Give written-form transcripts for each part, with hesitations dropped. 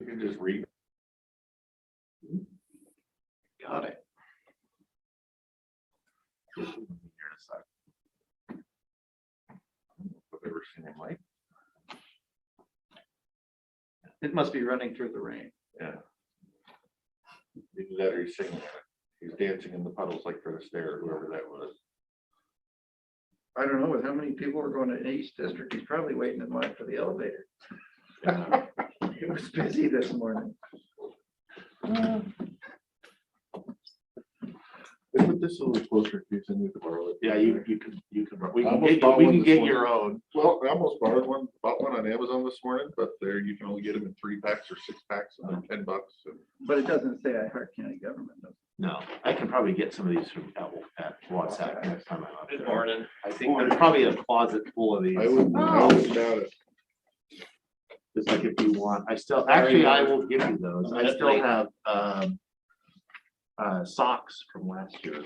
You can just read. Got it. Here in a sec. I've ever seen him like. It must be running through the rain. Yeah. Either that or he's singing. He's dancing in the puddles like Fred Astaire, whoever that was. I don't know, with how many people are going to East District, he's probably waiting in line for the elevator. It was busy this morning. They put this a little closer if you need to borrow it. Yeah, you can, we I can almost get, bought we one can this get morning. your own. Well, I almost borrowed one, bought one on Amazon this morning, but there you can only get them in 3-packs or 6-packs and they're $10. And But it doesn't say I Heart County Government. does it? No, I can probably get some of these from at WhatsApp next time I'm up Good there. morning. I think there's probably a closet full of these. I wouldn't doubt it. Just like if you want, I will give you those. I still have socks from last year.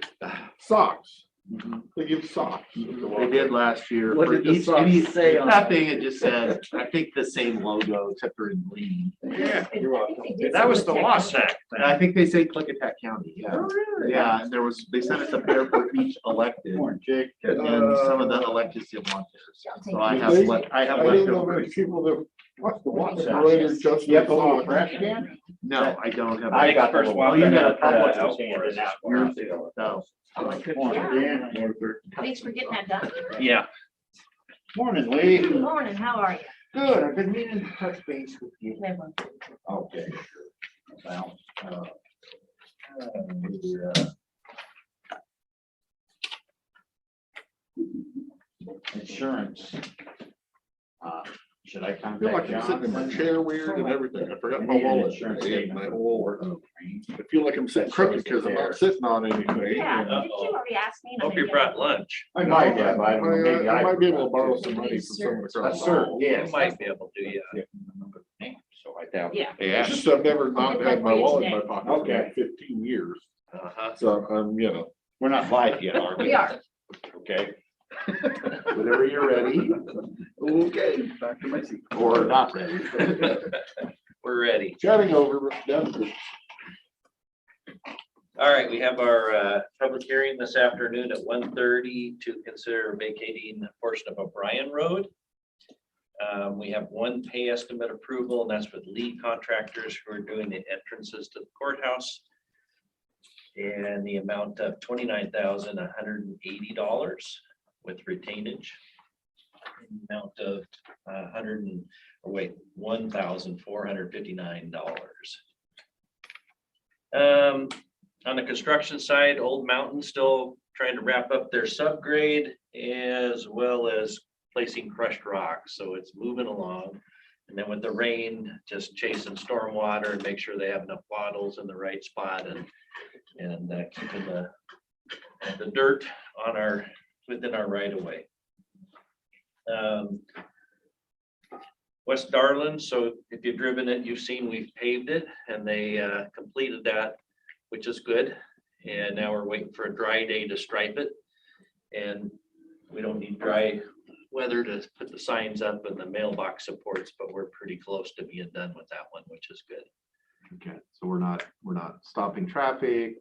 Socks. They give socks. They did last year. What for did the each- socks any- say on Nothing, it just said, I think the same logo, except for in green. Yeah, You're welcome. that was the Wasatch. And I think they say Klickitat County, yeah. Oh, really? Yeah, and they sent us a pair for each elected, Jake. and then some of the electeds didn't want theirs. So I have, I have I didn't know many leftovers. people that watch the Wasatch. Writers just. You have a little trash can? No, I don't have. I got First the one Oh, you got a couple. out for us. No. Thanks for getting that done. Yeah. Morning, Lee. Good morning, how are you? Good, I've been meaning to touch base with you. Never. Okay. About, insurance. Should I I feel contact like I'm sitting in my John? chair weird and everything. I forgot my Need an wallet. insurance Yeah, statement my for whole- work. I feel like I'm sitting crooked because I'm not sitting on anything. Yeah, and did you already ask me? Hope you brought lunch. I might have, I don't know, maybe I might be able to borrow forgot. some money from someone across. A cert, yes. You might be able to, yeah. So I doubt. Yeah. It's just I've never not had my wallet in my pocket for Okay. like 15 years. Uh-huh. So I'm, We're not live yet, are we? We are. Okay. Whenever you're ready, Okay, back to my seat. or not ready. We're ready. chatting over, but done. All right, we have our public hearing this afternoon at 1:30 to consider vacating a portion of O'Brien Road. We have one pay estimate approval, and that's with Lee Contractors who are doing the entrances to the courthouse. And the amount of $29,180 with retainage. Amount of $1,459. On the construction side, Old Mountain still trying to wrap up their subgrade as well as placing crushed rock. So it's moving along. And then with the rain, just chasing storm water and make sure they have enough bottles in the right spot and keeping the dirt on within our right of way. West Darlin, so if you've driven it, you've seen we've paved it and they completed that, which is good. And now we're waiting for a dry day to stripe it. And we don't need dry weather to put the signs up and the mailbox supports, but we're pretty close to being done with that one, which is good. Okay, so we're not stopping traffic,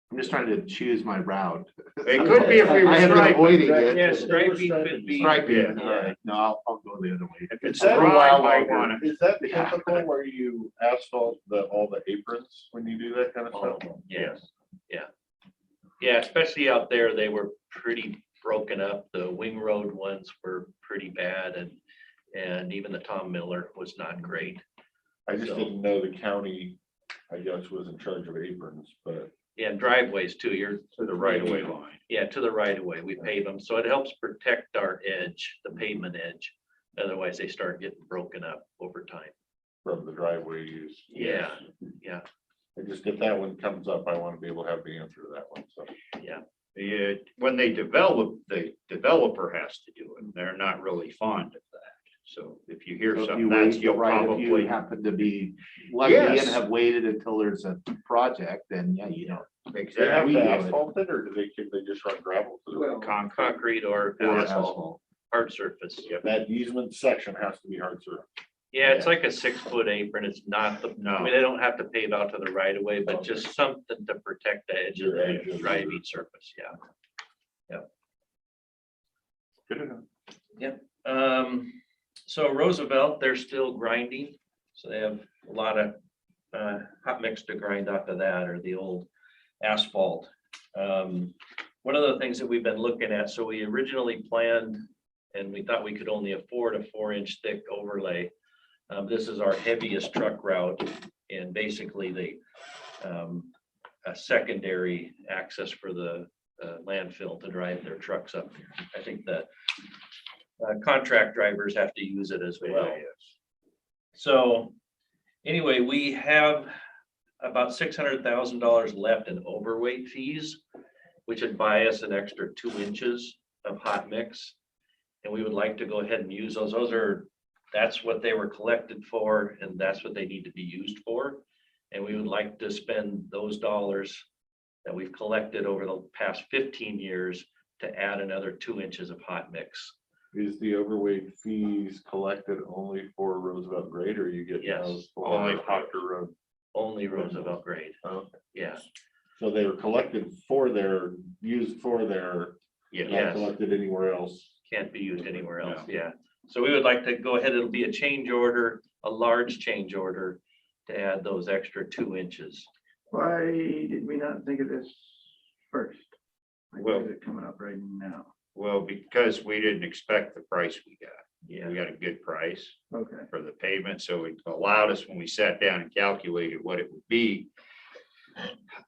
I'm just trying to choose my route. It could be if we were I have been striping. avoiding it. Yeah, striping could be. Striping, Yeah. all right, no, I'll go the other way. If it's Is that a dry, while might longer? wanna- Is that Yeah. typical where you asphalt all the aprons when you do that kind of stuff? Yes, yeah, especially out there, they were pretty broken up. The Wing Road ones were pretty bad and even the Tom Miller was not great. I just So- didn't know the county, I guess, was in charge of aprons, but. Yeah, driveways too, you're To the right of way line. yeah, to the right of way, we pave them, so it helps protect our edge, the pavement edge. Otherwise, they start getting broken up over time. From the driveway use. Yeah, yeah. I just, if that one comes up, I want to be able to have the answer to that one, so. When they develop, the developer has to do it. They're not really fond of that. So if you hear So if something, you that's, wait, you'll right, if you probably. happen to be lucky and Yes. have waited until there's a project, then yeah, you know. They have We to do it. asphalt it, or can they just run gravel through it? Well, Concrete or Or asphalt, asphalt. hard surface. That easement section has to be hard surface. Yeah, it's like a 6-foot apron. It's not the, I No. mean, they don't have to pave out to the right of way, but just something to protect the edge of Your edge the of driving surface, yeah. Good enough. So Roosevelt, they're still grinding, so they have a lot of hot mix to grind off of that, or the old asphalt. One of the things that we've been looking at, so we originally planned, and we thought we could only afford a 4-inch thick overlay. This is our heaviest truck route, and basically a secondary access for the landfill to drive their trucks up there. I think that contract drivers have to use it as well. So anyway, we have about $600,000 left in overweight fees, which would buy us an extra 2 inches of hot mix. And we would like to go ahead and use those. That's what they were collected for, and that's what they need to be used for. And we would like to spend those dollars that we've collected over the past 15 years to add another 2 inches of hot mix. Is the overweight fees collected only for Roosevelt grade, or you get Yes, those for only for- Proctor Road? Only Roosevelt grade, Okay. yeah. So they were collected for their, used for their, Yeah, Yes. collected anywhere else. Can't be used anywhere else, No. yeah. So we would like to go ahead, it'll be a change order, a large change order to add those extra 2 inches. Why did we not think of this first? Like, why Well- is it coming up right now? well, because we didn't expect the price we got. Yeah, We got a good price Okay, for the pavement, so it allowed us, when we sat down and calculated what it would be,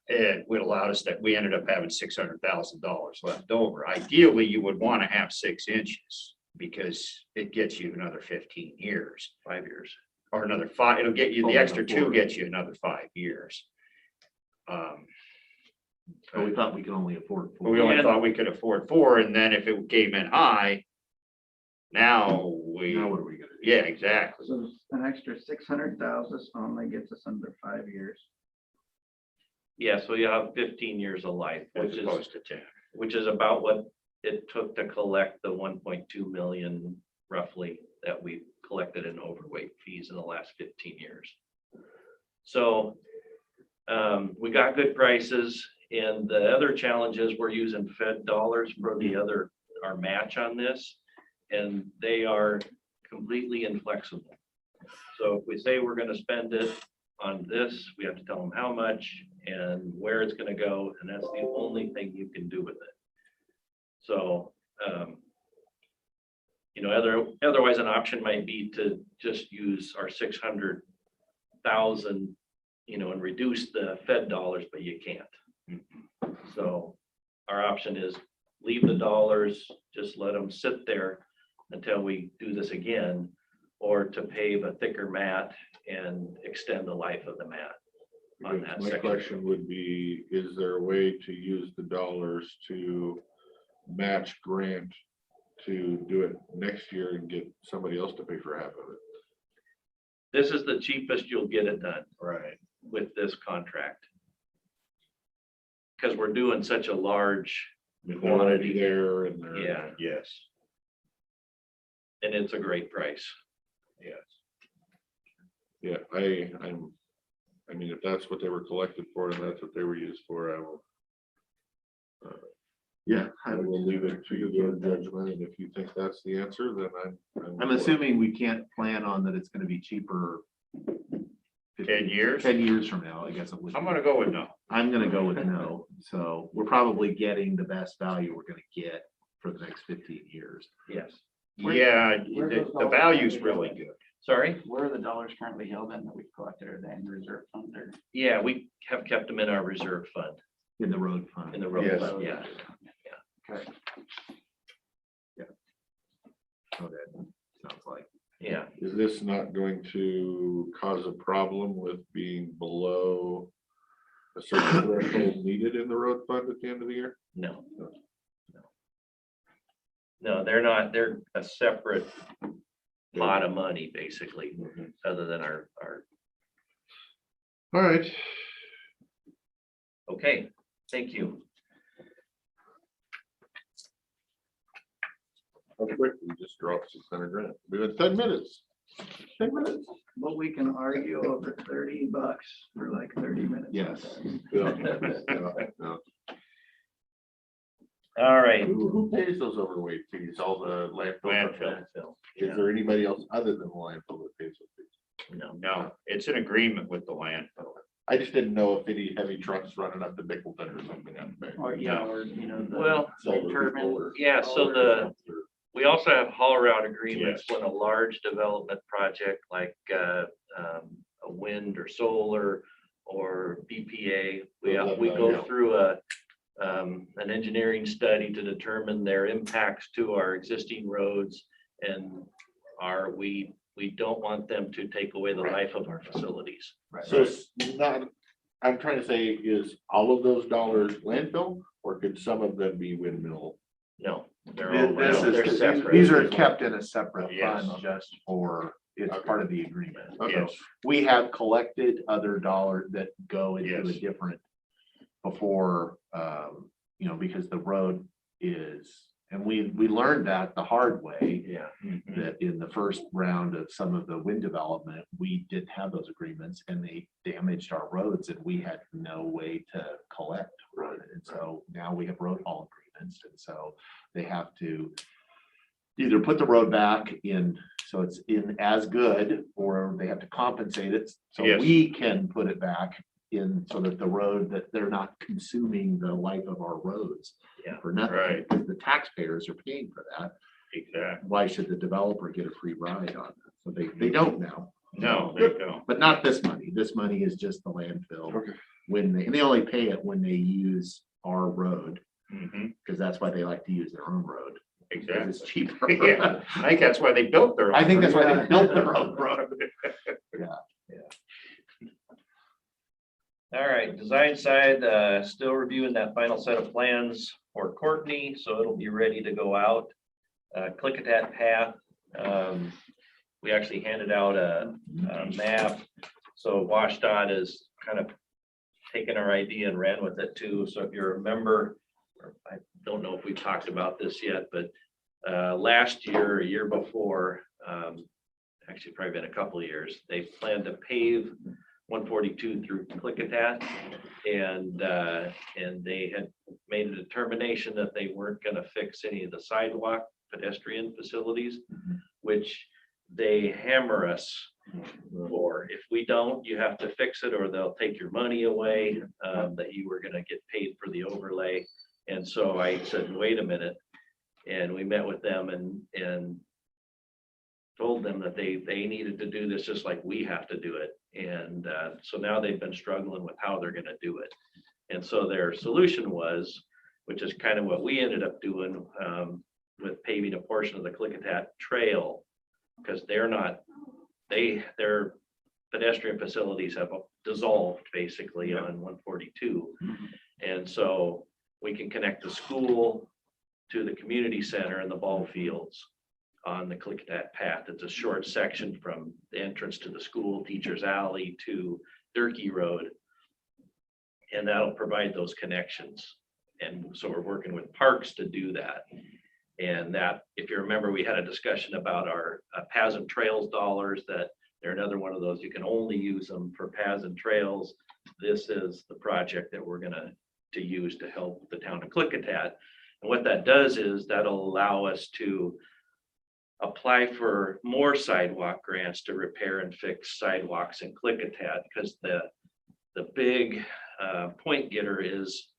it would allowed us that we ended up having $600,000 left over. Ideally, you would want to have 6 inches because it gets you another 15 years 5 years. or another 5. It'll get you, Oh, the extra another 2 4. gets you another 5 years. But we thought we could only afford But we only Yeah. thought we could afford 4, and then if it came in high, now we, Now what are we gonna do? yeah, exactly. so an extra 600,000 only gets us under 5 years. Yeah, so you have 15 years of life, As opposed to 10. which is about what it took to collect the 1.2 million roughly that we collected in overweight fees in the last 15 years. So we got good prices, and the other challenge is we're using Fed dollars for our match on this, and they are completely inflexible. So if we say we're gonna spend it on this, we have to tell them how much and where it's gonna go, and that's the only thing you can do with it. So, otherwise an option might be to just use our 600,000, and reduce the Fed dollars, but you can't. So our option is leave the dollars, just let them sit there until we do this again, or to pave a thicker mat and extend the life of the mat. On that My section. question would be, is there a way to use the dollars to match grant to do it next year and get somebody else to pay for half of it? This is the cheapest you'll get it done Right. with this contract. Because we're doing such a large They're already there and they're. Yeah. Yes, and it's a great price. yes. Yeah, I mean, if that's what they were collected for and that's what they were used for, I will. Yeah. I will leave it to your judgment, and if you think that's the answer, then I'm assuming we can't plan on that it's gonna be cheaper. 10 years? 10 years from now, I guess. I'm gonna go with no. I'm gonna go with no. So we're probably getting the best value we're gonna get for the next 15 years. Yes. Yeah, where the those value's dollars- really good. Sorry? Where are the dollars currently held in that we've collected, or the in reserve fund, or? Yeah, we have kept them in our reserve fund, In the road fund. in the road Yes. fund, yeah. So that sounds like. Yeah, is this not going to cause a problem with being below a certain threshold needed in the road fund at the end of the year? no. No, they're not, they're a separate pot of money, basically, other than our, All right, okay, thank you. how quick we just dropped 600 grand. We had 10 minutes. But we can argue over $30 for like 30 minutes. Yes. Yeah, yeah. All right. Who pays those overweight fees? All the landfill? Landfill. Is there anybody else other than the landfill that pays those fees? No, it's an agreement with the landfill. I just didn't know if any heavy trucks running up to Bickleton or something. had to pay. Or, yeah, or, you know, the. Well, Solar turbine. or- Yeah, so we also have haul route agreements Yes. when a large development project like a wind or solar or BPA, we go through an engineering study to determine their impacts to our existing roads. And we don't want them to take away the life of our facilities. So it's not, I'm trying to say, is all of those dollars landfill or could some of them be windmill? No, they're all, This they're is, separate. these are kept in a separate Yes. fund just for, it's Okay. part of the agreement. Yes. We have collected other dollars that go into a Yes. different before, you know, because the road is, and we learned that the hard way, Yeah, that in the first round of some of the wind development, we didn't have those agreements and they damaged our roads and we had no way to collect on it. And so now we have road haul agreements. And so they have to either put the road back in, so it's in as good, or they have to compensate it. So Yes. we can put it back in so that the road, that they're not consuming the life of our roads Yeah, for nothing. right. Because the taxpayers are paying for that. Exactly. Why should the developer get a free ride on it? So they don't now, No, they don't. but not this money. This money is just the landfill Okay. when and they only pay it when they use our road, Mhm, because that's why they like to use their own road. Because it's exactly. cheaper. Yeah, I think that's why they built their. I think that's why Yeah. they built their own road. all right, design side, still reviewing that final set of plans for Courtney, so it'll be ready to go out. Klickitat path, we actually handed out a map, so WashDOT is kind of taken our idea and ran with it too. So if you remember, or I don't know if we talked about this yet, but last year, a year before, actually probably been a couple of years, they planned to pave 142 through Klickitat, and they had made a determination that they weren't going to fix any of the sidewalk pedestrian facilities, which they hammer us for. If we don't, you have to fix it or they'll take your money away, that you were going to get paid for the overlay. And so I said, wait a minute. And we met with them and told them that they needed to do this just like we have to do it. And so now they've been struggling with how they're going to do it. And so their solution was, which is kind of what we ended up doing, with paving a portion of the Klickitat trail, because their pedestrian facilities have dissolved basically on 142. And so we can connect the school to the community center and the ball fields on the Klickitat path. It's a short section from the entrance to the school, Teachers Alley to Durkee Road. And that'll provide those connections. And so we're working with parks to do that. And that, if you remember, we had a discussion about our paths and trails dollars, that they're another one of those, you can only use them for paths and trails. This is the project that we're gonna use to help the town of Klickitat. And what that does is that'll allow us to apply for more sidewalk grants to repair and fix sidewalks in Klickitat, because the big point getter is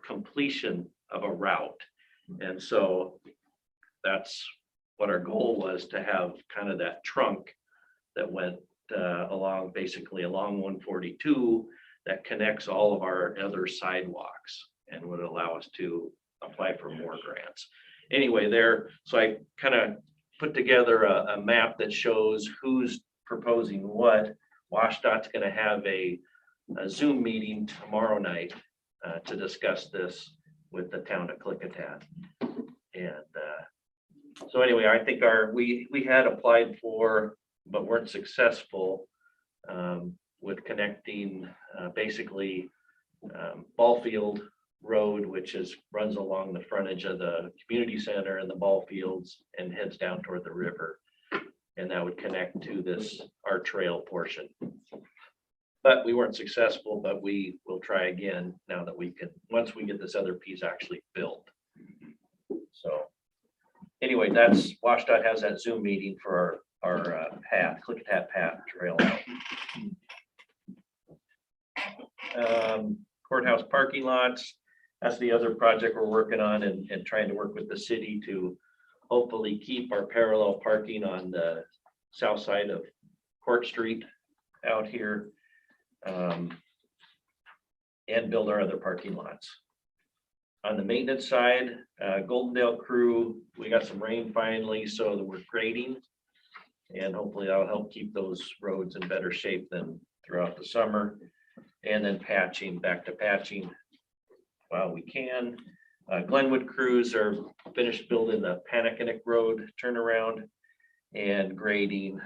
completion of a route. And so that's what our goal was, to have kind of that trunk that went along, basically along 142, that connects all of our other sidewalks and would allow us to apply for more grants. Anyway, so I kind of put together a map that shows who's proposing what. WashDOT's going to have a Zoom meeting tomorrow night to discuss this with the town of Klickitat. And so anyway, I think we had applied for, but weren't successful with connecting basically Ball Field Road, which runs along the frontage of the community center and the ball fields and heads down toward the river. And that would connect to this, our trail portion. But we weren't successful, but we will try again now that we can, once we get this other piece actually built. So anyway, that's, WashDOT has that Zoom meeting for our path, Klickitat path trail. Courthouse parking lots, that's the other project we're working on and trying to work with the city to hopefully keep our parallel parking on the south side of Court Street out here. And build our other parking lots. On the maintenance side, Goldendale crew, we got some rain finally, so that we're grading. And hopefully that'll help keep those roads in better shape than throughout the summer. And then patching, back to patching while we can. Glenwood crews are finished building the Panakinik Road turnaround and grading.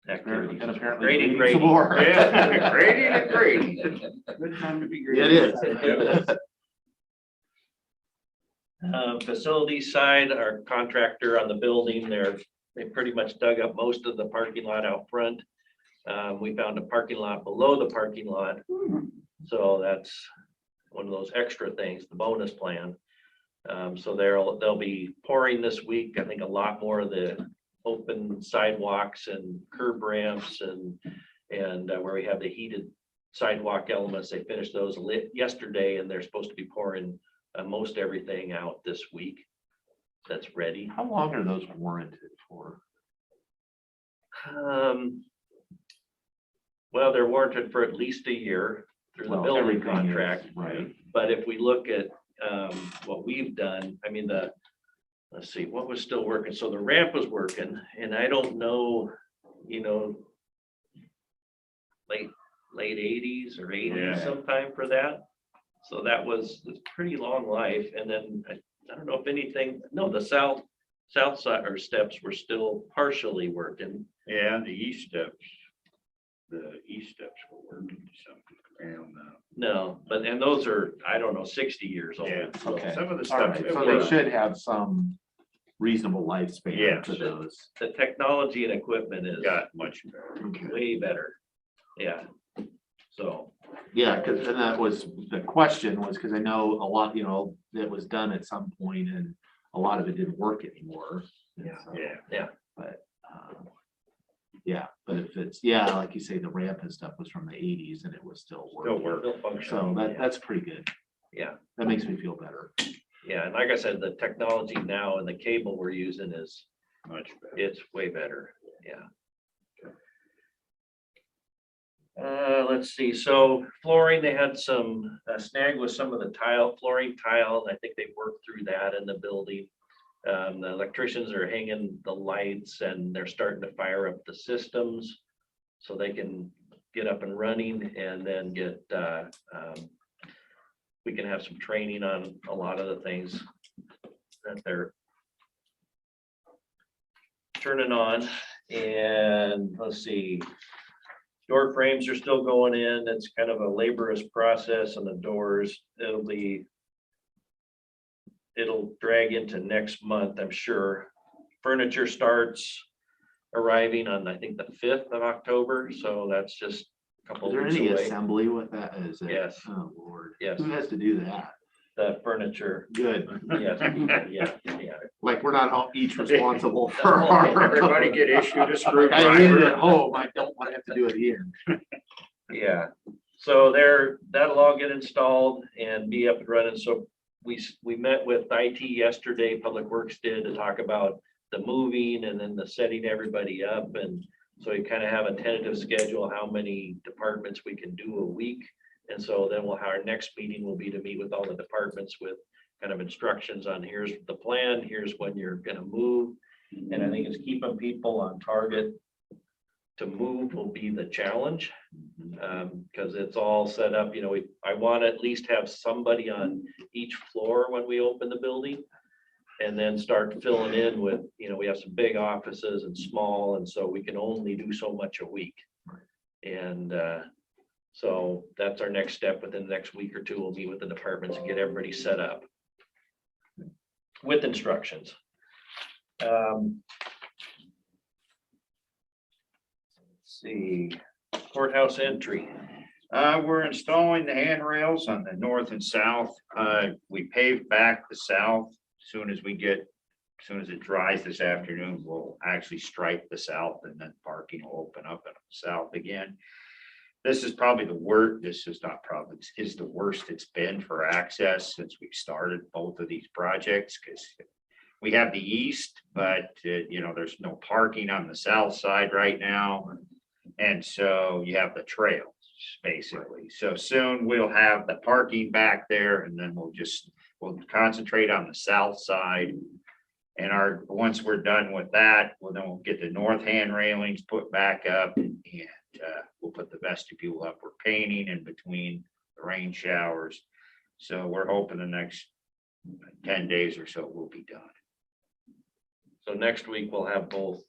Activities. And apparently Grading, grading some more. Yeah, grading and grading. Good time to be It great. is. Facility side, our contractor on the building, they pretty much dug up most of the parking lot out front. We found a parking lot below the parking lot. So that's one of those extra things, the bonus plan. So they'll be pouring this week. I think a lot more of the open sidewalks and curb ramps and where we have the heated sidewalk elements. They finished those lit yesterday and they're supposed to be pouring most everything out this week. That's ready. How long are those warranted for? Well, they're warranted for at least a year through the Well, building everything is, contract. right. But if we look at what we've done, I mean, let's see, what was still working? So the ramp was working and I don't know, late 80s or 80s Yeah. sometime for that. So that was a pretty long life. And then I don't know if anything, no, the south side or steps were still partially working. Yeah, the east steps were working some. And, No, and those are, I don't know, 60 years old. yeah, So Okay. some of the All stuff. right, so they should have some reasonable lifespan Yes. to those. the technology and equipment is Got much better. way better. Yeah. So, Yeah, because then that was, the question was, because I know a lot, that was done at some point and a lot of it didn't work anymore. And Yeah. so, Yeah, but if it's, like you say, the ramp and stuff was from the 80s and it was still still working. work. still So functional. that's pretty good. Yeah. That makes me feel better. Yeah. And like I said, the technology now and the cable we're using is, Much better. it's way better. Yeah. Let's see. So flooring, they had some snag with some of the flooring tile. I think they worked through that in the building. The electricians are hanging the lights and they're starting to fire up the systems so they can get up and running and then we can have some training on a lot of the things that they're turning on. And let's see, door frames are still going in. It's kind of a laborious process on the doors. It'll drag into next month, I'm sure. Furniture starts arriving on, I think, the 5th of October. So that's just a couple Is there weeks any away. assembly with that? Is it? Yes. Oh, Lord. Yes. Who has to do that? The furniture, Good. yes, yeah. Like, we're not all each responsible for our. Everybody get issued a I did it screwdriver. at home. I don't want to have to do it here. Yeah, so that'll all get installed and be up and running. So we met with IT yesterday, Public Works did, to talk about the moving and then the setting everybody up. And so we kind of have a tentative schedule, how many departments we can do a week. And so then our next meeting will be to meet with all the departments with kind of instructions on here's the plan, here's when you're gonna move. And I think it's keeping people on target to move will be the challenge. Because it's all set up, I want to at least have somebody on each floor when we open the building. And then start filling in with, we have some big offices and small, and so we can only do so much a week. And so that's our next step. Within the next week or two, we'll meet with the departments and get everybody set up with instructions. see, courthouse entry. We're installing the handrails on the north and south. We paved back the south. As soon as it dries this afternoon, we'll actually stripe the south and then parking will open up in the south again. This is probably the worst, this is not probably, this is the worst it's been for access since we started both of these projects, because we have the east, but there's no parking on the south side right now. And so you have the trails basically. So soon we'll have the parking back there and then we'll concentrate on the south side. And once we're done with that, we'll get the north hand railings put back up and we'll put the vestibule up. We're painting in between the rain showers. So we're hoping the next 10 days or so we'll be done. So next week we'll have both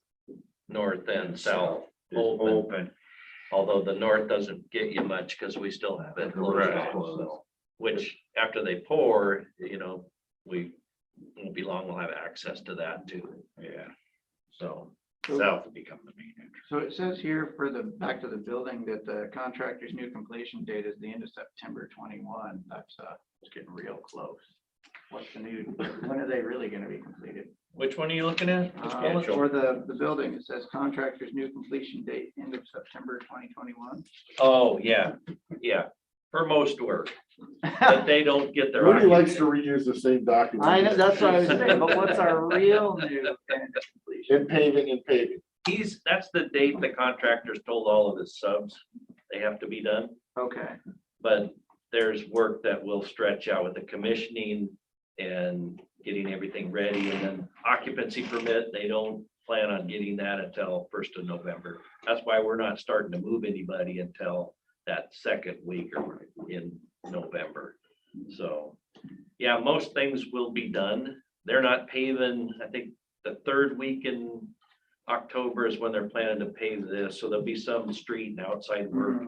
north and south Just open, open. although the north doesn't get you much because we still have it closed Right. off, so, which after they pour, we won't be long, we'll have access to that too. Yeah, So south will become the main entrance. So it says here for back to the building that the contractor's new completion date is the end of September 21. That's it's getting real close. What's the new, when are they really gonna be completed? which one are you looking at? For the building, it says contractor's new completion date, end of September 2021. Oh, yeah, for most work, but they don't get their. Rudy likes occupancy. to reuse the same document. I know, that's what I was saying, but what's our real new end of completion? In paving. That's the date the contractors told all of his subs they have to be done, Okay, but there's work that will stretch out with the commissioning and getting everything ready, and then occupancy permit, they don't plan on getting that until 1st of November. That's why we're not starting to move anybody until that second week or in November. So, yeah, most things will be done. They're not paving, I think the third week in October is when they're planning to pave this, so there'll be some street and outside work.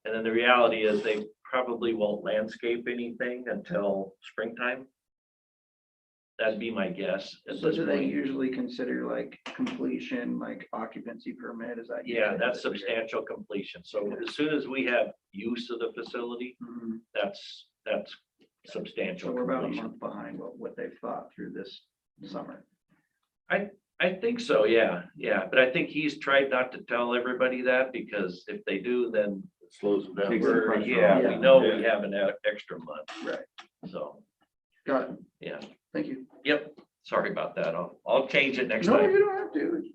And then the reality is they probably won't landscape anything until springtime. That'd be my guess. at so this do they point. usually consider like completion, like occupancy permit, is that? Yeah, that's substantial completion. So as soon as we have use of the facility, Mhm. that's So substantial we're about a completion. month behind what they've thought through this summer. I think so, yeah, but I think he's tried not to tell everybody that, because if they do, then It slows them down. Takes the we're, pressure yeah, off. we know we have an extra month. Right. So, Got it. yeah, Thank you. yep, sorry about that. I'll change it next No, time. you don't have to.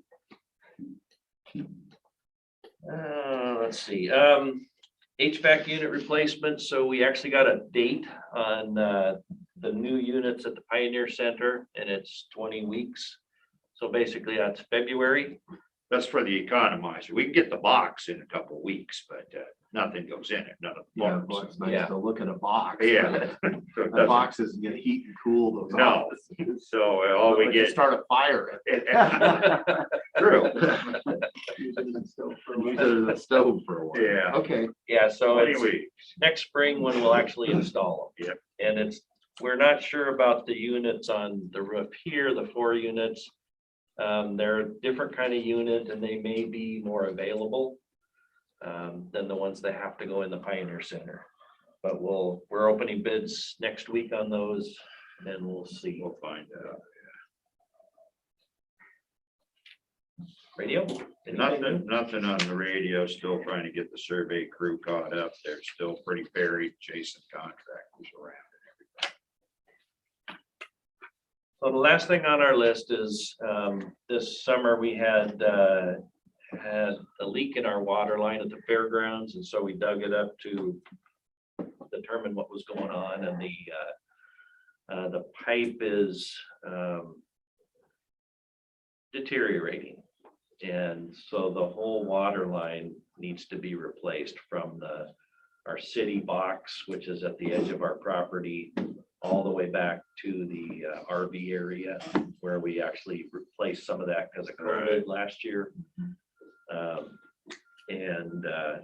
Let's see, HVAC unit replacement, so we actually got a date on the new units at the Pioneer Center, and it's 20 weeks. So basically that's February. That's for the economizer. We can get the box in a couple of weeks, but nothing goes in it, none of the Yeah, well, parts. it's nice Yeah. to look at a box. Yeah. So it The doesn't- box isn't gonna heat and cool those. No. offices. So all we But you get. start a fire. True. Use it as a stove for a while. Use it as a stove for a while. Yeah. Okay. Yeah, so it's Anyway, next spring when we'll actually install them. Yep. And we're not sure about the units on the roof here, the 4 units. They're a different kind of unit and they may be more available than the ones that have to go in the Pioneer Center. But we're opening bids next week on those, and we'll see. we'll find out. Radio? Anything new? Nothing on the radio. Still trying to get the survey crew caught up. They're still pretty buried, chasing contractors around. So the last thing on our list is, this summer we had a leak in our water line at the fairgrounds, and so we dug it up to determine what was going on, and the pipe is deteriorating. And so the whole water line needs to be replaced from our city box, which is at the edge of our property, all the way back to the RV area where we actually replaced some of that because of COVID last year.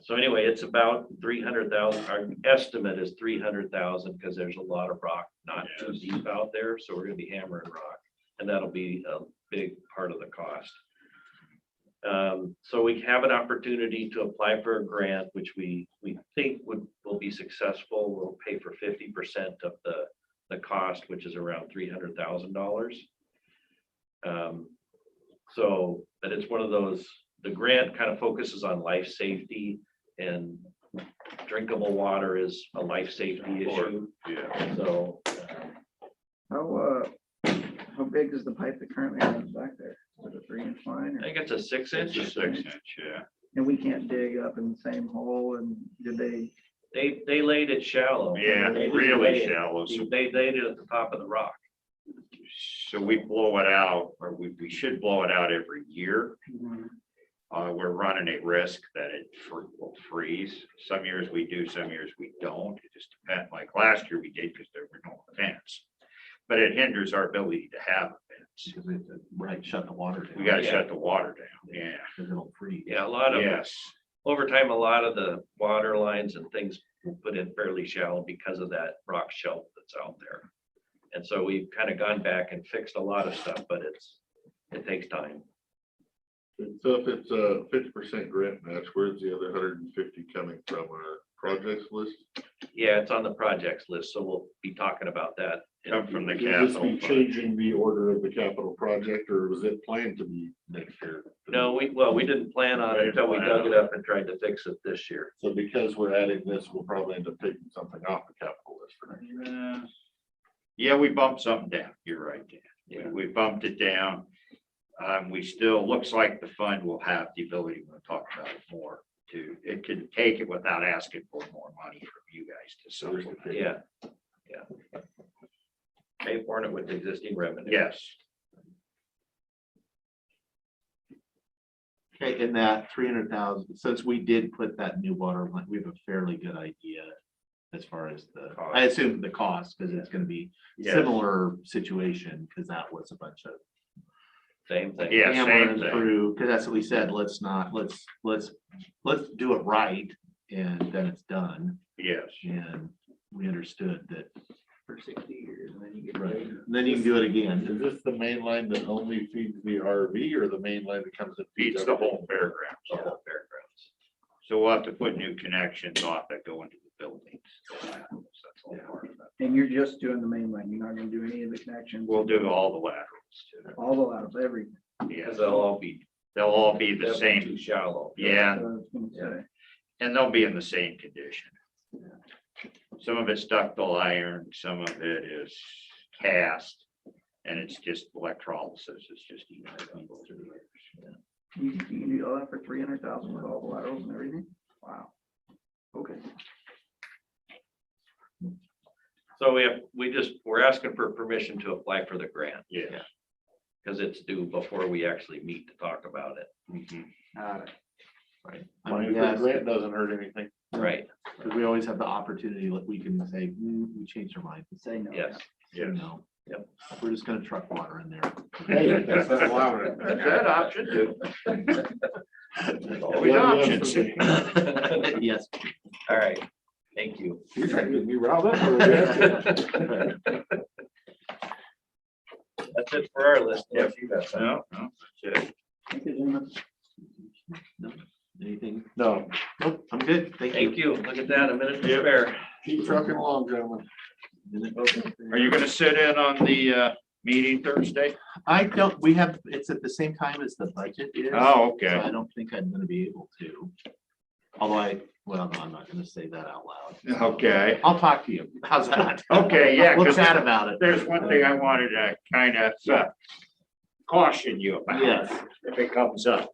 So anyway, it's about 300,000. Our estimate is 300,000 because there's a lot of rock not too deep out there. So we're gonna be hammering rock, and that'll be a big part of the cost. So we have an opportunity to apply for a grant, which we think will be successful. We'll pay for 50% of the cost, which is around $300,000. So that it's one of those, the grant kind of focuses on life safety, and drinkable water is a life safety issue. Yeah. So How big is the pipe that currently runs back there? Is it a 3-inch line? I Or, think it's a 6-inch. It's a 6-inch, yeah. and we can't dig up in the same hole, and did they? They laid it shallow. Yeah, They didn't really lay it- shallow. So They laid it at the top of the rock. we blow it out, or we should blow it out every year. We're running a risk that it will freeze. Some years we do, some years we don't. It just depends. Like last year we did because there were no events. But it hinders our ability to have events. Because we have to, right, shut the water down. We gotta Yeah. shut the water down, yeah. Because it'll freeze. Yeah, a lot of, Yes, over time, a lot of the water lines and things were put in fairly shallow because of that rock shelf that's out there. And so we've kind of gone back and fixed a lot of stuff, but it takes time. So if it's a 50% grant match, where's the other 150 coming from? Our projects list? Yeah, it's on the projects list, so we'll be talking about that. come from the Will this capital be fund. changing the order of the capital project, or was it planned to be next year? No, we didn't plan on it until we dug it up and tried to fix it this year. So because we're adding this, we'll probably end up taking something off the capital list for next year. Yeah, we bumped something down. You're right, Dan. Yeah. We bumped it down. We still, looks like the fund will have the ability, we'll talk about it more, it can take it without asking for more money from you guys to supplement. Yeah, yeah. Pay for it with existing revenue. Yes, Okay, in that 300,000, since we did put that new water line, we have a fairly good idea as far as I assume the cost, because it's gonna be yes, similar situation, because that was a bunch of Same thing. Yeah, hammer same and thing. through, because that's what we said, let's do it right, and then it's done, yes. and we understood that, For 60 years, and then you get. right, paid. and then you can do it again. Is this the main line that only feeds the RV, or the main line that comes and Feeds the whole fairgrounds. The whole fairgrounds. So we'll have to put new connections off that go into the buildings. So that's all part of that. And you're just doing the main line. You're not gonna do any of the connections. We'll do all the laterals too. All the laterals, everything. Yes, Because they'll all be. they'll all be the they'll be same. Too shallow. Yeah, So I was gonna say. and they'll be in the same condition. Some of it's ductile iron, some of it is cast, and it's just electrolysis, it's just. even it up through there. You can do all that for 300,000 with all the laterals and everything? Wow. Okay. So we're asking for permission to apply for the grant, Yeah. because it's due before we actually meet to talk about it. Mhm. Right. Applying for the grant doesn't hurt anything. Right, Because we always have the opportunity, like we can say, we changed our mind, Say no. yes. say no. Yep. We're just gonna truck water in there. Hey, that's not allowed. That's that option too. We options. Yes. All right, thank you. You're trying to get me riled up. over there. That's it for our list. unless you got something. No, that's it. Thank you, gentlemen. No, anything? No, Nope, I'm good. Thank Thank you. you. Look at that, a minute to Yep. spare. keep trucking along, gentlemen. Are you gonna sit in on the meeting Thursday? I don't, it's at the same time as the budget is. Oh, So okay. I don't think I'm gonna be able to. Although no, I'm not gonna say that out loud. Okay, I'll talk to you. How's that? okay, yeah, We'll 'cause chat about it. there's one thing I wanted to kind of caution you about. Yes. If it comes up.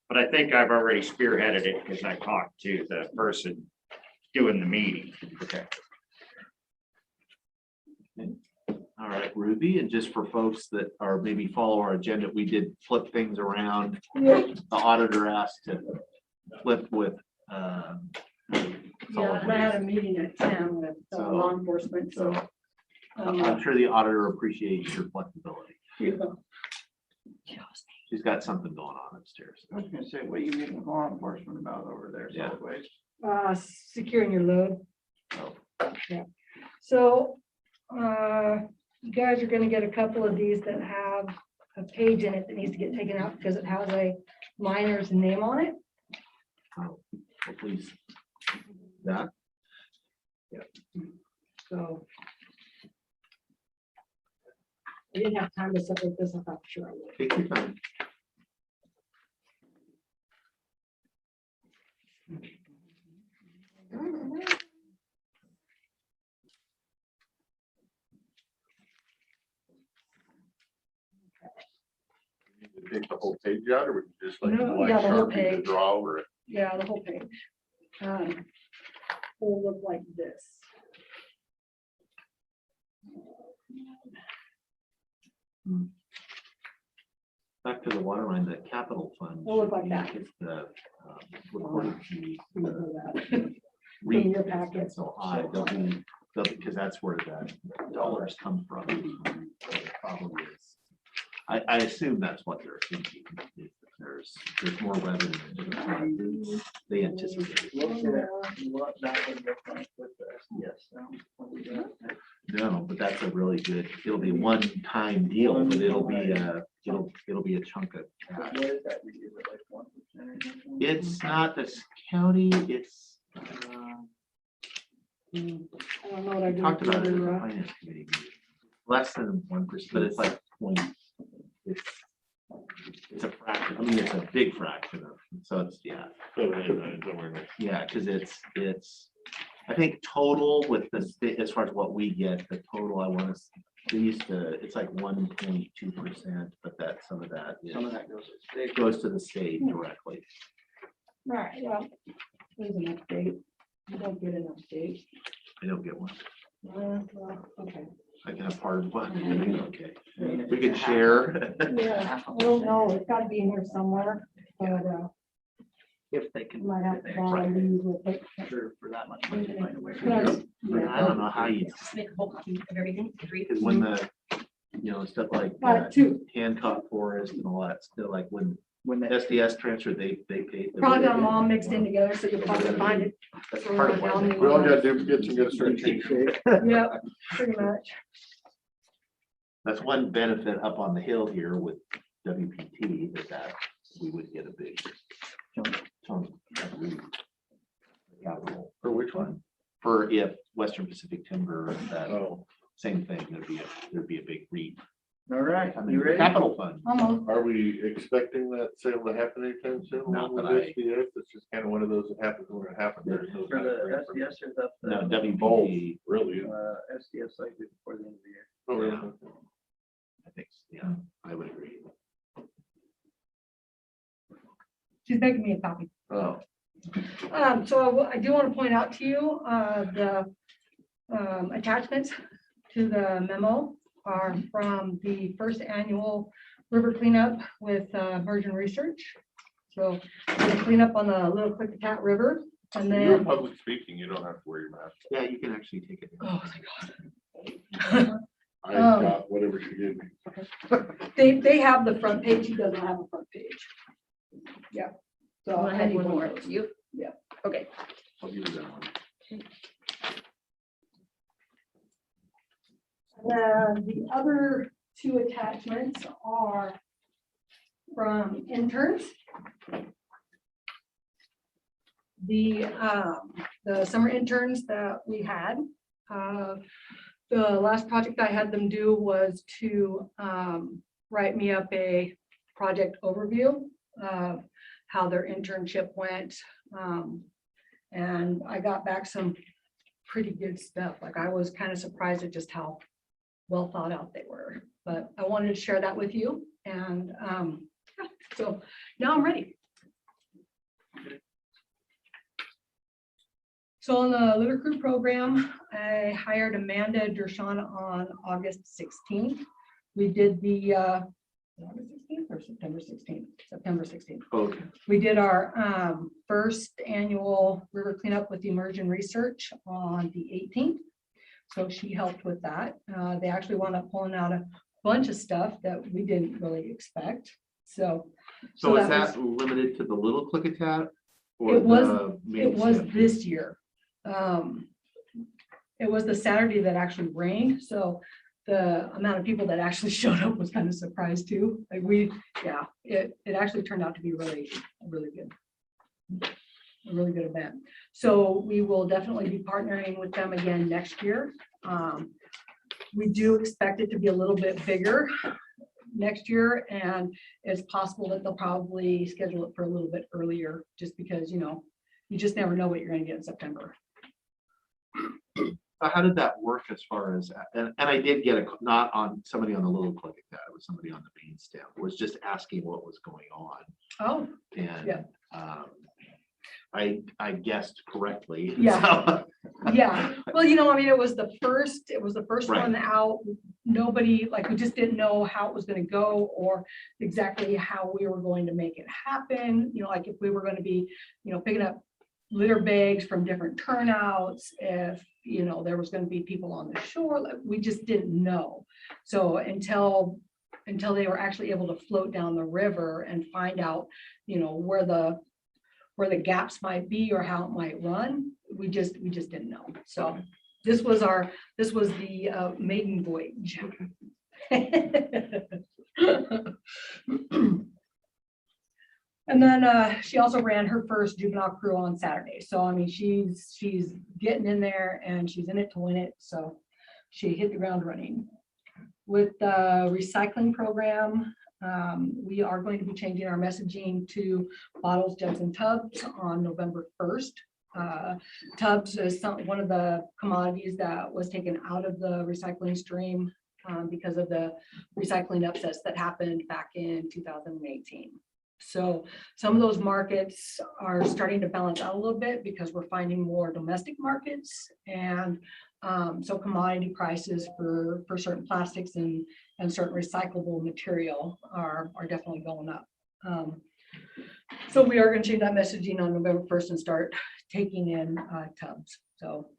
But I think I've already spearheaded it because I talked to the person doing the meeting. Okay. All right, Ruby, and just for folks that are maybe follow our agenda, we did flip things around. The auditor asked to flip with. Yeah, solid I had a waste. meeting at 10 with So- law enforcement, so. I'm sure the auditor appreciates your flexibility. Yeah. She's got something going on upstairs. I was gonna say, what are you meeting with law enforcement about over there? Yeah. Solid waste? Securing your load. Oh. Yeah. So, you guys are gonna get a couple of these that have a page in it that needs to get taken out because it has a minor's name on it. Oh, well, please. That, So. I didn't have time to separate this, I thought sure I would. take your time. Take the whole page out, or would you just like No, white yeah, the whole Sharpie to page. draw over it? Yeah, the whole page. Will look like this. Back to the water line, the capital fund. It'll look like that. Is the recorded fee, In REIT your packet. so high, because that's where the dollars come from. The problem is, I assume that's what they're thinking. Is that there's more revenue than they anticipate. What that would look like with the SDS, No, but that's a really good, it'll be a one-time deal, but it'll be a chunk of cash. What is that? Is it like 1% or something? It's not this county, it's, I don't know what I we do. talked about it in the for, finance committee meeting. Less than 1%, but it's like point, it's a fraction, I mean, it's a big fraction of, so it's, yeah. Yeah, because it's, I think total with the state, as far as what we get, the total I want to, it's like 1.2%, but that some of that Some of that goes to state. goes to the state directly. Right, well, there's an update. You don't get an update. I don't get one. Well, okay. I can have part of one. Okay. We can share. Yeah, I don't know, it's gotta be in here somewhere, but, If they can. might have to borrow these with it. For that much money. to find a way. I don't know how you, Just make a whole copy of everything, agree? because when the, stuff like Two, Hancock Forest and all that, still like when When they, SDS transferred, they paid. probably got them all mixed in together, so you'll probably find it. That's part of why. We all got duplicates and get straight shape. Yep, pretty much. That's one benefit up on the hill here with WPT, that we would get a big chunk of capital. For which one? For if Western Pacific Timber, that Oh, same thing, there'd be a big REIT. all right, I mean, you ready? capital fund. Almost. are we expecting that sale to happen anytime soon? Not along that with I- SDS? It's just kind of one of those that happens when it happens. There's no For time the frame for- SDS or the. No, Both, WPT, really. SDS likely before the end of the year. Oh, really? I think, yeah, I would agree. She's making me a copy. Oh, So I do want to point out to you, the attachments to the memo are from the first annual river cleanup with Merge and Research. So the cleanup on the Little Klickitat River, and You're then, public speaking, you don't have to wear your mask. yeah, you can actually take it. oh my God. I Um, got whatever she gave me. They have the front page, he doesn't have a front page. Yeah. So I had need one of more. those. You? Yeah. Okay. I'll give you that one. The other two attachments are from interns. The summer interns that we had, the last project I had them do was to write me up a project overview of how their internship went. And I got back some pretty good stuff. Like I was kind of surprised at just how well thought out they were, but I wanted to share that with you. And yeah, so now I'm ready. So on the Litter Crew program, I hired Amanda Dershawn on August 16th. We did the August 16th or September 16th? September 16th. Okay. We did our first annual river cleanup with Emergent Research on the 18th. So she helped with that. They actually wound up pulling out a bunch of stuff that we didn't really expect. So So is that that limited to the Little Klickitat? It was this year. It was the Saturday that actually rained. So the amount of people that actually showed up was kind of surprised too. Like it actually turned out to be really good. A really good event. So we will definitely be partnering with them again next year. We do expect it to be a little bit bigger next year, and it's possible that they'll probably schedule it for a little bit earlier, just because, you know, you just never know what you're going to get in September. How did that work as far as, and I did get not on somebody on the little Klickitat, it was somebody on the main stem, was just asking what was going on. Oh, And yeah. I guessed correctly. Yeah. So- yeah. Well, you know, I mean, it was the first Right. one out. Nobody, like, we just didn't know how it was going to go or exactly how we were going to make it happen. You know, like if we were going to be, you know, picking up litter bags from different turnouts, if, you know, there was going to be people on the shore, like, we just didn't know. So until they were actually able to float down the river and find out, you know, where the gaps might be or how it might run, we just didn't know. So this was the maiden voyage. And then she also ran her first juvenile crew on Saturday. So I mean, she's getting in there and she's in it to win it. So she hit the ground running. With the recycling program, we are going to be changing our messaging to bottles, jugs, and tubs on November 1st. Tubs is one of the commodities that was taken out of the recycling stream because of the recycling upsets that happened back in 2018. So some of those markets are starting to balance out a little bit because we're finding more domestic markets, and so commodity prices for certain plastics and certain recyclable material are definitely going up. So we are going to change that messaging on November 1st and start taking in tubs. So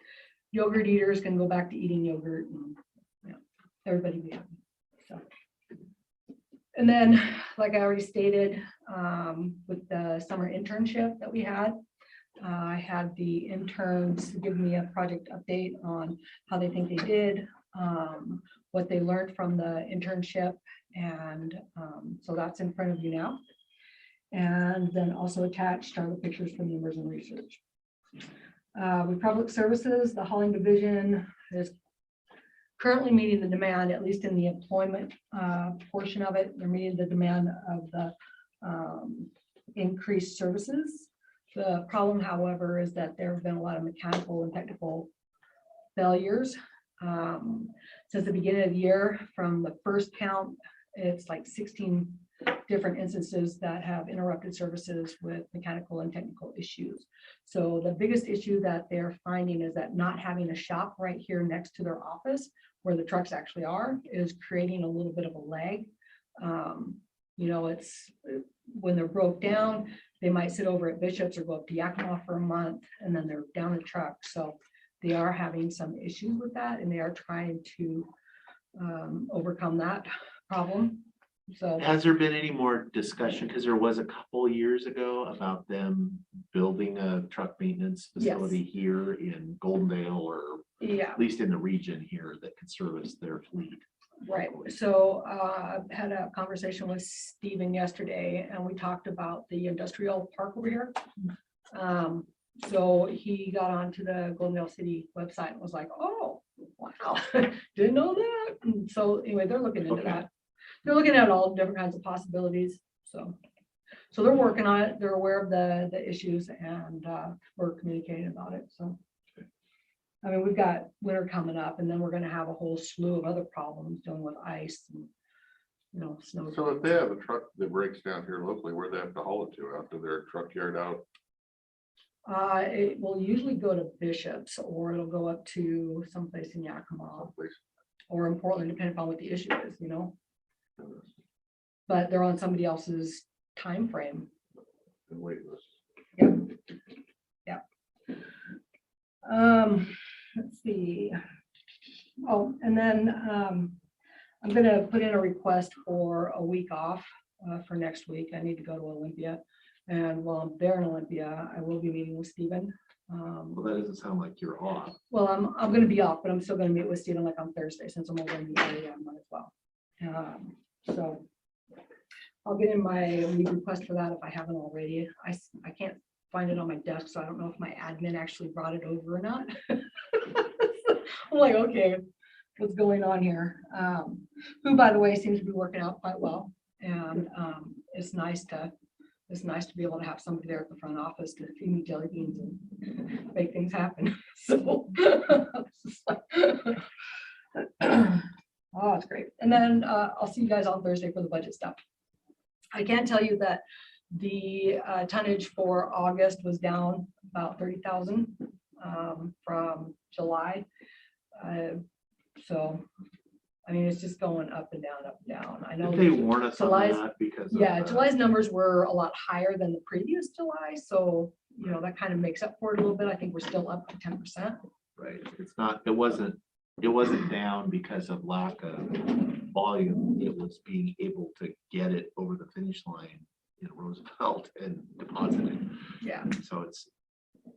yogurt eaters can go back to eating yogurt, and you know, everybody be happy. So. And then, like I already stated, with the summer internship that we had, I had the interns give me a project update on how they think they did, what they learned from the internship, and so that's in front of you now. And then also attached are the pictures from the immersion research. With public services, the hauling division is currently meeting the demand, at least in the employment portion of it. They're meeting the demand of the increased services. The problem, however, is that there have been a lot of mechanical and technical failures since the beginning of the year. From the first count, it's like 16 different instances that have interrupted services with mechanical and technical issues. So the biggest issue that they're finding is that not having a shop right here next to their office where the trucks actually are is creating a little bit of a lag. You know, it's when they're broke down, they might sit over at Bishop's or go up to Yakima for a month, and then they're down a truck. So they are having some issues with that, and they are trying to overcome that problem. So has there been any more discussion? Because there was a couple years ago about them building a truck maintenance facility here in Goldendale, or yeah, at least in the region here that could service their fleet. right. So I had a conversation with Steven yesterday, and we talked about the industrial park over here. So he got onto the Goldendale City website and was like, oh, wow, didn't know that. And so anyway, they're looking into that. They're looking at all different kinds of possibilities. So they're working on it. They're aware of the issues, and we're communicating about it. So I mean, we've got winter coming up, and then we're going to have a whole slew of other problems dealing with ice and, you know, snow. So if they have a truck that breaks down here locally, where they have to haul it to, out to their truck yard out? It will usually go to Bishop's, or it'll go up to someplace in Yakima Someplace. or in Portland, depending upon what the issue is, you know. But they're on somebody else's time frame. And wait list. Yeah. Let's see. Oh, and then I'm gonna put in a request for a week off for next week. I need to go to Olympia, and while I'm there in Olympia, I will be meeting with Steven Well, that doesn't sound like you're off. Well, I'm gonna be off, but I'm still gonna meet with Stephen like on Thursday, since I'm over in the area, I might as well. So I'll get in my leave request for that if I haven't already. I can't find it on my desk, so I don't know if my admin actually brought it over or not. I'm like, okay, what's going on here? Who, by the way, seems to be working out quite well. And it's nice to be able to have somebody there at the front office to feed me jelly beans and make things happen. So it's just like, oh, it's great. And then I'll see you guys on Thursday for the budget stuff. I can tell you that the tonnage for August was down about 30,000 from July. So, I mean, it's just going up and down, up and down. I know Did they warn us on July's- that because of yeah, the- July's numbers were a lot higher than the previous July. So, you know, that kind of makes up for it a little bit. I think we're still up to 10%. Right, it's not, it wasn't down because of lack of volume. It was being able to get it over the finish line in Roosevelt and deposit it. Yeah. So it's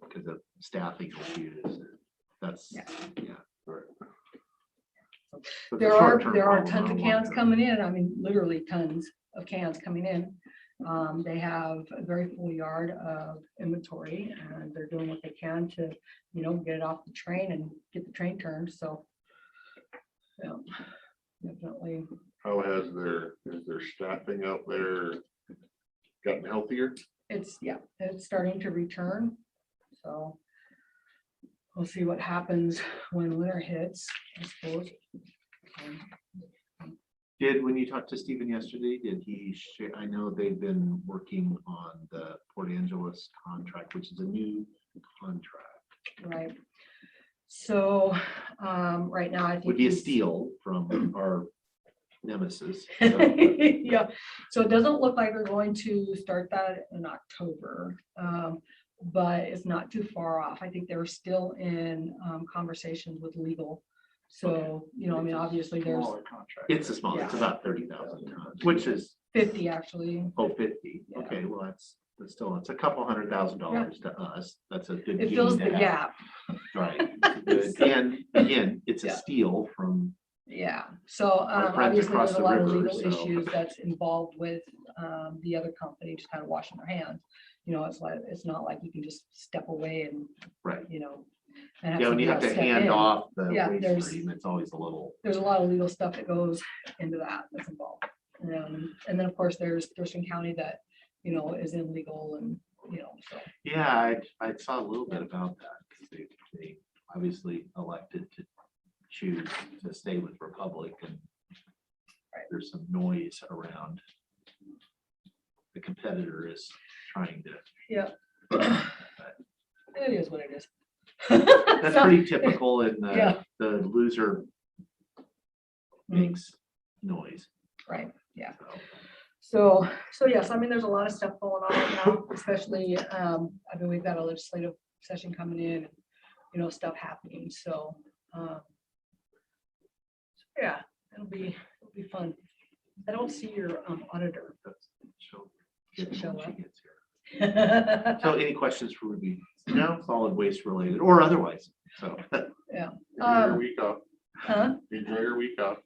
because of staffing issues. That's, Yeah. yeah. Right. So it's a There are short-term tons problem, of not a cans long-term. coming in. I mean, literally tons of cans coming in. They have a very full yard of inventory and they're doing what they can to, you know, get it off the train and get the train turned. So, yeah, definitely. How is their staffing out there gotten healthier? It's starting to return. So we'll see what happens when winter hits, I suppose. When you talked to Stephen yesterday, did he share, I know they've been working on the Port Angeles contract, which is a new contract. Right. So, right now I think. Would be a he's- steal from our nemesis. so. Yeah, so it doesn't look like they're going to start that in October, but it's not too far off. I think they're still in conversations with legal. So, you know, I mean, obviously there's Smaller contract. It's a small, it's Yeah. about 30,000 tons, which is, 50 actually. 50. Yeah. Okay, well, that's still, it's a couple $100,000 to us. That's a good. It fills gain the to have. gap. Right. Good. And again, it's a Yeah. steal from, Yeah, so Our friends obviously across there's a the lot of river, legal so- issues that's involved with the other company just kind of washing their hands. You know, it's like, it's not like you can just step away and, right. you know. and Yeah, when you have somebody to else step hand in. off the Yeah, waste there's- stream, it's always a little, There's a lot of legal stuff that goes into that's involved. And then, of course, there's Thurston County that, you know, is illegal and, you know, so. yeah, I saw a little bit about that. 'Cause they obviously elected to choose to stay with Republic and there's some noise around. The competitor is trying to, Yeah. It is what it is. that's So- pretty typical in Yeah. the loser Mm, makes noise. Right, yeah. So. So yes, I mean, there's a lot of stuff going on right now, especially, I mean, we've got a legislative session coming in, and, you know, stuff happening, so. Yeah, it'll be fun. I don't see your auditor. she'll She'll get show when she up. gets here. So any questions for Ruby? No, solid waste related or otherwise, so. Yeah. Enjoy your week off. Huh? Enjoy your week off.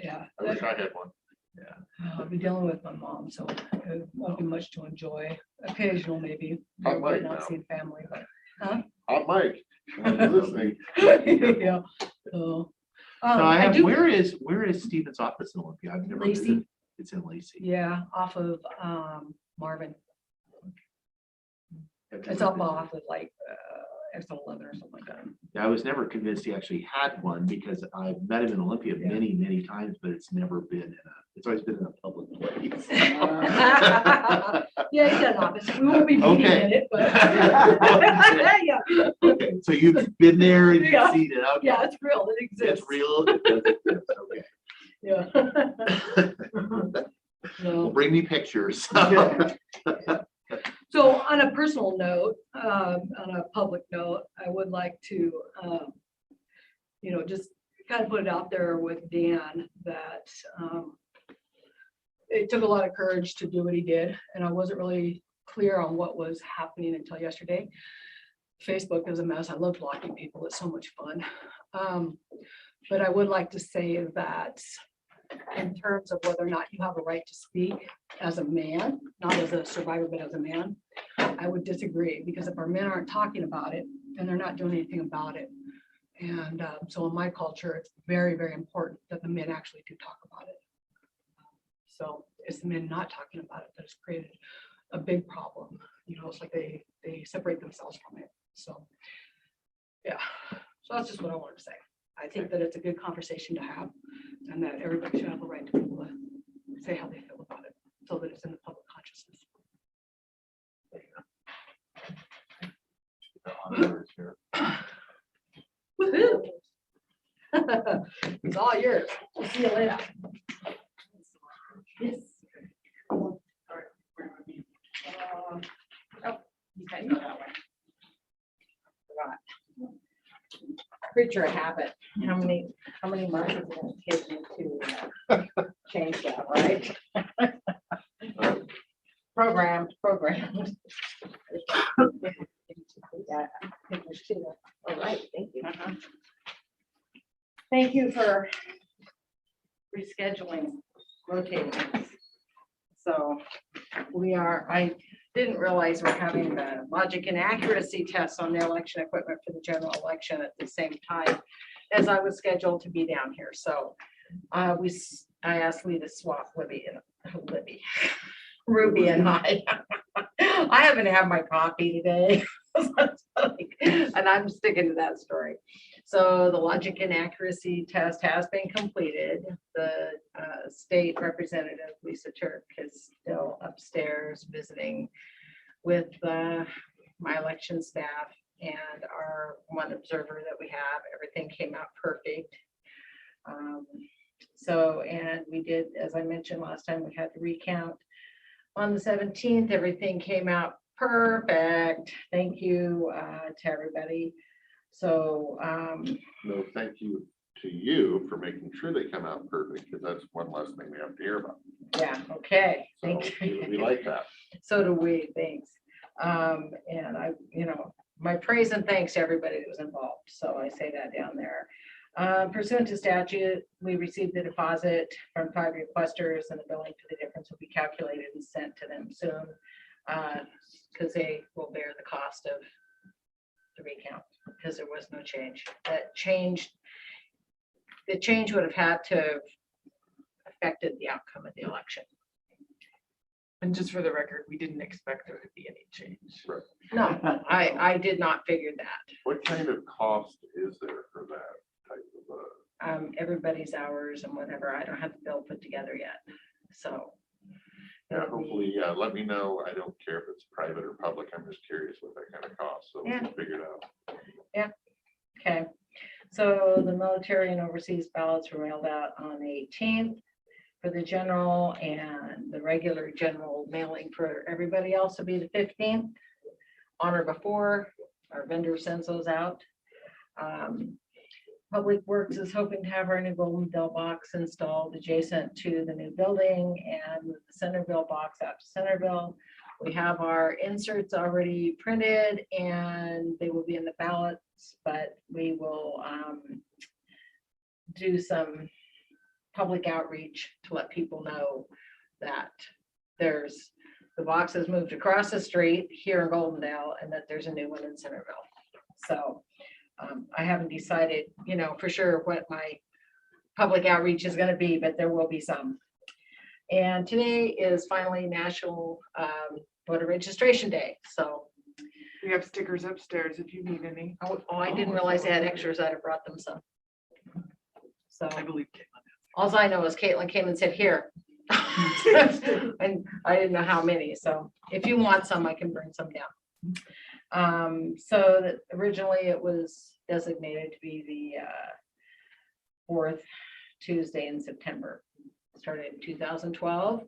Yeah, I wish I had one. I'll be dealing with my mom, so it won't be much to enjoy. Occasional maybe. I might Not now. seeing family, but. I'm Mike. I'm listening. Yeah. So. So I have, do- where is Stephen's office in Olympia? I've never Lacey. visited. It's in Lacey. Yeah, off of Marvin. I've It's never up visited. off of like exit 11 or something like that. Yeah, I was never convinced he actually had one because I've met him in Olympia Yeah. many, many times, but it's never been it's always been in a public place. Yeah, he's got an office. We won't be meeting Okay. in it, but. Yeah, Okay, so you've been there and you've Yeah. seen it. Okay. yeah, it's real. It exists. It's real. It does exist. Okay. Yeah. Well, No. bring me pictures. So on a personal note, on a public note, I would like to, you know, just kind of put it out there with Dan that it took a lot of courage to do what he did, and I wasn't really clear on what was happening until yesterday. Facebook is a mess. I love blocking people. It's so much fun. But I would like to say that in terms of whether or not you have a right to speak as a man, not as a survivor, but as a man, I would disagree, because if our men aren't talking about it, then they're not doing anything about it. And so in my culture, it's very, very important that the men actually do talk about it. So it's the men not talking about it that has created a big problem. You know, it's like they separate themselves from it. So, yeah, so that's just what I wanted to say. I think that it's a good conversation to have, and that everybody should have a right to be able to say how they feel about it, so that it's in the public consciousness. Woohoo! It's all yours. We'll see you later. Yes. Oh, you can go that way. Forgot. Creature of habit. How many months is it gonna take you to change that, right? Programmed. Yeah, all right, thank you. Thank you for rescheduling, rotating this. So I didn't realize we're having the logic and accuracy tests on the election equipment for the general election at the same time as I was scheduled to be down here. So I asked Lee to swap Ruby and I. I haven't had my coffee today. And I'm sticking to that story. So the logic and accuracy test has been completed. The state representative, Lisa Turk, is still upstairs visiting with my election staff and our one observer that we have. Everything came out perfect. And we did, as I mentioned last time, we had the recount on the 17th. Everything came out perfect. Thank you to everybody. So No, thank you to you for making sure they come out perfect, because that's one less thing we have to hear about. Yeah, okay. So Thank you. we like that. So do we, thanks. And my praise and thanks to everybody that was involved. So I say that down there. Pursuant to statute, we received the deposit from 5 requesters, and the billing for the difference will be calculated and sent to them soon, because they will bear the cost of the recount, because there was no change. The change would have had to have affected the outcome of the election. And just for the record, we didn't expect there to be any change. Right. No, I did not figure that. What kind of cost is there for that type of Everybody's hours and whatever. I don't have the bill put together yet. So. yeah, hopefully, yeah, let me know. I don't care if it's private or public. I'm just curious what that kind of costs, so we Yeah. can figure it out. Okay, so the military and overseas ballots were mailed out on the 18th for the general, and the regular general mailing for everybody else will be the 15th. On or before, our vendor sends those out. Public Works is hoping to have our new Golden Bell box installed adjacent to the new building, and move the Centerville box out to Centerville. We have our inserts already printed and they will be in the ballots, but we will do some public outreach to let people know that the box has moved across the street here in Goldendale, and that there's a new one in Centerville. So I haven't decided, for sure what my public outreach is going to be, but there will be some. And today is finally National Voter Registration Day. So We have stickers upstairs if you need any. I didn't realize they had extras. I'd have brought them some. So I believe Caitlin. all I know is Caitlin came and said, here. And I didn't know how many. So if you want some, I can bring some down. So that originally it was designated to be the fourth Tuesday in September. Started in 2012.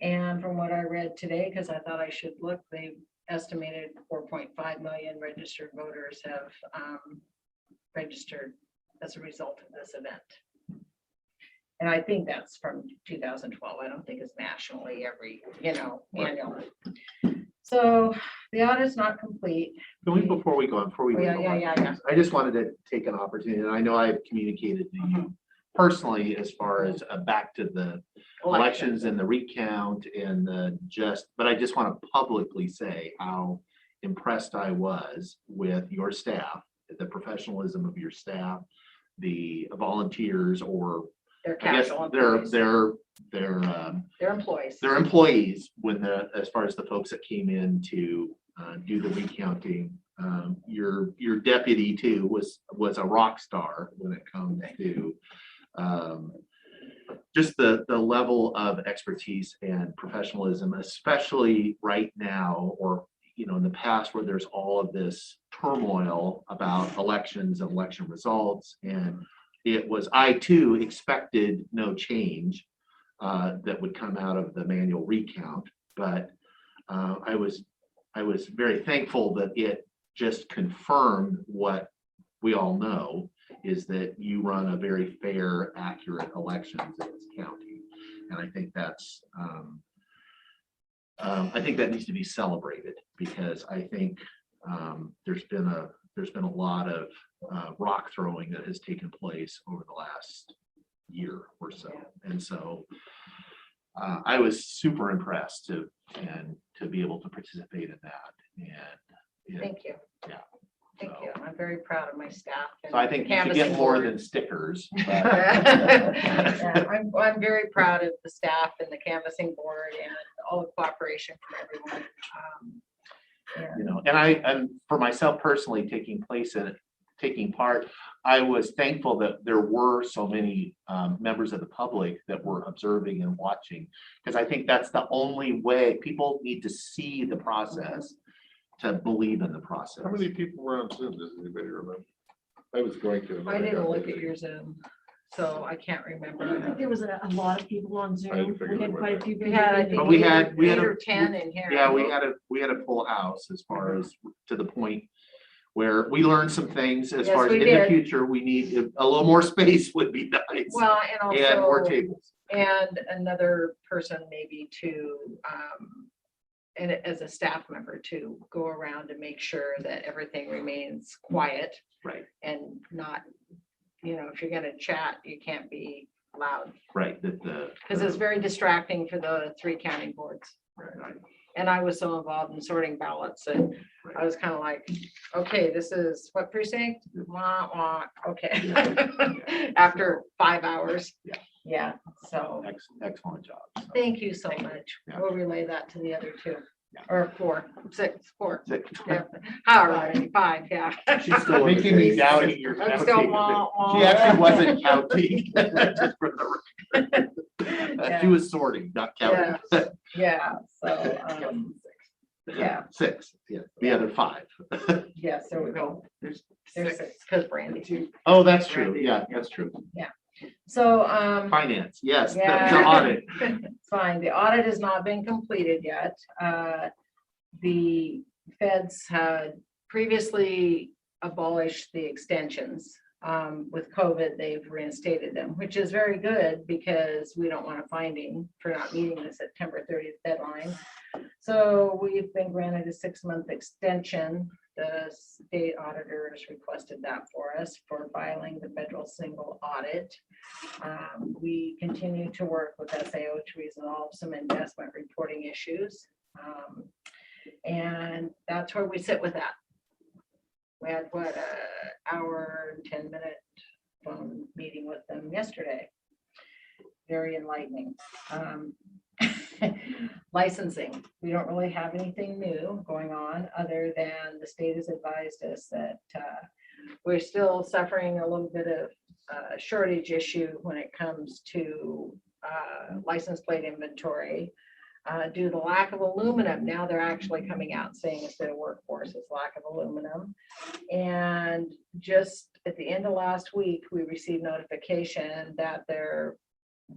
And from what I read today, because I thought I should look, they estimated 4.5 million registered voters have registered as a result of this event. And I think that's from 2012. I don't think it's nationally every, annually. So the audit's not complete. Can we, before we go on, before we Oh, yeah, move yeah, on, yeah, yeah. I just wanted to take an opportunity, and I know I've communicated to you personally as far as back to the elections and the recount and but I just want to publicly say how impressed I was with your staff, the professionalism of your staff, the volunteers, or They're I guess casual they're employees. They're employees. their employees, when as far as the folks that came in to do the recounting. Your deputy too was a rock star when it comes to just the level of expertise and professionalism, especially right now, or in the past, where there's all of this turmoil about elections and election results. And I too expected no change that would come out of the manual recount, but I was very thankful that it just confirmed what we all know, is that you run a very fair, accurate elections in this county. And I think that's I think that needs to be celebrated, because I think there's been a lot of rock throwing that has taken place over the last year or so. And so I was super impressed to be able to participate in that. And Thank you. Yeah. Thank you. I'm very proud of my staff. so I think you should get more than stickers. but- Yeah, I'm very proud of the staff and the canvassing board and all the cooperation from everyone. And for myself personally, taking part, I was thankful that there were so many members of the public that were observing and watching, because I think that's the only way. People need to see the process to believe in the process. How many people were on Zoom? Does anybody remember? I was going to. I didn't look at your Zoom, so I can't remember. There was a lot of people on I Zoom. didn't figure We had it quite a was few. We had, I think, But we had- eight or 10 in here. Yeah, we had a full house, as far as to the point where we learned some things as Yes, far as we in the did. future, we need a little more space would be nice. Well, And more also, tables. and another person maybe to, and as a staff member to go around and make sure that everything remains quiet Right, and not, if you're gonna chat, you can't be loud. right, Because it's very distracting for the 3 county boards. right. And I was so involved in sorting ballots, and I was kind of like, okay, this is what precinct? Wah, wah, okay. After 5 hours. Yeah. Yeah, so Excellent job. So, thank you so much. Yeah. We'll relay that to the other 2. Yeah. Or 4, 6, 4. Six. Yeah, however many, 5, yeah. She's still making me doubting your I'm still counting. wah, wah. She actually wasn't counting. Just for the record. Yeah. She was sorting, not counting. Yeah, so, yeah. 6, yeah, the other 5. yes, there we go. There's There's 6, because Brandy. Oh, that's true. Yeah, that's true. So, Finance, yes, the Yeah. audit. it's fine. The audit has not been completed yet. The feds had previously abolished the extensions. With COVID, they've reinstated them, which is very good because we don't want a finding for not meeting the September 30th deadline. So we've been granted a 6-month extension. The state auditors requested that for us for filing the federal single audit. We continue to work with SAO to resolve some investment reporting issues. And that's where we sit with that. We had an hour and 10-minute phone meeting with them yesterday. Very enlightening. Licensing, we don't really have anything new going on, other than the state has advised us that we're still suffering a little bit of shortage issue when it comes to license plate inventory. Due to the lack of aluminum, now they're actually coming out and saying instead of workforce, it's lack of aluminum. And just at the end of last week, we received notification that their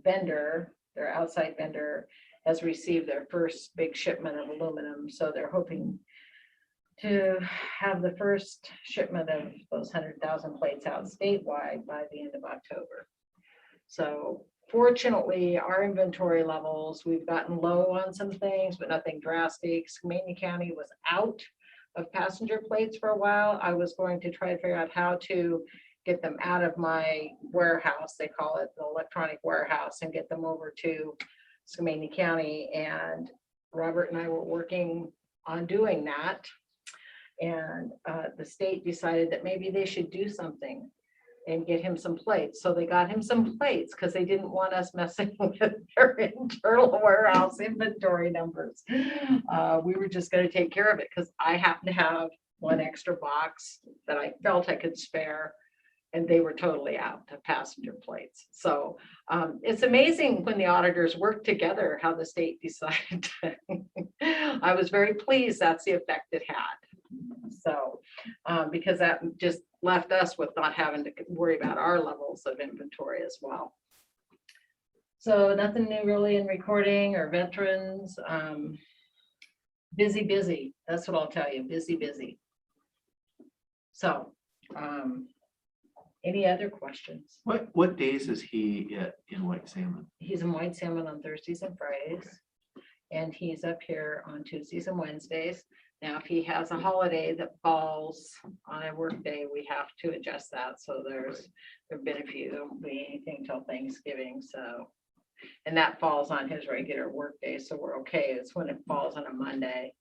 vendor, their outside vendor, has received their first big shipment of aluminum. So they're hoping to have the first shipment of those 100,000 plates out statewide by the end of October. So fortunately, our inventory levels, we've gotten low on some things, but nothing drastic. Skamania County was out of passenger plates for a while. I was going to try to figure out how to get them out of my warehouse, they call it the electronic warehouse, and get them over to Skamania County. And Robert and I were working on doing that. And the state decided that maybe they should do something and get him some plates. So they got him some plates because they didn't want us messing with their internal warehouse inventory numbers. We were just going to take care of it because I happen to have one extra box that I felt I could spare, and they were totally out of passenger plates. So it's amazing when the auditors work together how the state decided. I was very pleased that's the effect it had. So because that just left us with not having to worry about our levels of inventory as well. So nothing new really in recording or veterans. Busy. That's what I'll tell you. Busy. So any other questions? What days is he in White Salmon? He's in White Salmon on Thursdays and Fridays, and he's up here on Tuesdays and Wednesdays. Now, if he has a holiday that falls on a work day, we have to adjust that. So there've been a few, there won't be anything till Thanksgiving. So, and that falls on his regular work day. So we're okay. It's when it falls on a Monday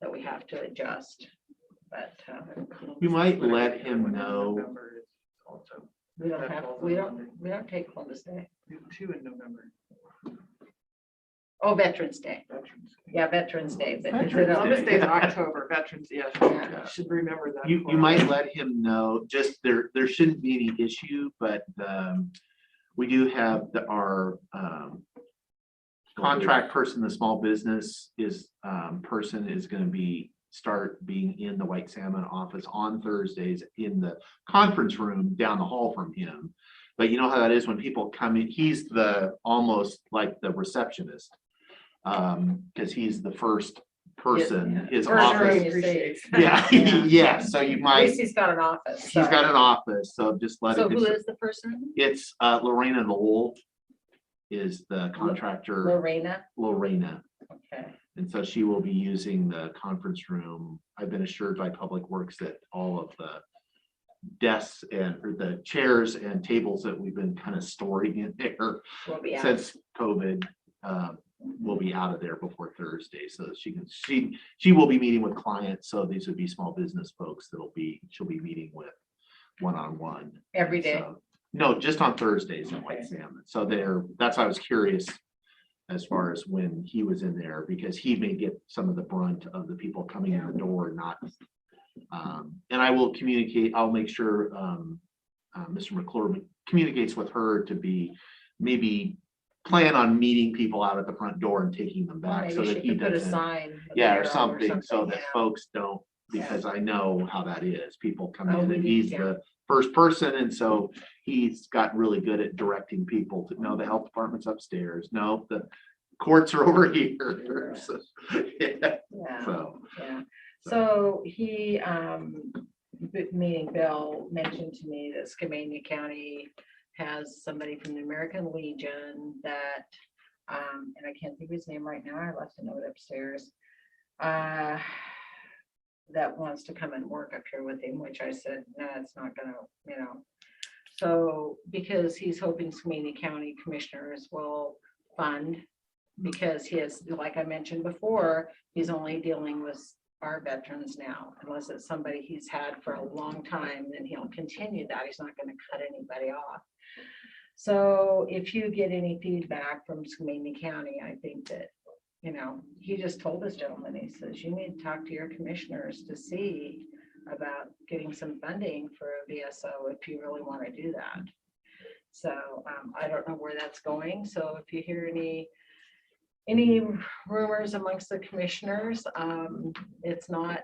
that we have to adjust. But You might let him know. we don't take Columbus Day. 2 in November. Oh, Veterans Day. Yeah, Veterans Day. But Veterans we don't- Columbus Day. Day is October, Veterans, yeah. Yeah. Should remember that. You might let him know, just there shouldn't be any issue, but we do have our contract person, the small business person is going to start being in the White Salmon office on Thursdays in the conference room down the hall from him. But you know how that is when people come in, he's almost like the receptionist. Because he's the first person, his First office. name you say. Yeah, Yeah. yeah, so you At might, least he's got an office. he's got an office, so just let So it. who is the person? It's Lorena Lowell is the contractor, Lorena? Lorena. Okay. And so she will be using the conference room. I've been assured by Public Works that all of the desks or the chairs and tables that we've been kind of storing in there We'll be out. since COVID will be out of there before Thursday. So that she will be meeting with clients. So these would be small business folks she'll be meeting with one-on-one. Every day. So- No, just on Thursdays in White Salmon. So that's why I was curious as far as when he was in there, because he may get some of the brunt of the people coming in the door, not. And I will communicate, I'll make sure Mr. McClure communicates with her to maybe plan on meeting people out at the front door and taking them back so Maybe that she he could put a doesn't. sign. Yeah, or there something so that yeah. folks don't, because I know how that is. People come Oh, in we and do, he's yeah. the first person. And so he's gotten really good at directing people to know the health department's upstairs. No, the courts are over here. So, yeah, Yeah. so, Yeah, so he, meeting Bill mentioned to me that Skamania County has somebody from the American Legion that, and I can't think of his name right now, I left a note upstairs, that wants to come and work up here with him, which I said, no, it's not gonna, So, because he's hoping Skamania County commissioners will fund, because he has, like I mentioned before, he's only dealing with our veterans now, unless it's somebody he's had for a long time, then he'll continue that. He's not going to cut anybody off. So if you get any feedback from Skamania County, I think that, he just told this gentleman, he says, you need to talk to your commissioners to see about getting some funding for a VSO if you really want to do that. So I don't know where that's going. So if you hear any rumors amongst the commissioners, it's not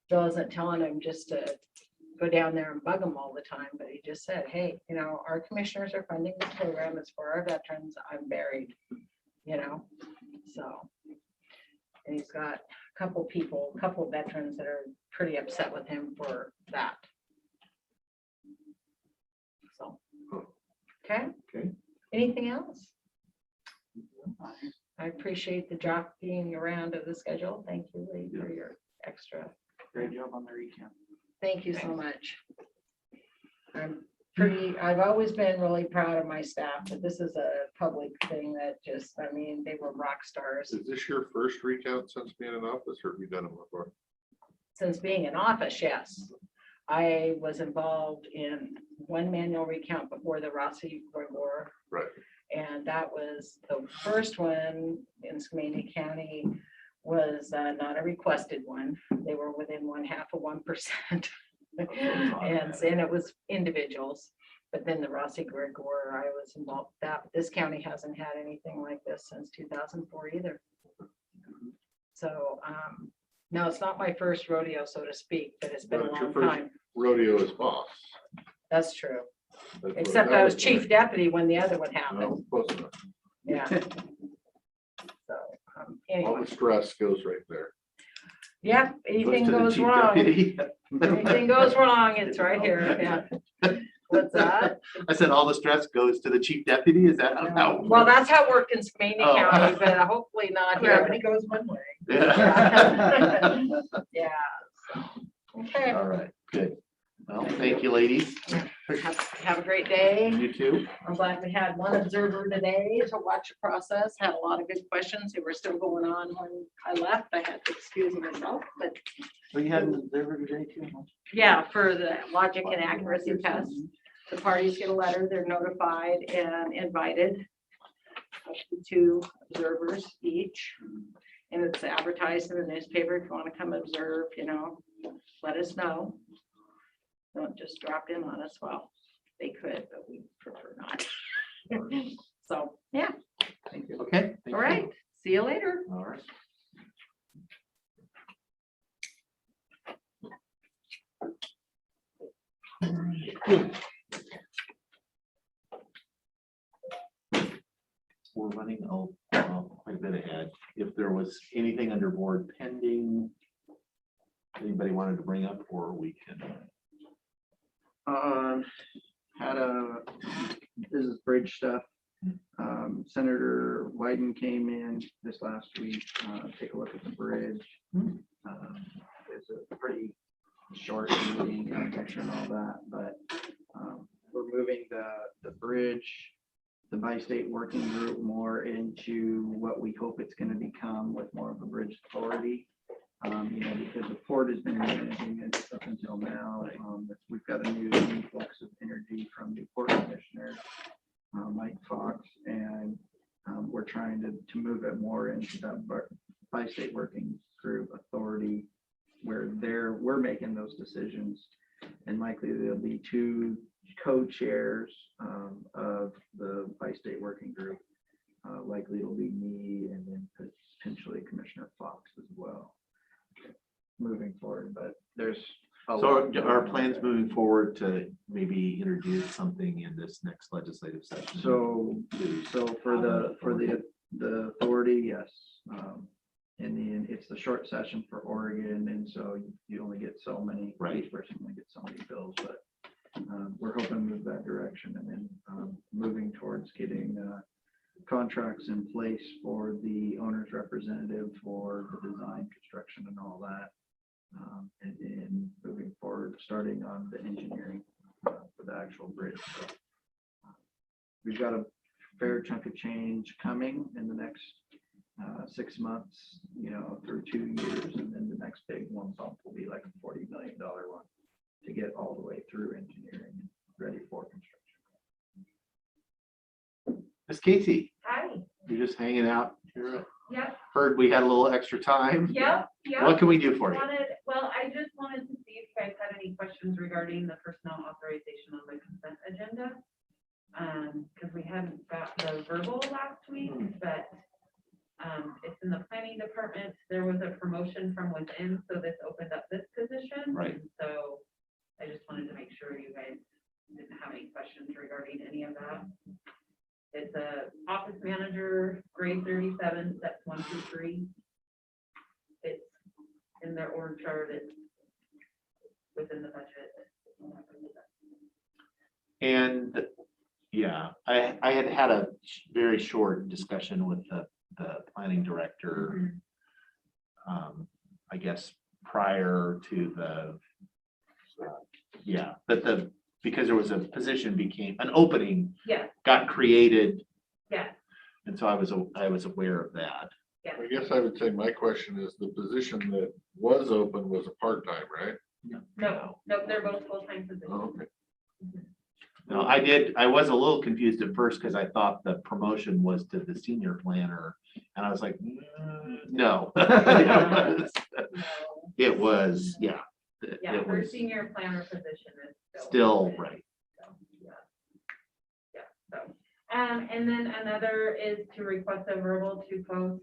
Bill isn't telling them just to go down there and bug them all the time, but he just said, hey, our commissioners are funding this program, it's for our veterans, I'm buried, so. And he's got a couple veterans that are pretty upset with him for that. So. Okay, Okay. anything else? I appreciate the jockeying around of the schedule. Thank you, Lee, for your extra. Great job on the recount. Thank you so much. I've always been really proud of my staff, but this is a public thing that just, I mean, they were rock stars. Is this your first recount since being in office, or have you done it before? Since being in office, yes. I was involved in one manual recount before the Rossi Gregor. Right. And that was the first one in Skamania County, was not a requested one. They were within 0.5%. And it was individuals. But then the Rossi Gregor, I was involved with that. But this county hasn't had anything like this since 2004 either. So, no, it's not my first rodeo, so to speak, but it's been a Well, it's your long first time. Rodeo is boss. That's true. That's what- Except that I was my- chief deputy when the other one No, happened. close enough. Yeah. So, All anyway, the stress goes right there. yeah, anything to the goes chief wrong, deputy. anything goes wrong, it's right here, yeah. What's that? I said all the stress goes to the chief deputy. Is that how? Well, that's how it worked in Skamania Oh. County, but hopefully not here. Gravity goes one way. Yeah. Yeah. so, Okay, All right, good. Well, thank you, ladies. have a great day. You too. I'm glad we had one observer today to watch the process. Had a lot of good questions. They were still going on when I left. I had to excuse myself, but So you had an observer today too? yeah, for the logic and accuracy test. The parties get a letter, they're notified and invited. Up to 2 observers each. And it's advertised in the newspaper. If you want to come observe, let us know. Don't just drop in on us. Well, they could, but we prefer not. So, yeah, Okay. thank all you. right. See you later. All right. We're running quite a bit ahead. If there was anything under board pending, anybody wanted to bring up, or we can. This is bridge stuff. Senator Wyden came in this last week, take a look at the bridge. It's a pretty short meeting, kind of picture and all that, but we're moving the bridge, the bi-state working group more into what we hope it's going to become, with more of a bridge authority. Because the port has been managing it up until now. We've got a new influx of energy from the port commissioner, Mike Fox, and we're trying to move it more into that bi-state working group authority, where we're making those decisions, and likely there'll be 2 co-chairs of the bi-state working group. Likely it'll be me and then potentially Commissioner Fox as well, moving forward. But there's So our plans moving forward to maybe introduce something in this next legislative session. So for the authority, yes. And then it's the short session for Oregon, and so you only get so many, Right. each person only gets so many bills, but we're hoping to move that direction, and then moving towards getting contracts in place for the owner's representative for the design, construction, and all that. And then moving forward, starting on the engineering for the actual bridge. So, we've got a fair chunk of change coming in the next 6 months, through 2 years, and then the next big one bump will be like a $40 million one to get all the way through engineering and ready for construction. Miss Casey, Hi, you're just hanging out here. yep, Heard we had a little extra time. yep, yep. What can we do for you? Well, I just wanted to see if you guys had any questions regarding the personnel authorization on the consent agenda. Because we hadn't got the verbal last week, but it's in the planning department. There was a promotion from within, so this opened up this position. Right. And so I just wanted to make sure you guys didn't have any questions regarding any of that. It's a office manager, grade 37, steps 1 through 3. It's in their org chart, it's within the budget. And yeah, Yeah, I had a very short discussion with the planning director. I guess prior to the, yeah, that because there was a position became, an opening Yeah, got created. yeah, And so I was aware of that. I guess I would say my question is the position that was open was a part-time, right? no, they're both full-time positions. Oh, okay. No, I was a little confused at first because I thought the promotion was to the senior planner. And I was like, no. It was, yeah. Yeah, It her was senior planner position is still, open. right. So, yeah, so, and then another is to request a verbal to post,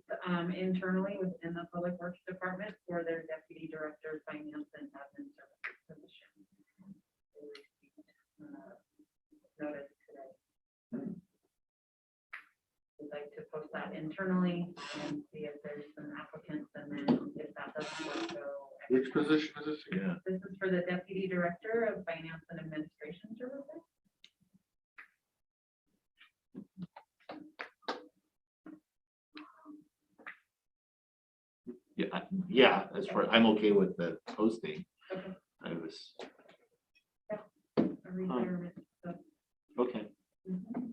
internally within the Public Works Department for their deputy director, finance and admin services position. They received, notice today. We'd like to post that internally and see if there's some applicants, and then if that doesn't work, go. Which position is this? Yeah. This is for the deputy director of finance and administration services. Yeah, as far, I'm okay with the posting. Okay. I was, A retirement, so, okay. mhm.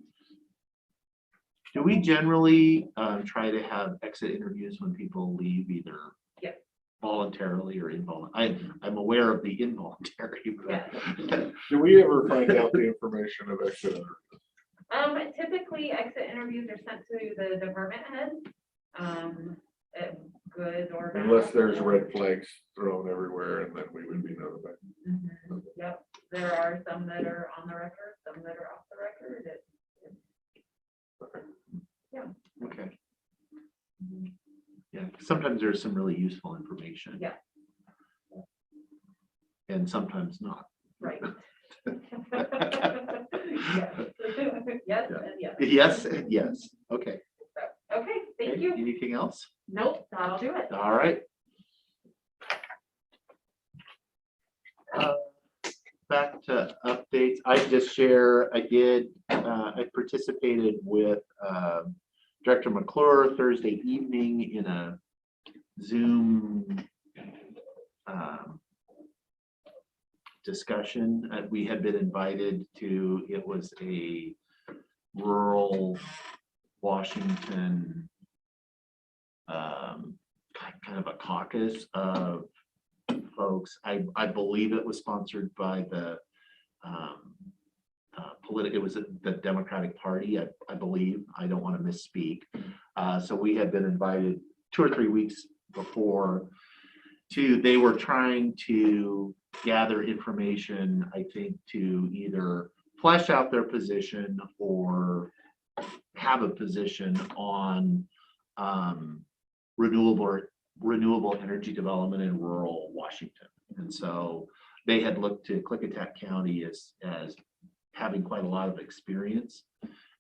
Do we generally try to have exit interviews when people leave either Yes. voluntarily or involuntary? I'm aware of the involuntary. but- Do we ever find out the information of exit? Typically exit interviews are sent to the department head. Good or bad. Unless there's red flags thrown everywhere and then we would be notified. Mhm. Yep, there are some that are on the record, some that are off the record. Okay. Yeah, sometimes there's some really useful information. Yeah. And sometimes not. Right. Yes, and yes. Yes, yes, okay. Okay, thank you. Anything else? Nope, that'll do it. All right. Back to updates. I just share, I participated with Director McClure Thursday evening in a Zoom discussion. We had been invited to, it was a rural Washington kind of a caucus of folks. I believe it was sponsored by the it was the Democratic Party, I believe. I don't want to misspeak. So we had been invited 2 or 3 weeks before they were trying to gather information, I think, to either flesh out their position or have a position on renewable energy development in rural Washington. And so they had looked to Klickitat County as having quite a lot of experience.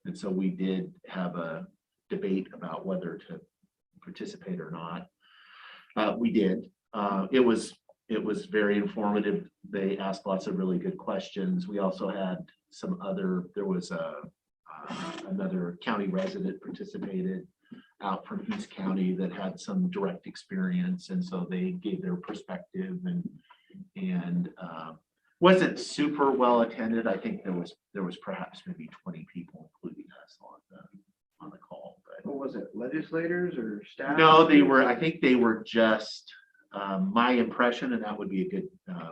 And so we did have a debate about whether to participate or not. We did. It was very informative. They asked lots of really good questions. We also had some other, there was another county resident participated out from East County that had some direct experience. And so they gave their perspective and wasn't super well attended. I think there was perhaps maybe 20 people, including us on the call. But What was it, legislators or staff? no, I think they were just, my impression, and that would be a good, I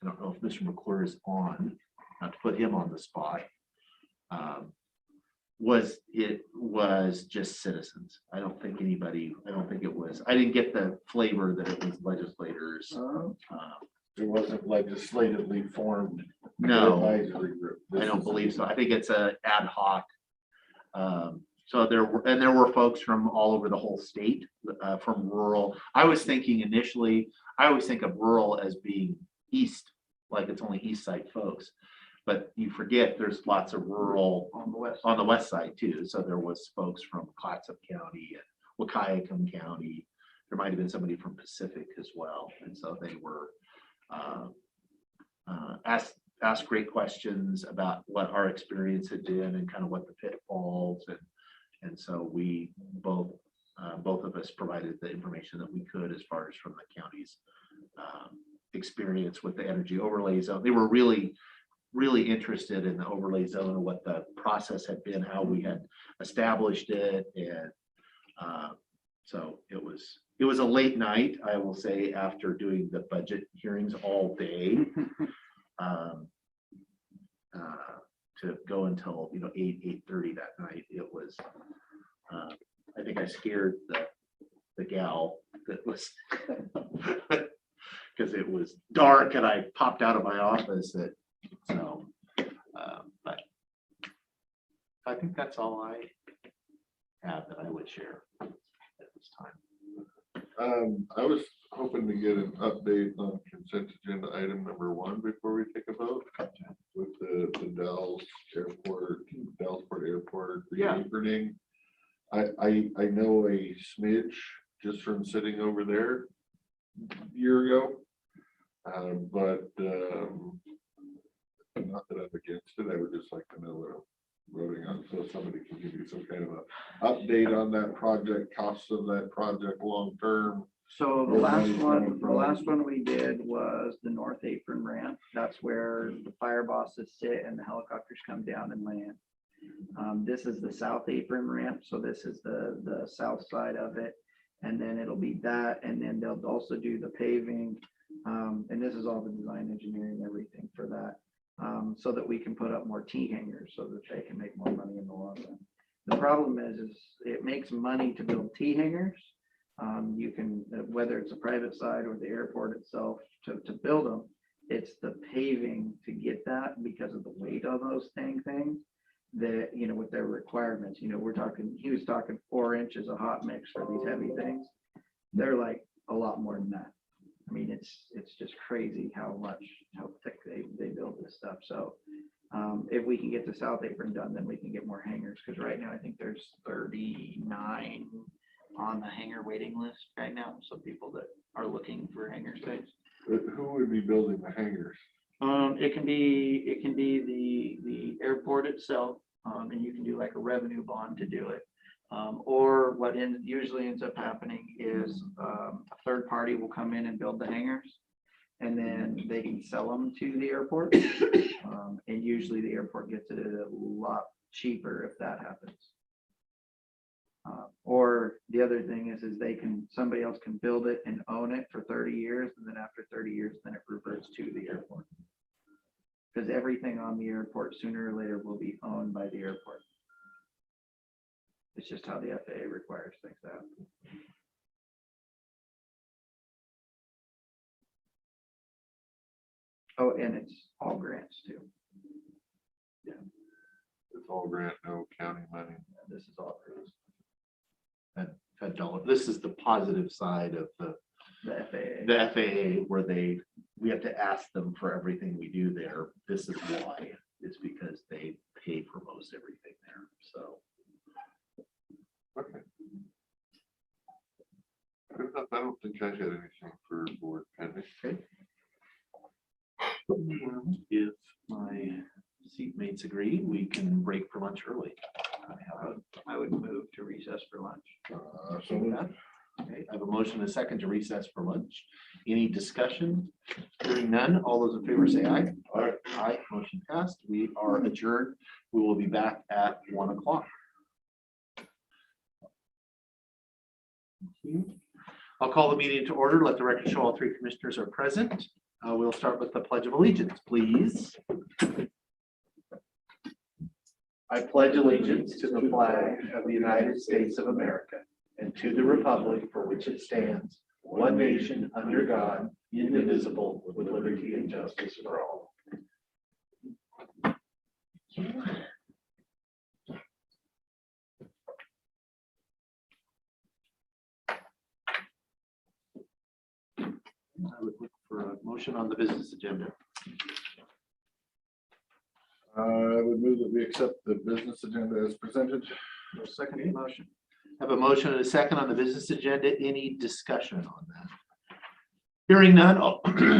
don't know if Mr. McClure is on, not to put him on the spot. It was just citizens. I don't think it was, I didn't get the flavor that it was legislators. It wasn't legislatively formed. No, Advisory group. I don't believe so. I think it's a ad hoc. So there were folks from all over the whole state, from rural. I was thinking initially, I always think of rural as being east, like it's only east side folks. But you forget there's lots of rural on the west side too. So there was folks from Clatsop County and Wahkiakum County. There might have been somebody from Pacific as well. And so they were asked great questions about what our experience had been and kind of what the pitfalls and so we both of us provided the information that we could as far as from the county's experience with the energy overlay zone. They were really interested in the overlay zone and what the process had been, how we had established it, and so it was a late night, I will say, after doing the budget hearings all day. To go until 8:30 that night. It was I think I scared the gal that was because it was dark and I popped out of my office but I think that's all I have that I would share at this time. I was hoping to get an update on consent agenda item number 1 before we take a vote with the Dallasport Airport Yeah. reopening. I know a smidge just from sitting over there a year ago. But not that I'm against it. I would just like to know what I'm voting on, so somebody can give you some kind of a update on that project, costs of that project long term. So the last one we did was the North Apron ramp. That's where the fire bosses sit and the helicopters come down and land. This is the South Apron ramp. So this is the south side of it. And then it'll be that, and then they'll also do the paving. And this is all the design engineering, everything for that. So that we can put up more T hangers so that they can make more money in the long run. The problem is it makes money to build T hangers. You can, whether it's a private side or the airport itself, to build them, it's the paving to get that because of the weight of those things that, with their requirements, he was talking 4 inches of hot mix for these heavy things. They're like a lot more than that. I mean, it's just crazy how thick they build this stuff. So if we can get the South Apron done, then we can get more hangers. Because right now I think there's 39 on the hanger waiting list right now. So people that are looking for hanger space. Who would be building the hangars? It can be the airport itself, and you can do like a revenue bond to do it. Or what usually ends up happening is a third party will come in and build the hangars, and then they can sell them to the airport. And usually the airport gets it a lot cheaper if that happens. Or the other thing is somebody else can build it and own it for 30 years, and then after 30 years, then it reverts to the airport. Because everything on the airport sooner or later will be owned by the airport. It's just how the FAA requires things to happen. Oh, and it's all grants too. It's all grant, no county money. This is all grants. Fed dollar. This is the positive side of the FAA, where we have to ask them for everything we do there. This is why. It's because they pay for most everything there. So. Okay. I don't think I had anything for board pending. Okay. If my seatmates agree, we can break for lunch early. I would move to recess for lunch. Okay, I have a motion and a second to recess for lunch. Any discussion? Hearing none, all those in favor say aye. Aye. Aye, motion passed. We are adjourned. We will be back at 1 o'clock. I'll call the meeting to order. Let the record show all 3 commissioners are present. We'll start with the Pledge of Allegiance, please. I pledge allegiance to the flag of the United States of America and to the republic for which it stands, one nation under God, indivisible, with liberty and justice for all. I would look for a motion on the business agenda. I would move that we accept the business agenda as presented. Second motion. Have a motion and a second on the business agenda. Any discussion on that? Hearing none,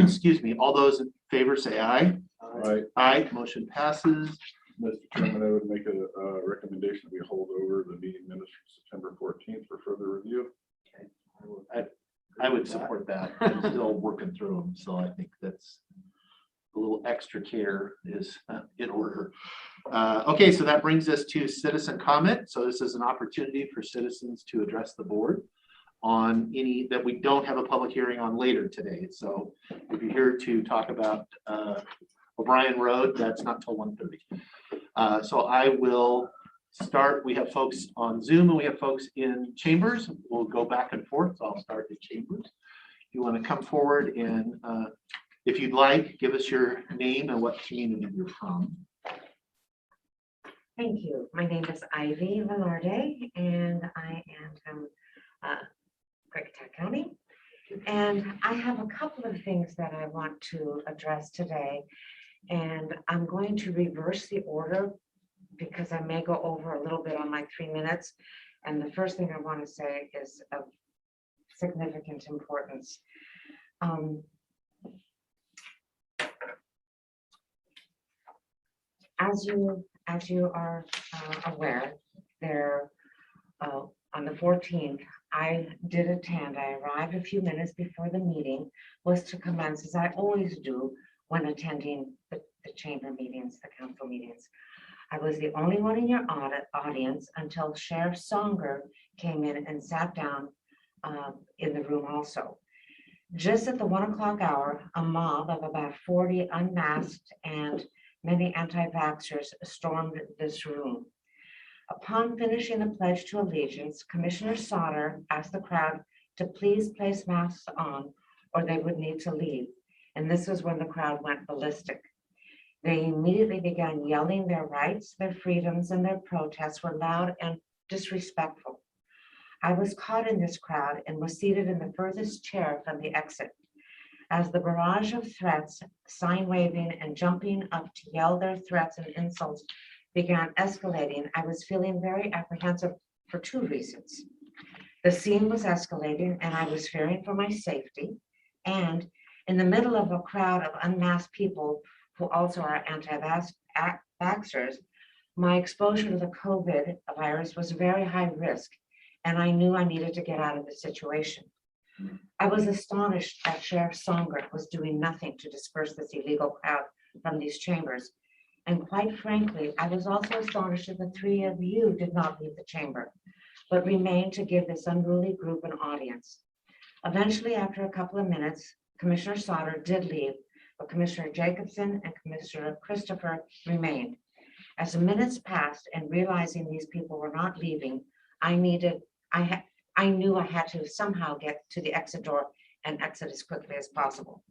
excuse me, all those in favor say aye. Aye, motion passes. Mr. Chairman, I would make a recommendation that we hold over the meeting minutes from September 14th for further review. I would support that. I'm still working through them, so I think that's a little extra care is in order. Okay, so that brings us to citizen comment. So this is an opportunity for citizens to address the board on any that we don't have a public hearing on later today. So if you're here to talk about O'Brien Road, that's not till 1:30. So I will start. We have folks on Zoom and we have folks in chambers. We'll go back and forth. So I'll start in chambers. If you want to come forward and if you'd like, give us your name and what community you're from. Thank you. My name is Ivy Velarde, and I am from Klickitat County. And I have a couple of things that I want to address today. And I'm going to reverse the order because I may go over a little bit on my 3 minutes. And the first thing I want to say is of significant importance. As you are aware, there on the 14th, I did attend. I arrived a few minutes before the meeting was to commence, as I always do when attending the chamber meetings, the council meetings. I was the only one in your audience until Sheriff Songer came in and sat down in the room also. Just at the 1 o'clock hour, a mob of about 40 unmasked and many anti-vaxxers stormed this room. Upon finishing the Pledge to Allegiance, Commissioner Sauter asked the crowd to please place masks on or they would need to leave. And this was when the crowd went ballistic. They immediately began yelling their rights, their freedoms, and their protests were loud and disrespectful. I was caught in this crowd and was seated in the furthest chair from the exit. As the barrage of threats, sign waving, and jumping up to yell their threats and insults began escalating, I was feeling very apprehensive for 2 reasons. The scene was escalating and I was fearing for my safety. And in the middle of a crowd of unmasked people who also are anti-vaxxers, my exposure to the COVID virus was very high risk, and I knew I needed to get out of the situation. I was astonished that Sheriff Songer was doing nothing to disperse this illegal crowd from these chambers. And quite frankly, I was also astonished that the 3 of you did not leave the chamber, but remained to give this unruly group an audience. Eventually, after a couple of minutes, Commissioner Sauter did leave, but Commissioner Jacobson and Commissioner Christopher remained. As the minutes passed and realizing these people were not leaving, I knew I had to somehow get to the exit door and exit as quickly as possible.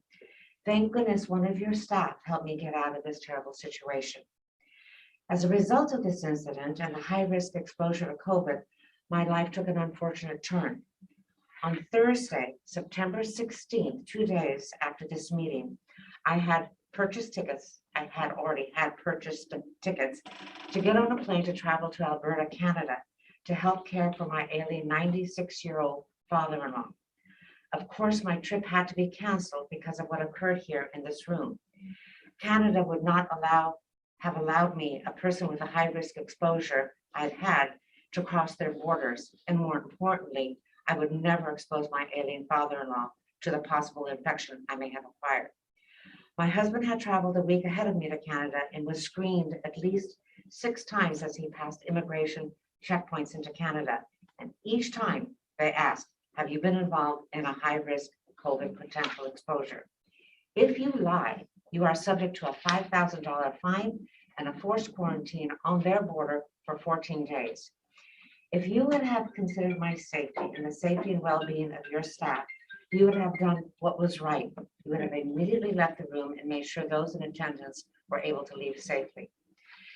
Thank goodness one of your staff helped me get out of this terrible situation. As a result of this incident and the high-risk exposure to COVID, my life took an unfortunate turn. On Thursday, September 16th, 2 days after this meeting, I had purchased tickets. I had already purchased tickets to get on a plane to travel to Alberta, Canada, to help care for my ailing 96-year-old father-in-law. Of course, my trip had to be canceled because of what occurred here in this room. Canada would not have allowed me, a person with a high-risk exposure I'd had, to cross their borders. And more importantly, I would never expose my ailing father-in-law to the possible infection I may have acquired. My husband had traveled a week ahead of me to Canada and was screened at least 6 times as he passed immigration checkpoints into Canada. And each time they asked, have you been involved in a high-risk COVID potential exposure? If you lie, you are subject to a $5,000 fine and a forced quarantine on their border for 14 days. If you would have considered my safety and the safety and well-being of your staff, you would have done what was right. You would have immediately left the room and made sure those in attendance were able to leave safely.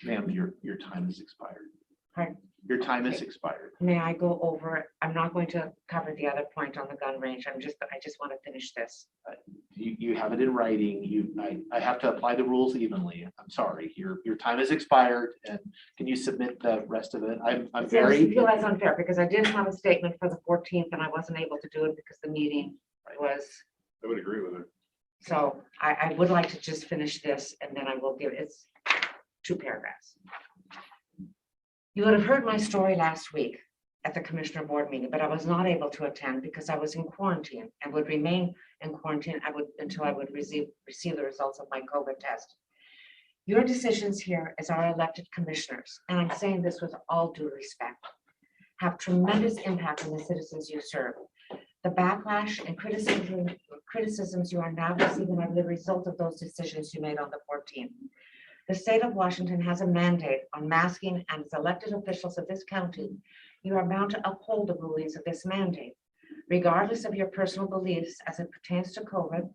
Ma'am, your time has expired. Pardon? Your time has expired. May I go over? I'm not going to cover the other point on the gun range. I just want to finish this. You have it in writing. I have to apply the rules evenly. I'm sorry. Your time has expired, and can you submit the rest of it? I'm I very. feel that's unfair because I did have a statement for the 14th and I wasn't able to do it because the meeting was. I would agree with it. So I would like to just finish this and then I will give, it's 2 paragraphs. You would have heard my story last week at the Commissioner Board meeting, but I was not able to attend because I was in quarantine and would remain in quarantine until I would receive the results of my COVID test. Your decisions here as our elected commissioners, and I'm saying this with all due respect, have tremendous impact on the citizens you serve. The backlash and criticisms you are now receiving are the result of those decisions you made on the 14th. The state of Washington has a mandate on masking, and as elected officials of this county, you are bound to uphold the rulings of this mandate. Regardless of your personal beliefs as it pertains to COVID,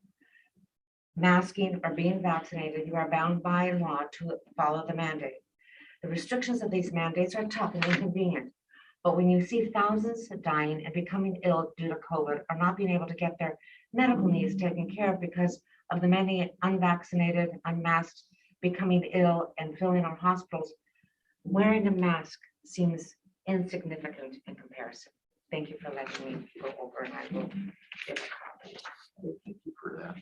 masking, or being vaccinated, you are bound by law to follow the mandate. The restrictions of these mandates are tough and inconvenient, but when you see thousands dying and becoming ill due to COVID or not being able to get their medical needs taken care of because of the many unvaccinated, unmasked becoming ill and filling our hospitals, wearing a mask seems insignificant in comparison. Thank you for letting me go over, and I will give a copy. Thank you for that.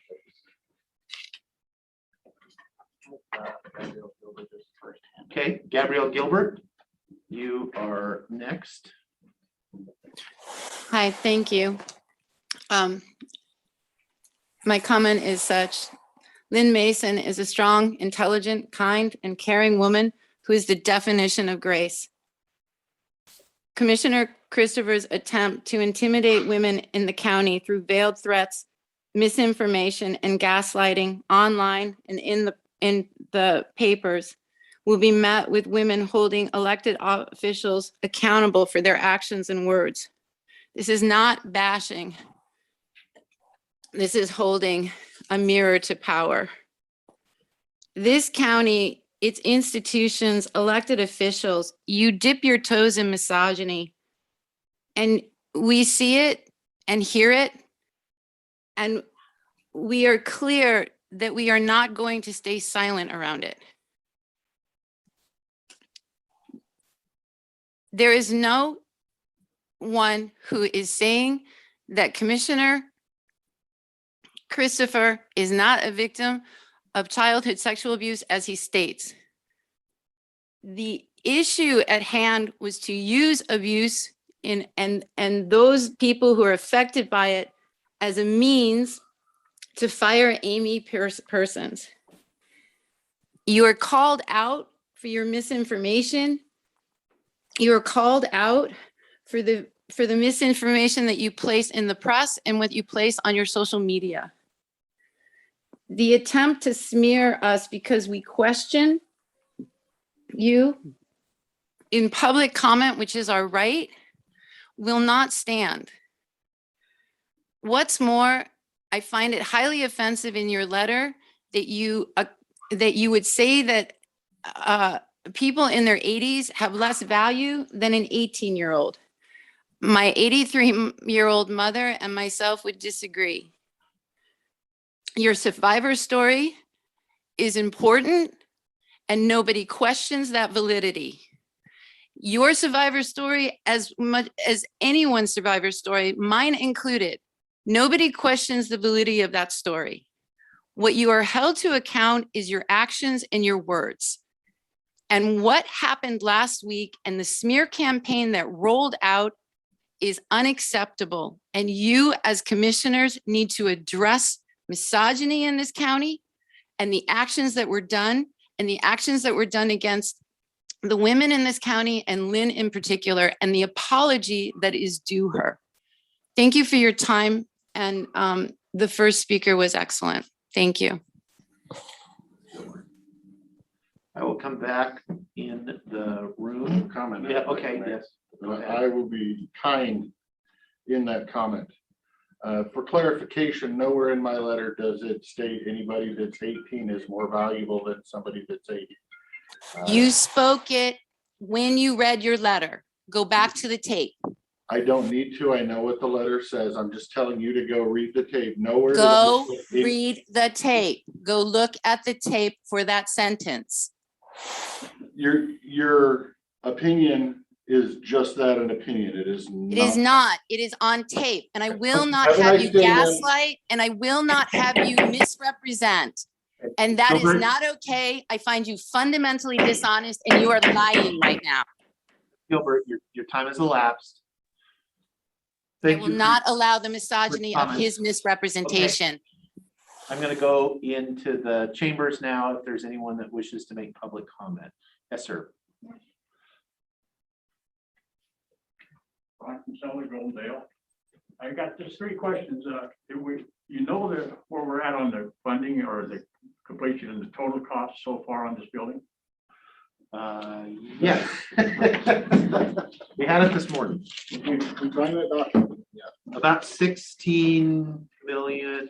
Okay, Gabrielle Gilbert, you are next. Hi, thank you. My comment is such. Lynn Mason is a strong, intelligent, kind, and caring woman who is the definition of grace. Commissioner Christopher's attempt to intimidate women in the county through veiled threats, misinformation, and gaslighting online and in the papers will be met with women holding elected officials accountable for their actions and words. This is not bashing. This is holding a mirror to power. This county, its institutions, elected officials, you dip your toes in misogyny, and we see it and hear it, and we are clear that we are not going to stay silent around it. There is no one who is saying that Commissioner Christopher is not a victim of childhood sexual abuse, as he states. The issue at hand was to use abuse and those people who are affected by it as a means to fire Amy Persons. You are called out for your misinformation. You are called out for the misinformation that you place in the press and what you place on your social media. The attempt to smear us because we question you in public comment, which is our right, will not stand. What's more, I find it highly offensive in your letter that you would say that people in their 80s have less value than an 18-year-old. My 83-year-old mother and myself would disagree. Your survivor story is important and nobody questions that validity. Your survivor story, as much as anyone's survivor story, mine included, nobody questions the validity of that story. What you are held to account is your actions and your words. And what happened last week and the smear campaign that rolled out is unacceptable. And you as commissioners need to address misogyny in this county and the actions that were done against the women in this county and Lynn in particular, and the apology that is due her. Thank you for your time. And the first speaker was excellent. Thank you. I will come back in the room. Comment. Yeah, okay, yes. I will be kind in that comment. For clarification, nowhere in my letter does it state anybody that's 18 is more valuable than somebody that's 80. You spoke it when you read your letter. Go back to the tape. I don't need to. I know what the letter says. I'm just telling you to go read the tape. Nowhere. Go read the tape. Go look at the tape for that sentence. Your opinion is just that an opinion. It is It is not. It is on tape, and I will not Have a have nice you day, ma'am. gaslight, and I will not have you misrepresent. And that is not okay. I find you fundamentally dishonest, and you are lying right now. Gilbert, your time has elapsed. I Thank will you. not allow the misogyny of comments. his misrepresentation. I'm going to go into the chambers now if there's anyone that wishes to make public comment. Yes, sir. Ron from Sally Goldendale. I got just 3 questions. You know where we're at on the funding or the completion and the total cost so far on this building? Yes. We had it this morning. We find that document. Yeah. About 16 million.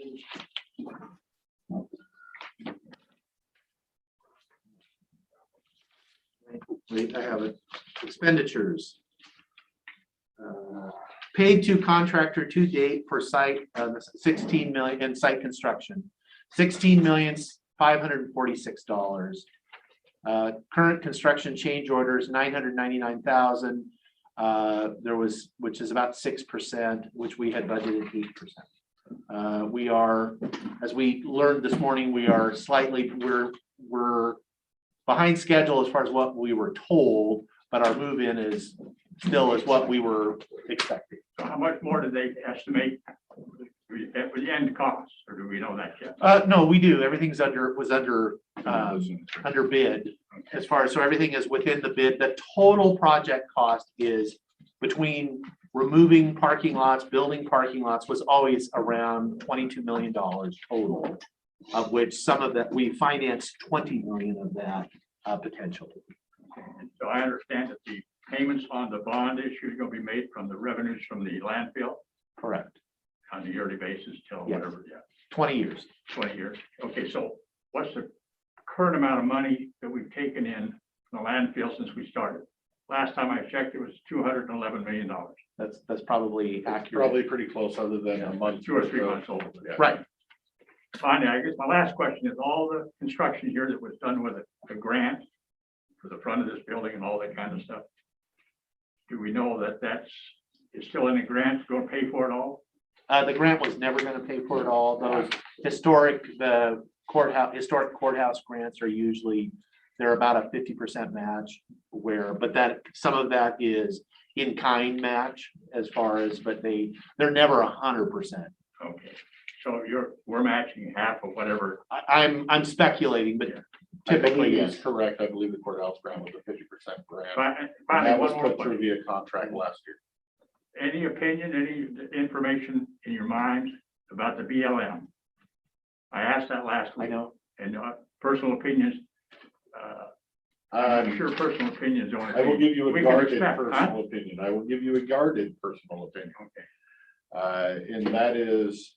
Wait, I have it. Expenditures. Paid to contractor to date for site, 16 million in site construction, $16,546. Current construction change orders, 999,000. There was, which is about 6%, which we had budgeted 8%. We are, as we learned this morning, we are slightly, we're behind schedule as far as what we were told, but our move-in is still is what we were expecting. So how much more did they estimate for the end cost, or do we know that yet? No, we do. Everything's under bid as far as, so everything is within the bid. The total project cost is between removing parking lots, building parking lots was always around $22 million total, of which some of that we financed 20 million of that potentially. And so I understand that the payments on the bond issue is going to be made from the revenues from the landfill Correct. on a yearly basis till Yes. whatever, 20 years. 20 years. Okay, so what's the current amount of money that we've taken in from the landfill since we started? Last time I checked, it was $211 million. That's probably accurate. Probably pretty close, other than a month. 2 or 3 months old. Yeah. Right. Finally, I guess my last question is all the construction here that was done with a grant for the front of this building and all that kind of stuff. Do we know that is still in the grant going to pay for it all? The grant was never going to pay for it all. Those historic courthouse grants are usually, they're about a 50% match but that some of that is in kind match as far as, but they're never 100%. Okay, so we're matching half of whatever. I'm speculating, but typically Yes, yes. correct. I believe the courthouse grant was a 50% grant. And Finally, that was one more put through question. via contract last year. Any opinion, any information in your mind about the BLM? I asked that last I week. know. And personal opinions. I'm sure personal opinions only. I will give you a we can guarded expect, huh? personal opinion. I will give you a guarded personal opinion. Okay. And that is,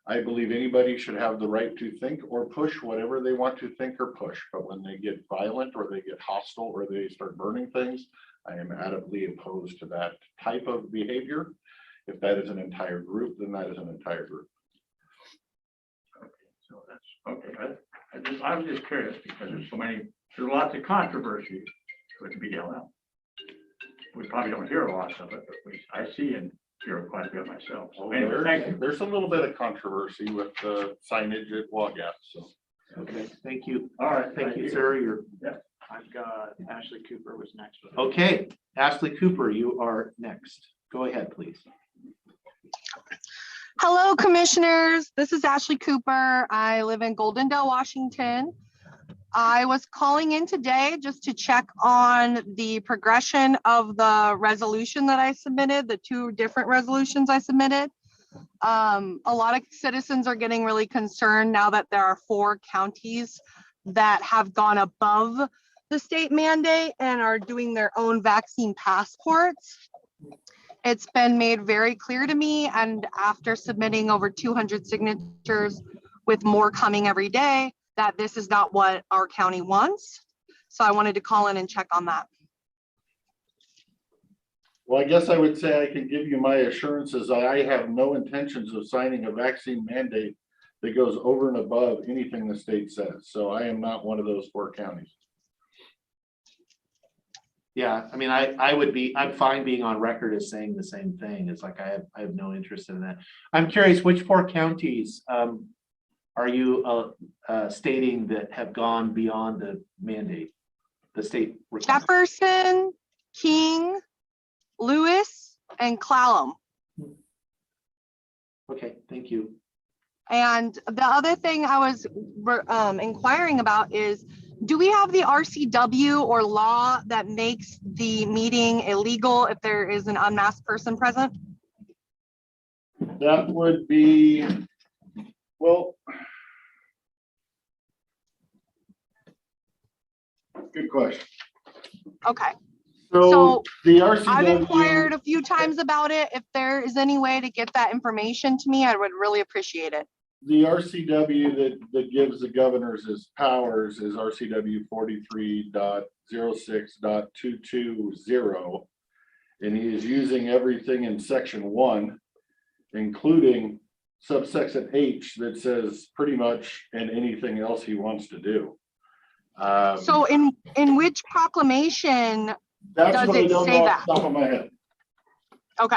I believe anybody should have the right to think or push whatever they want to think or push. But when they get violent or they get hostile or they start burning things, I am adamantly opposed to that type of behavior. If that is an entire group, then that is an entire group. Okay, so that's okay. I was just curious because there's lots of controversy with BLM. We probably don't hear a lot of it, but I see and hear quite a bit myself. So anyway, thank you. There's a little bit of controversy with the signage at Wagat, so. Okay, thank you. All right, Thank you, sir. I've got Ashley Cooper was next. Okay, Ashley Cooper, you are next. Go ahead, please. Hello, commissioners. This is Ashley Cooper. I live in Goldendale, Washington. I was calling in today just to check on the progression of the resolution that I submitted, the 2 different resolutions I submitted. A lot of citizens are getting really concerned now that there are 4 counties that have gone above the state mandate and are doing their own vaccine passports. It's been made very clear to me, and after submitting over 200 signatures with more coming every day, that this is not what our county wants. So I wanted to call in and check on that. Well, I guess I would say I can give you my assurances. I have no intentions of signing a vaccine mandate that goes over and above anything the state says. So I am not one of those 4 counties. Yeah, I mean, I'm fine being on record as saying the same thing. It's like, I have no interest in that. I'm curious, which 4 counties, are you, stating that have gone beyond the mandate? The state requirement? Jefferson, King, Lewis, and Clallam. Okay, thank you. And the other thing I was inquiring about is, do we have the RCW or law that makes the meeting illegal if there is an unmasked person present? That would be, well, good question. Okay, So so the I've RCW, inquired a few times about it. If there is any way to get that information to me, I would really appreciate it. the RCW that gives the governors his powers is RCW 43.06.220. And he is using everything in section 1, including subsection H that says pretty much and anything else he wants to do. So in which proclamation That's does what I it don't say know that? off the top of my head. Okay.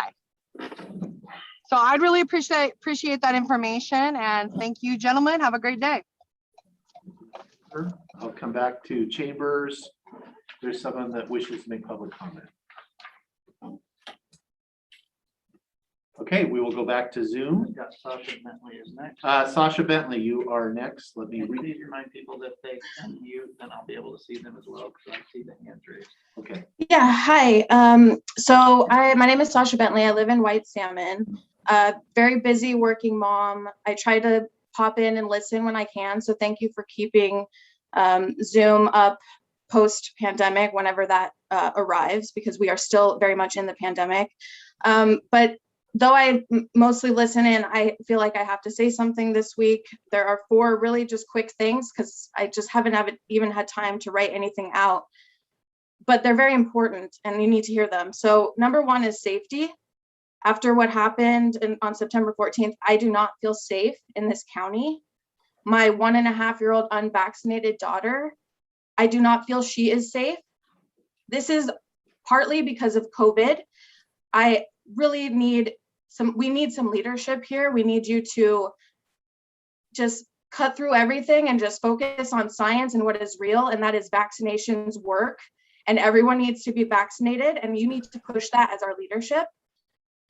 So I'd really appreciate that information, and thank you, gentlemen. Have a great day. I'll come back to chambers. There's someone that wishes to make public comment. Okay, we will go back to Zoom. We've got Sasha Bentley is next. Sasha Bentley, you are next. Let me read. Please remind people that they can mute, then I'll be able to see them as well, because I see the hands raised. Okay. Yeah, hi. My name is Sasha Bentley. I live in White Salmon. Very busy working mom. I try to pop in and listen when I can. So thank you for keeping Zoom up post-pandemic whenever that arrives, because we are still very much in the pandemic. But though I mostly listen in, I feel like I have to say something this week. There are 4 really just quick things, because I just haven't even had time to write anything out. But they're very important and you need to hear them. So number 1 is safety. After what happened on September 14th, I do not feel safe in this county. My 1.5-year-old unvaccinated daughter, I do not feel she is safe. This is partly because of COVID. I really need we need some leadership here. We need you to just cut through everything and just focus on science and what is real, and that is vaccinations work, and everyone needs to be vaccinated, and you need to push that as our leadership.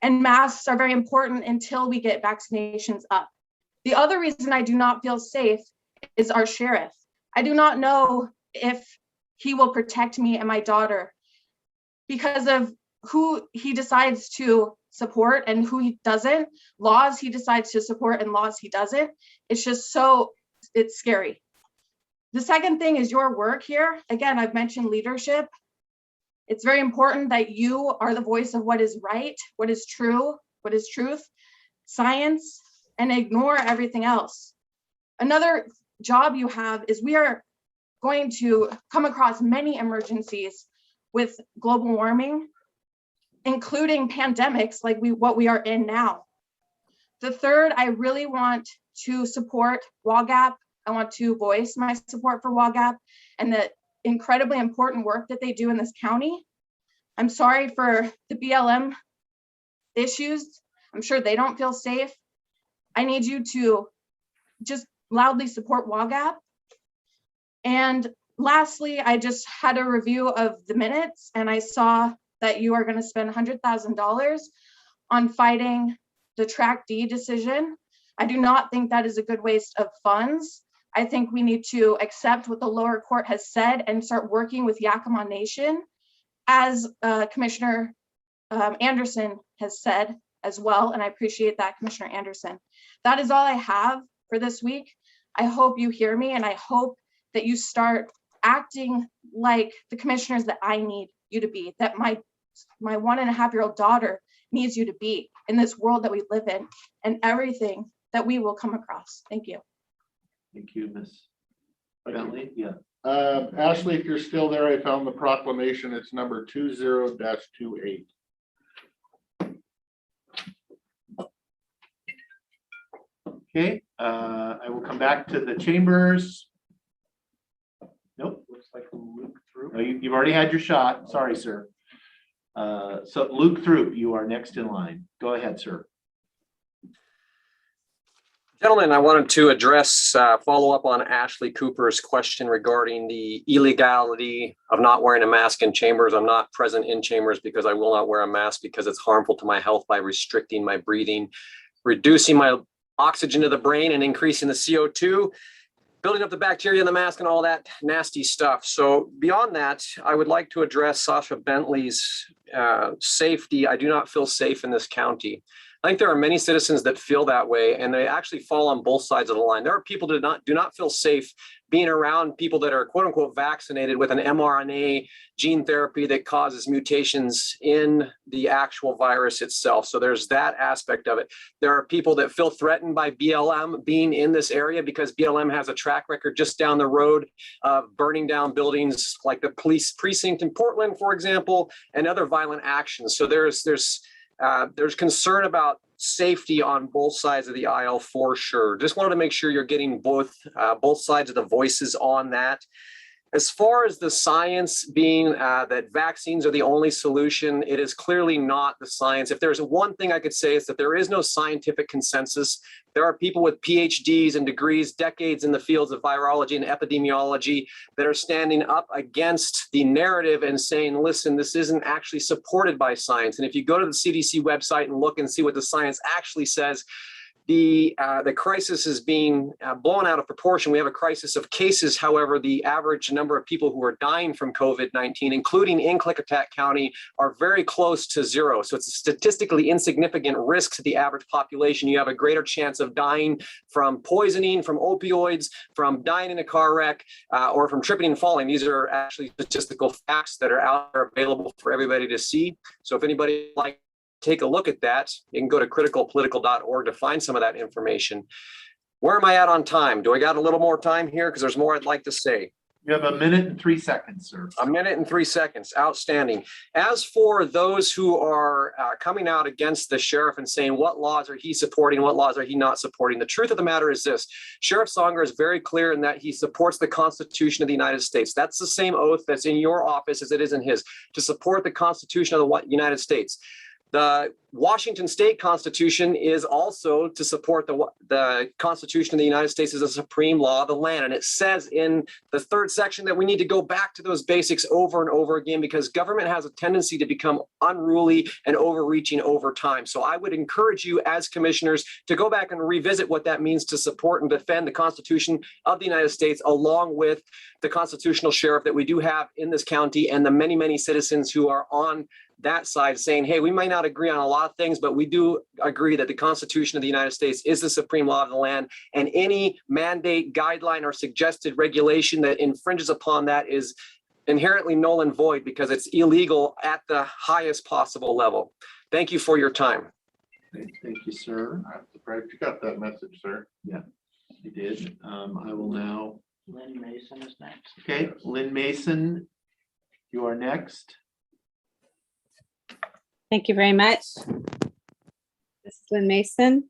And masks are very important until we get vaccinations up. The other reason I do not feel safe is our sheriff. I do not know if he will protect me and my daughter because of who he decides to support and who he doesn't, laws he decides to support and laws he doesn't. It's just it's scary. The second thing is your work here. Again, I've mentioned leadership. It's very important that you are the voice of what is right, what is true, what is truth, science, and ignore everything else. Another job you have is we are going to come across many emergencies with global warming, including pandemics like what we are in now. The third, I really want to support WAGAP. I want to voice my support for WAGAP and the incredibly important work that they do in this county. I'm sorry for the BLM issues. I'm sure they don't feel safe. I need you to just loudly support WAGAP. And lastly, I just had a review of the minutes and I saw that you are going to spend $100,000 on fighting the Track D decision. I do not think that is a good waste of funds. I think we need to accept what the lower court has said and start working with Yakima Nation, as Commissioner Anderson has said as well. And I appreciate that, Commissioner Anderson. That is all I have for this week. I hope you hear me and I hope that you start acting like the commissioners that I need you to be, that my 1.5-year-old daughter needs you to be in this world that we live in and everything that we will come across. Thank you. Thank you, Ms. Bentley. Yeah. Ashley, if you're still there, I found the proclamation. It's number 20-28. Okay, I will come back to the chambers. Nope, looks like Luke through. Oh, you've already had your shot. Sorry, sir. So Luke through, you are next in line. Go ahead, sir. Gentlemen, I wanted to address, follow up on Ashley Cooper's question regarding the illegality of not wearing a mask in chambers. I'm not present in chambers because I will not wear a mask because it's harmful to my health by restricting my breathing, reducing my oxygen to the brain and increasing the CO2, building up the bacteria in the mask and all that nasty stuff. So beyond that, I would like to address Sasha Bentley's safety. I do not feel safe in this county. I think there are many citizens that feel that way, and they actually fall on both sides of the line. There are people that do not feel safe being around people that are quote unquote vaccinated with an mRNA gene therapy that causes mutations in the actual virus itself. So there's that aspect of it. There are people that feel threatened by BLM being in this area because BLM has a track record just down the road of burning down buildings like the police precinct in Portland, for example, and other violent actions. So there's concern about safety on both sides of the aisle for sure. Just wanted to make sure you're getting both sides of the voices on that. As far as the science being that vaccines are the only solution, it is clearly not the science. If there's one thing I could say is that there is no scientific consensus. There are people with PhDs and degrees, decades in the fields of virology and epidemiology that are standing up against the narrative and saying, listen, this isn't actually supported by science. And if you go to the CDC website and look and see what the science actually says, the crisis is being blown out of proportion. We have a crisis of cases. However, the average number of people who are dying from COVID-19, including in Klickitat County, are very close to zero. So it's a statistically insignificant risk to the average population. You have a greater chance of dying from poisoning, from opioids, from dying in a car wreck, or from tripping and falling. These are actually statistical facts that are out there available for everybody to see. So if anybody like take a look at that, you can go to criticalpolitical.org to find some of that information. Where am I at on time? Do I got a little more time here? Because there's more I'd like to say. You have 1 minute and 3 seconds, sir. 1 minute and 3 seconds. Outstanding. As for those who are coming out against the sheriff and saying what laws are he supporting, what laws are he not supporting, the truth of the matter is this. Sheriff Songer is very clear in that he supports the Constitution of the United States. That's the same oath that's in your office as it is in his, to support the Constitution of the United States. The Washington State Constitution is also to support the Constitution of the United States as a supreme law of the land. And it says in the 3rd section that we need to go back to those basics over and over again because government has a tendency to become unruly and overreaching over time. So I would encourage you as commissioners to go back and revisit what that means to support and defend the Constitution of the United States along with the constitutional sheriff that we do have in this county and the many, many citizens who are on that side saying, hey, we might not agree on a lot of things, but we do agree that the Constitution of the United States is the supreme law of the land, and any mandate, guideline, or suggested regulation that infringes upon that is inherently null and void because it's illegal at the highest possible level. Thank you for your time. Thank you, sir. I'm surprised you got that message, sir. Yeah, you did. I will now. Lynn Mason is next. Okay, Lynn Mason, you are next. Thank you very much. This is Lynn Mason.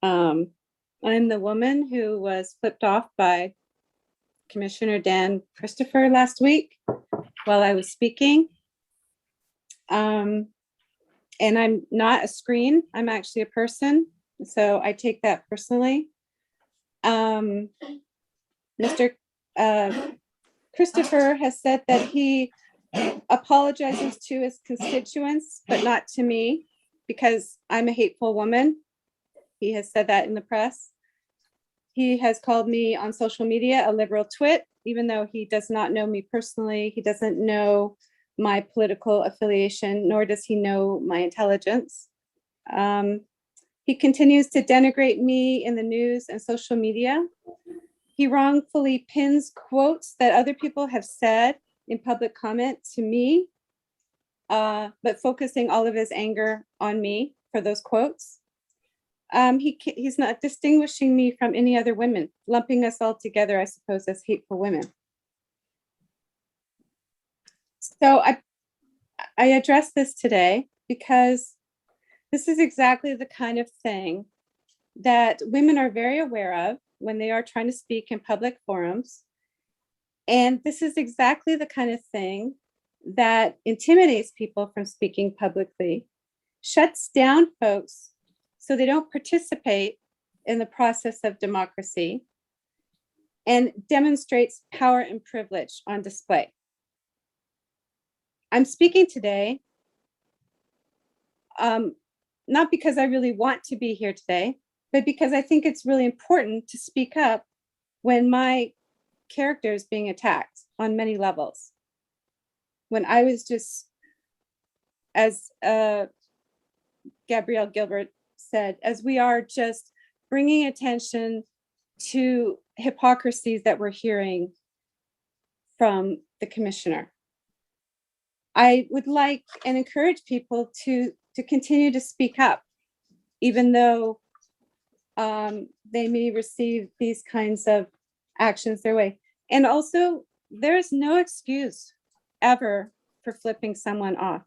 I'm the woman who was flipped off by Commissioner Dan Christopher last week while I was speaking. And I'm not a screen, I'm actually a person. So I take that personally. Mr. Christopher has said that he apologizes to his constituents, but not to me because I'm a hateful woman. He has said that in the press. He has called me on social media a liberal twit, even though he does not know me personally. He doesn't know my political affiliation, nor does he know my intelligence. He continues to denigrate me in the news and social media. He wrongfully pins quotes that other people have said in public comment to me, but focusing all of his anger on me for those quotes. He's not distinguishing me from any other women, lumping us all together, I suppose, as hateful women. So I address this today because this is exactly the kind of thing that women are very aware of when they are trying to speak in public forums. And this is exactly the kind of thing that intimidates people from speaking publicly, shuts down folks so they don't participate in the process of democracy, and demonstrates power and privilege on display. I'm speaking today, not because I really want to be here today, but because I think it's really important to speak up when my character is being attacked on many levels. When I was just, as Gabrielle Gilbert said, as we are just bringing attention to hypocrisies that we're hearing from the commissioner. I would like and encourage people to continue to speak up, even though they may receive these kinds of actions their way. And also, there's no excuse ever for flipping someone off.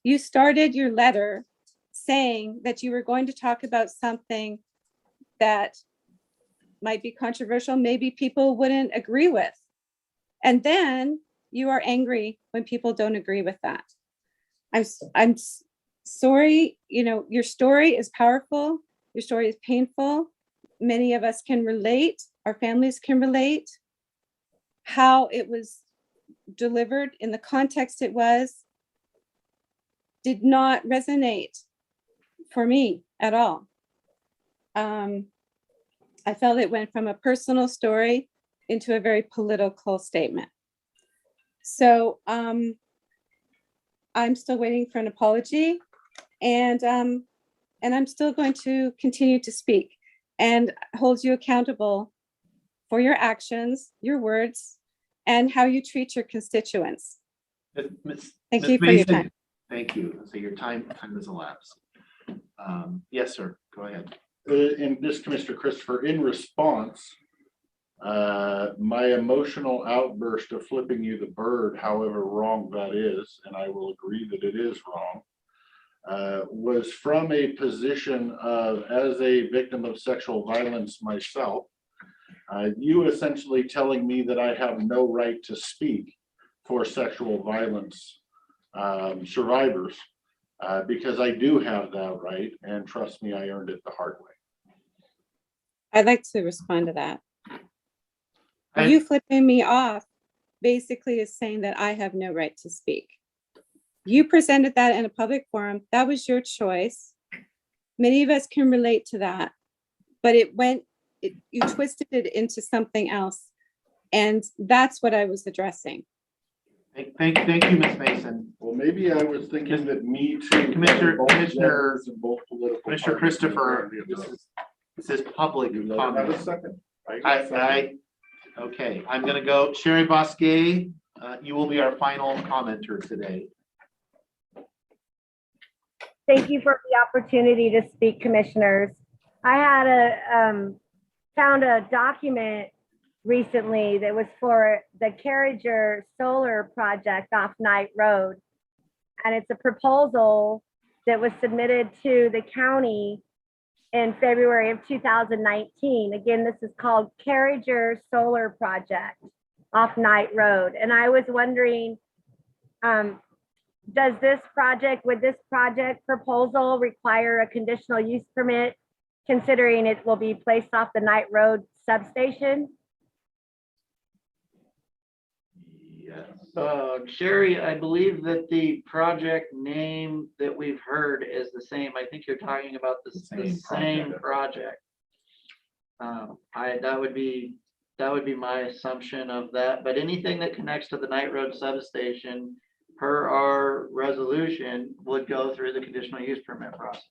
You started your letter saying that you were going to talk about something that might be controversial, maybe people wouldn't agree with. And then you are angry when people don't agree with that. I'm sorry, you know, your story is powerful. Your story is painful. Many of us can relate. Our families can relate. How it was delivered in the context it was did not resonate for me at all. I felt it went from a personal story into a very political statement. So I'm still waiting for an apology, and I'm still going to continue to speak and hold you accountable for your actions, your words, and how you treat your constituents. Thank you for your time. Thank you. So your time has elapsed. Yes, sir. Go ahead. And this Commissioner Christopher, in response, my emotional outburst of flipping you the bird, however wrong that is, and I will agree that it is wrong, was from a position of, as a victim of sexual violence myself, you essentially telling me that I have no right to speak for sexual violence survivors, because I do have that right, and trust me, I earned it the hard way. I'd like to respond to that. You flipping me off basically is saying that I have no right to speak. You presented that in a public forum. That was your choice. Many of us can relate to that, but you twisted it into something else. And that's what I was addressing. Thank you, Ms. Mason. Well, maybe I was thinking that me too. Commissioner Commissioner Christopher, this is public comment. Have a second. Okay, I'm gonna go. Sherry Bosque, you will be our final commenter today. Thank you for the opportunity to speak, commissioners. I had found a document recently that was for the Carriager Solar Project off Knight Road. And it's a proposal that was submitted to the county in February of 2019. Again, this is called Carriager Solar Project off Knight Road. And I was wondering, would this project proposal require a conditional use permit, considering it will be placed off the Knight Road substation? Sherry, I believe that the project name that we've heard is the same. I think you're talking about the same project. That would be my assumption of that, but anything that connects to the Knight Road substation per our resolution would go through the conditional use permit process.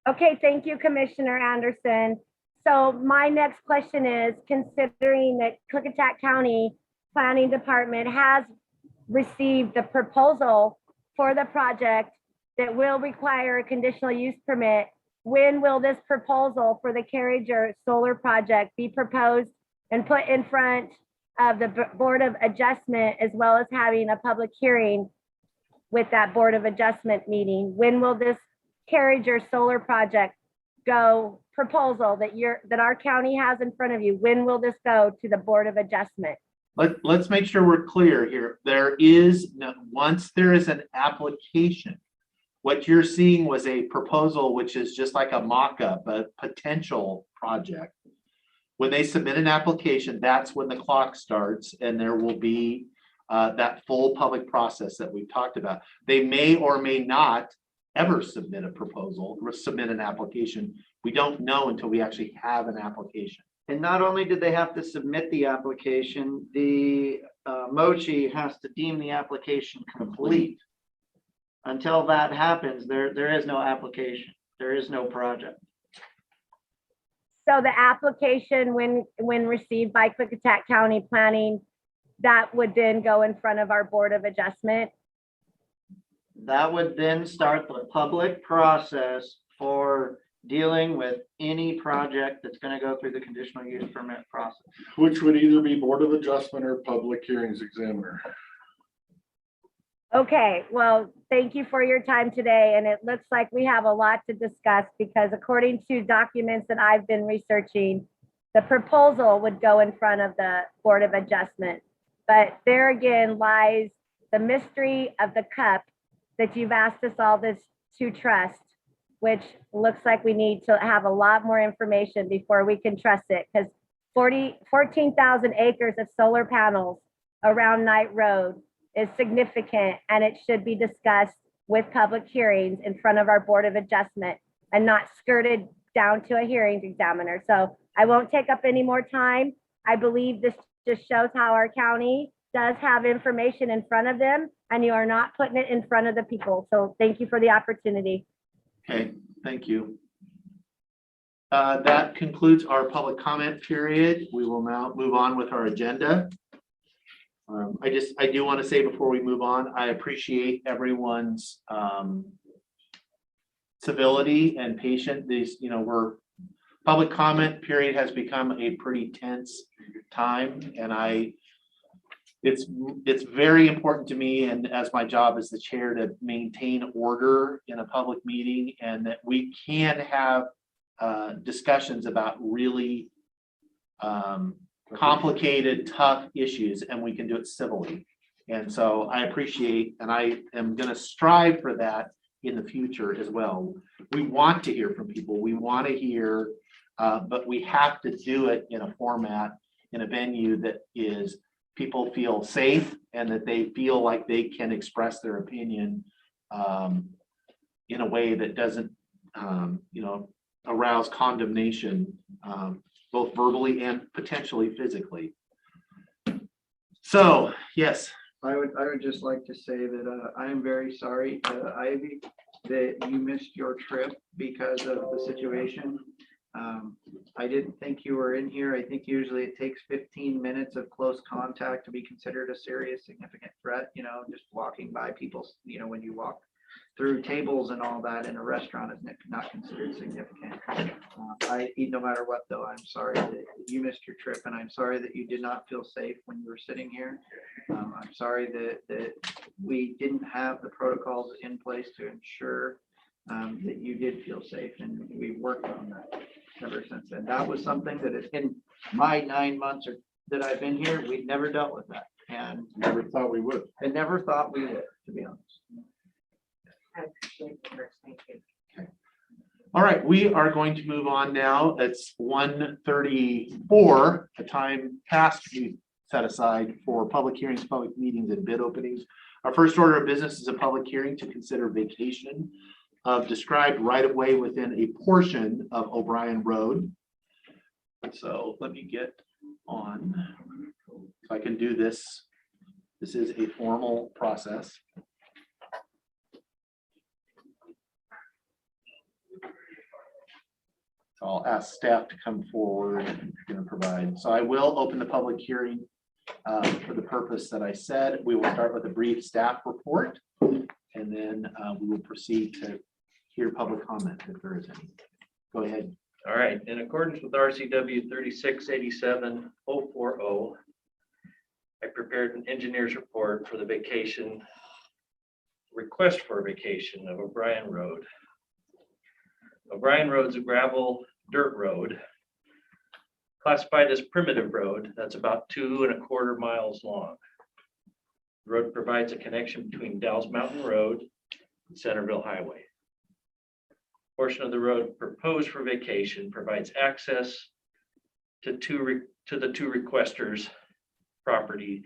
Okay, thank you, Commissioner Anderson. So my next question is, considering that Klickitat County Planning Department has received the proposal for the project that will require a conditional use permit, when will this proposal for the Carriager Solar Project be proposed and put in front of the Board of Adjustment, as well as having a public hearing with that Board of Adjustment meeting? When will this Carriager Solar Project proposal that our county has in front of you, when will this go to the Board of Adjustment? Let's make sure we're clear here. There is no, once there is an application, what you're seeing was a proposal, which is just like a mock-up, a potential project. When they submit an application, that's when the clock starts, and there will be that full public process that we've talked about. They may or may not ever submit a proposal or submit an application. We don't know until we actually have an application. And not only did they have to submit the application, the MOCHI has to deem the application complete. Until that happens, there is no application. There is no project. So the application, when received by Klickitat County Planning, that would then go in front of our Board of Adjustment? That would then start the public process for dealing with any project that's going to go through the conditional use permit process. Which would either be Board of Adjustment or Public Hearings Examiner. Okay, well, thank you for your time today. And it looks like we have a lot to discuss because according to documents that I've been researching, the proposal would go in front of the Board of Adjustment. But there again lies the mystery of the cup that you've asked us all this to trust, which looks like we need to have a lot more information before we can trust it, because 14,000 acres of solar panels around Knight Road is significant, and it should be discussed with public hearings in front of our Board of Adjustment and not skirted down to a hearings examiner. So I won't take up any more time. I believe this just shows how our county does have information in front of them, and you are not putting it in front of the people. So thank you for the opportunity. Okay, thank you. That concludes our public comment period. We will now move on with our agenda. I do want to say before we move on, I appreciate everyone's civility and patience. These, public comment period has become a pretty tense time, and it's very important to me, and as my job as the chair, to maintain order in a public meeting, and that we can have discussions about really complicated, tough issues, and we can do it civilly. And so I appreciate, and I am going to strive for that in the future as well. We want to hear from people. We want to hear, but we have to do it in a format, in a venue that is people feel safe and that they feel like they can express their opinion in a way that doesn't, arouse condemnation, both verbally and potentially physically. So, yes. I would just like to say that I am very sorry, Ivy, that you missed your trip because of the situation. I didn't think you were in here. I think usually it takes 15 minutes of close contact to be considered a serious, significant threat. Just walking by people, when you walk through tables and all that in a restaurant is not considered significant. No matter what, though, I'm sorry that you missed your trip, and I'm sorry that you did not feel safe when you were sitting here. I'm sorry that we didn't have the protocols in place to ensure that you did feel safe, and we've worked on that ever since then. That was something that is in my 9 months that I've been here, we've never dealt with that, and Never thought we would. I never thought we would, to be honest. I appreciate it, Chris. Thank you. All right, we are going to move on now. It's 1:34, the time past we set aside for public hearings, public meetings, and bid openings. Our first order of business is a public hearing to consider vacation of described right-of-way within a portion of O'Brien Road. So let me get on, so I can do this. This is a formal process. So I'll ask staff to come forward if you're going to provide. So I will open the public hearing for the purpose that I said. We will start with a brief staff report, and then we will proceed to hear public comment if there is any. Go ahead. All right, in accordance with RCW 3687-040, I prepared an engineer's report for the request for vacation of O'Brien Road. O'Brien Road's a gravel dirt road. Classified as primitive road, that's about 2¼ miles long. The road provides a connection between Dalles Mountain Road and Centerville Highway. Portion of the road proposed for vacation provides access to the two requesters' property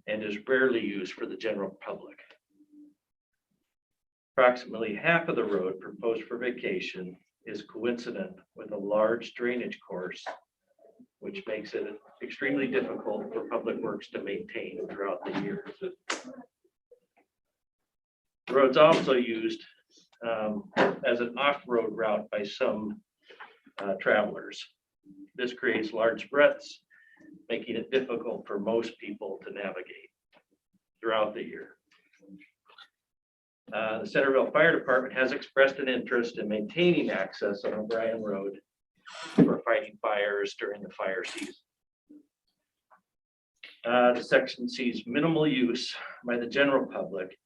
and is rarely used for the general public. Approximately half of the road proposed for vacation is coincident with a large drainage course, which makes it extremely difficult for Public Works to maintain throughout the year. The road's also used as an off-road route by some travelers. This creates large breadths, making it difficult for most people to navigate throughout the year. The Centerville Fire Department has expressed an interest in maintaining access on O'Brien Road for fighting fires during the fire season. The section sees minimal use by the general public.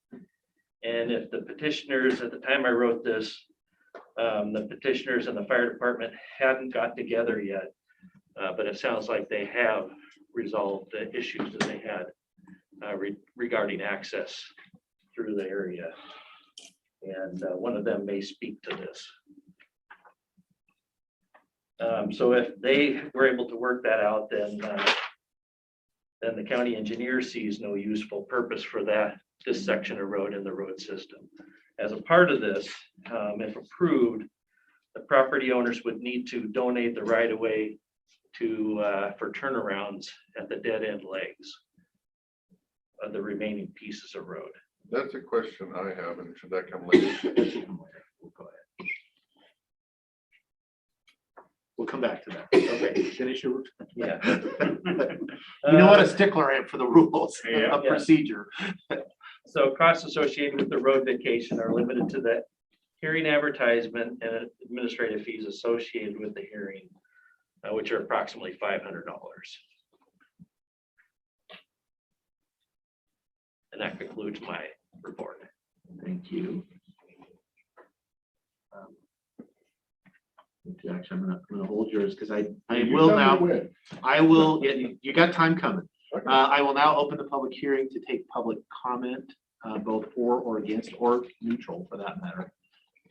And if the petitioners, at the time I wrote this, the petitioners and the fire department hadn't got together yet, but it sounds like they have resolved the issues that they had regarding access through the area. And one of them may speak to this. So if they were able to work that out, then the county engineer sees no useful purpose for this section of road in the road system. As a part of this, if approved, the property owners would need to donate the right of way for turnarounds at the dead end legs of the remaining pieces of road. That's a question I have, and should that come later? We'll go ahead. We'll come back to that. Okay, finish your. Yeah. You know what a stickler I am for the rules of Yeah. procedure. So costs associated with the road vacation are limited to the hearing advertisement and administrative fees associated with the hearing, which are approximately $500. And that concludes my report. Thank you. Actually, I'm gonna hold yours because I You will tell me now, when. I will, yeah, you got time coming. I will now open the public hearing to take public comment, both for or against or neutral for that matter.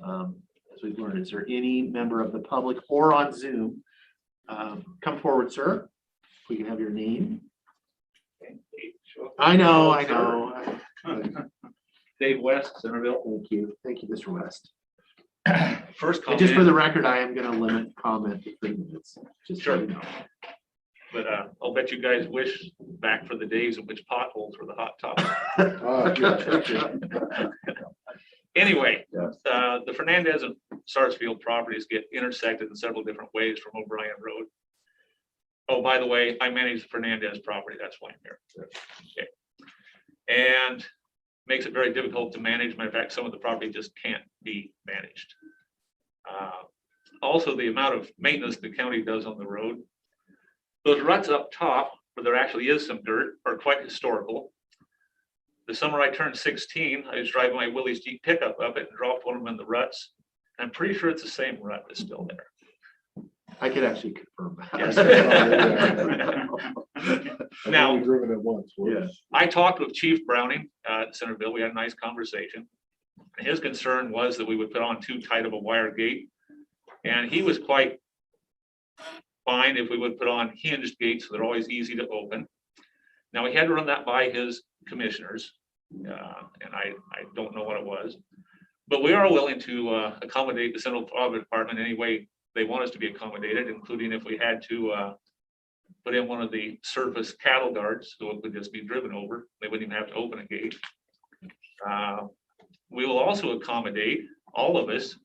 As we've learned, is there any member of the public or on Zoom? Come forward, sir. We can have your name. I know. Dave West, Centerville. Thank you, Mr. West. First And comment. just for the record, I am gonna limit comment to 3 minutes. Just so you know. But I'll bet you guys wish back for the days in which potholes were the hot topic. Anyway, the Fernandez and Sarsfield properties get intersected in several different ways from O'Brien Road. Oh, by the way, I manage the Fernandez property. That's why I'm here. Okay. And makes it very difficult to manage. Matter of fact, some of the property just can't be managed. Also, the amount of maintenance the county does on the road. Those ruts up top, where there actually is some dirt, are quite historical. The summer I turned 16, I was driving my Willys Jeep pickup up it and dropped one of them in the ruts. I'm pretty sure it's the same rut that's still there. I could actually confirm Yes. that. Now, I've only driven it once. I talked with Chief Browning at Centerville. We had a nice conversation. And his concern was that we would put on too tight of a wire gate. And he was quite fine if we would put on hinged gates, so they're always easy to open. Now, we had to run that by his commissioners, and I don't know what it was. But we are willing to accommodate the Central Fire Department any way they want us to be accommodated, including if we had to put in one of the surface cattle guards, so it would just be driven over. They wouldn't even have to open a gate. We will also accommodate all of us,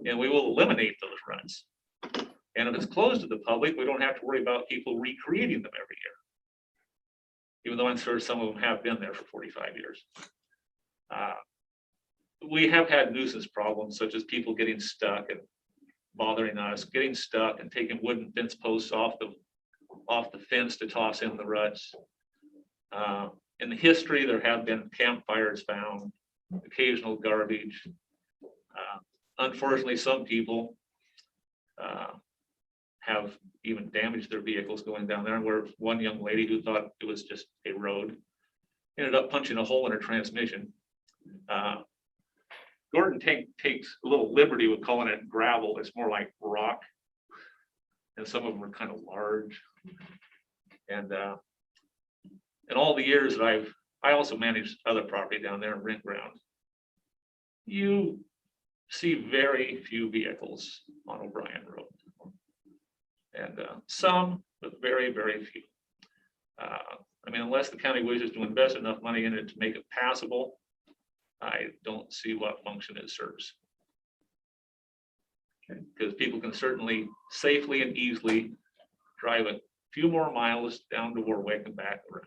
and we will eliminate those runs. And if it's closed to the public, we don't have to worry about people recreating them every year. Even though I'm sure some of them have been there for 45 years. We have had nuisance problems such as people getting stuck and bothering us, getting stuck and taking wooden fence posts off the fence to toss in the ruts. In the history, there have been campfires found, occasional garbage. unfortunately, some people have even damaged their vehicles going down there, where one young lady who thought it was just a road ended up punching a hole in her transmission. Gordon takes a little liberty with calling it gravel. It's more like rock. And some of them are kind of large. And in all the years that I also managed other property down there in rent ground. You see very few vehicles on O'Brien Road. And some, but very, very few. I mean, unless the county wishes to invest enough money in it to make it passable, I don't see what function it serves. Because people can certainly safely and easily drive a few more miles down to Warwick and back around.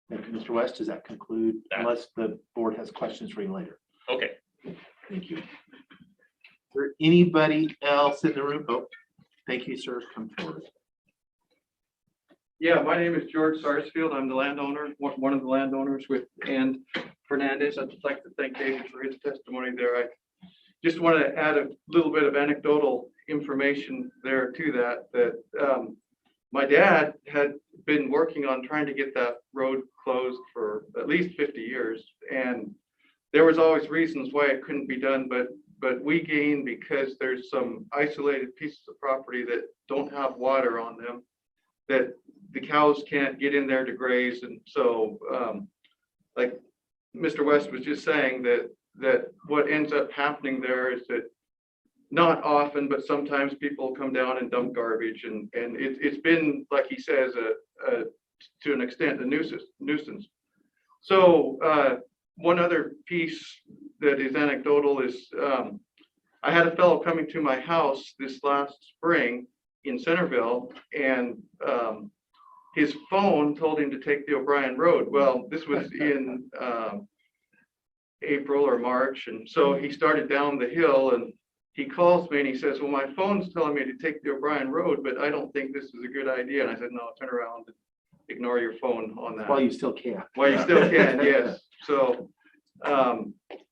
Thank you, Mr. West. Does that conclude, unless the board has questions for you later? Okay. Thank you. Is there anybody else in the room? Oh, thank you, sir. Come forward. Yeah, my name is George Sarsfield. I'm the landowner, one of the landowners with Ann Fernandez. I'd just like to thank David for his testimony there. I just want to add a little bit of anecdotal information there to that, my dad had been working on trying to get that road closed for at least 50 years. And there was always reasons why it couldn't be done, but we gain because there's some isolated pieces of property that don't have water on them, that the cows can't get in there to graze. And so like Mr. West was just saying, that what ends up happening there is that not often, but sometimes people come down and dump garbage, and it's been, like he says, to an extent, a nuisance. So one other piece that is anecdotal is I had a fellow coming to my house this last spring in Centerville, and his phone told him to take the O'Brien Road. Well, this was in April or March, and so he started down the hill, and he calls me and he says, well, my phone's telling me to take the O'Brien Road, but I don't think this is a good idea. And I said, no, turn around and ignore your phone on that. While you still can. While you still can, yes. So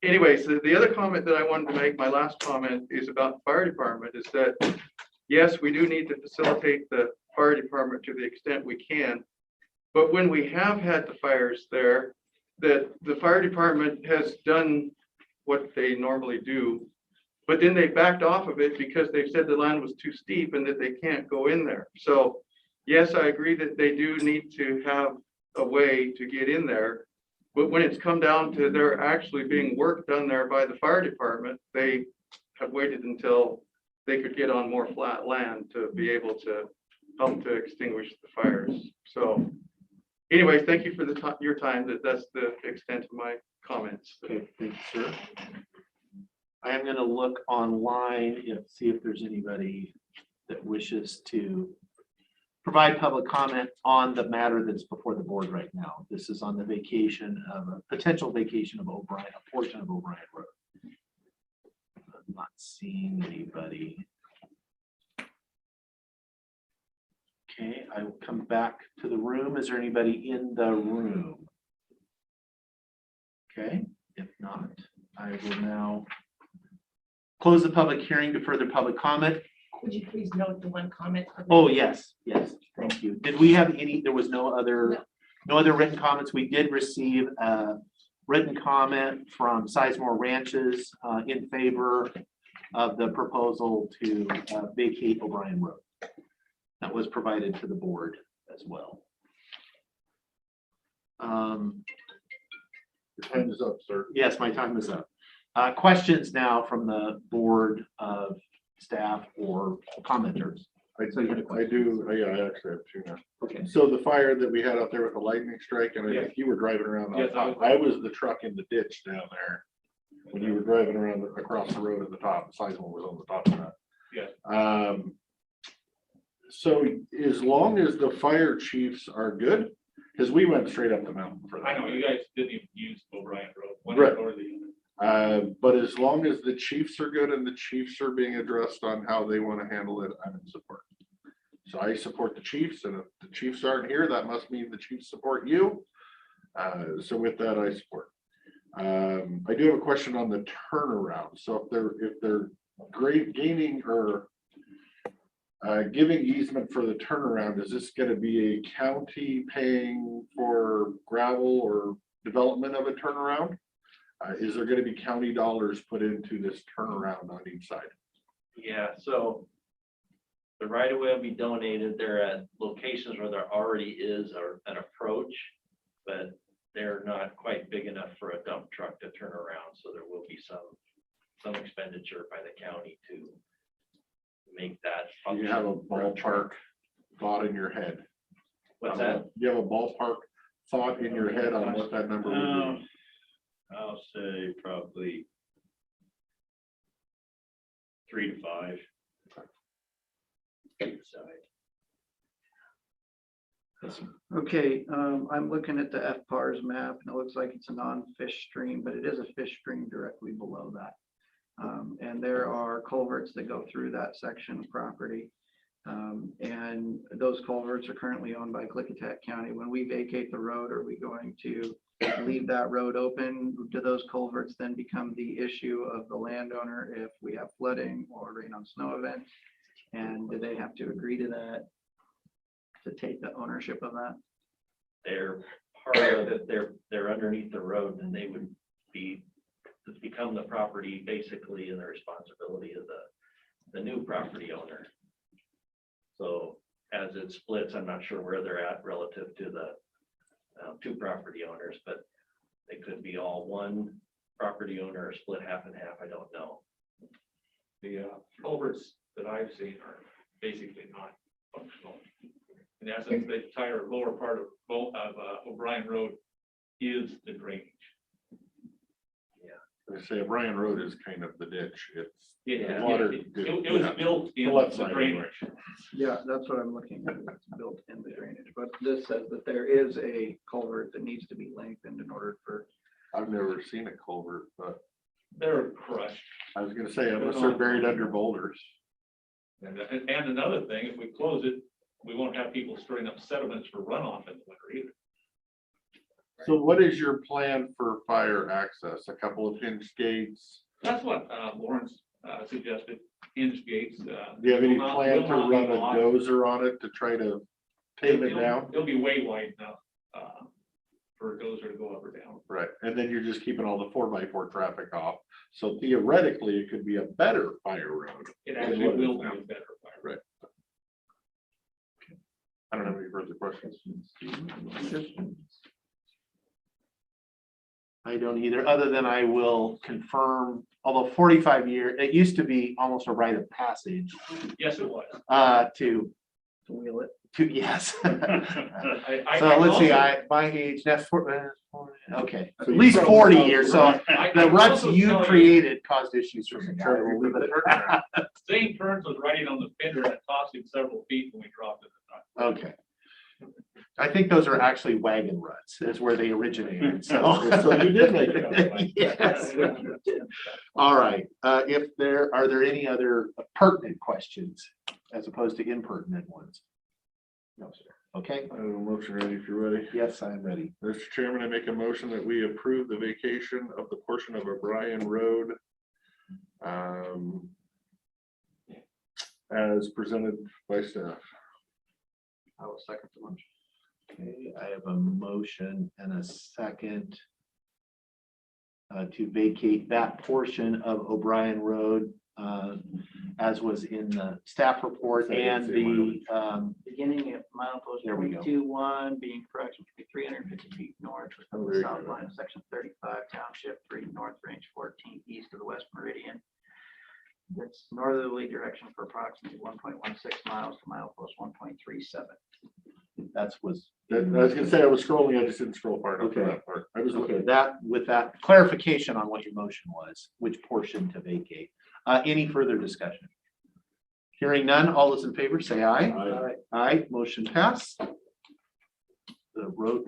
anyways, the other comment that I wanted to make, my last comment, is about the fire department, is that, yes, we do need to facilitate the fire department to the extent we can. But when we have had the fires there, that the fire department has done what they normally do, but then they backed off of it because they said the land was too steep and that they can't go in there. So yes, I agree that they do need to have a way to get in there. But when it's come down to there actually being work done there by the fire department, they have waited until they could get on more flat land to be able to help to extinguish the fires. So anyways, thank you for your time. That's the extent of my comments. Okay, thank you, sir. I am going to look online and see if there's anybody that wishes to provide public comment on the matter that's before the board right now. This is on the vacation of a potential vacation of O'Brien, a portion of O'Brien Road. I'm not seeing anybody. Okay, I will come back to the room. Is there anybody in the room? Okay, if not, I will now close the public hearing to further public comment. Would you please note the one comment? Oh, yes, yes, thank you. Did we have any, there was no other written comments. We did receive a written comment from Sizemore Ranches in favor of the proposal to vacate O'Brien Road. That was provided to the board as well. Your time is up, sir. Yes, my time is up. Questions now from the board of staff or commenters? I do, yeah, I actually have two now. Okay. So the fire that we had out there with the lightning strike, and I think you were driving around. Yes, I was the truck in the ditch down there. When you were driving around across the road at the top, Sizemore was on the top of that. Yeah. So as long as the fire chiefs are good, because we went straight up the mountain for that. I know you guys didn't even use O'Brien Road. one Right. or the other. But as long as the chiefs are good and the chiefs are being addressed on how they want to handle it, I'm in support. So I support the chiefs, and if the chiefs aren't here, that must mean the chiefs support you. So with that, I support. I do have a question on the turnaround. So if they're gaining or giving easement for the turnaround, is this going to be a county paying for gravel or development of a turnaround? Is there going to be county dollars put into this turnaround on each side? Yeah, so the right of way will be donated. They're at locations where there already is an approach, but they're not quite big enough for a dump truck to turn around. So there will be some expenditure by the county to make that You function. have a ballpark thought in your head. What's that? You have a ballpark thought in your head on what that number would be? I'll say probably 3 to 5. Okay, I'm looking at the FPARS map and it looks like it's a non-fish stream, but it is a fish stream directly below that. And there are culverts that go through that section of property. And those culverts are currently owned by Klickitat County. When we vacate the road, are we going to leave that road open? Do those culverts then become the issue of the landowner if we have flooding or rain on snow event? And do they have to agree to that, to take the ownership of that? They're part of it. They're underneath the road and they would become the property basically and the responsibility of the new property owner. So as it splits, I'm not sure where they're at relative to the two property owners, but they could be all one property owner or split half and half. I don't know. The culverts that I've seen are basically not functional. In essence, the entire lower part of O'Brien Road is the drainage. I say O'Brien Road is kind of the ditch. It's Yeah, water. it was built in left the side drainage. Yeah, that's what I'm looking at. It's built in the drainage, but this says that there is a culvert that needs to be lengthened in order for. I've never seen a culvert, but They're crushed. I was gonna say, unless they're buried under boulders. And another thing, if we close it, we won't have people storing up sediments for runoff in the winter either. So what is your plan for fire access? A couple of hinge gates? That's what Lawrence suggested, hinge gates. Do you have any will not- plan will to not be run a blocked. dozer on it to try to tame it down? It'll be way wide enough for a dozer to go up or down. Right, and then you're just keeping all the 4x4 traffic off. So theoretically, it could be a better fire road. It than actually what it is will be now. a better fire. Right. I don't have any further questions. I don't either, other than I will confirm, although 45 year, it used to be almost a rite of passage Yes, it was. to wheel it. yes. I So let's see, also- my age, that's okay, So at you least probably 40 know, years, so I the can ruts also you tell created caused issues for me. Sure, we'll leave it there. St. Turns was riding on the fender and it tossed him several feet when we dropped it. Okay. I think those are actually wagon ruts, is where they originated, so. So you did make it. Yes. All right, are there any other pertinent questions as opposed to impertinent ones? No, sir. Okay, I have a motion ready if you're ready. yes, I'm ready. Mr. Chairman, I make a motion that we approve the vacation of the portion of O'Brien Road as presented by staff. I will second the motion. Okay, I have a motion and a second to vacate that portion of O'Brien Road as was in the staff report and the Beginning at milepost There we go. 0.21, being approximately 350 feet north of the south line of section 35, township 3 north, range 14, east of the west meridian. That's northerly direction for approximately 1.16 miles to milepost 1.37. that's was. I was gonna say I was scrolling, I just didn't scroll far enough for Okay. that part. I was Okay, looking. that, with that clarification on what your motion was, which portion to vacate. Any further discussion? Hearing none, all those in favor say aye. Aye. Aye, motion passed. The road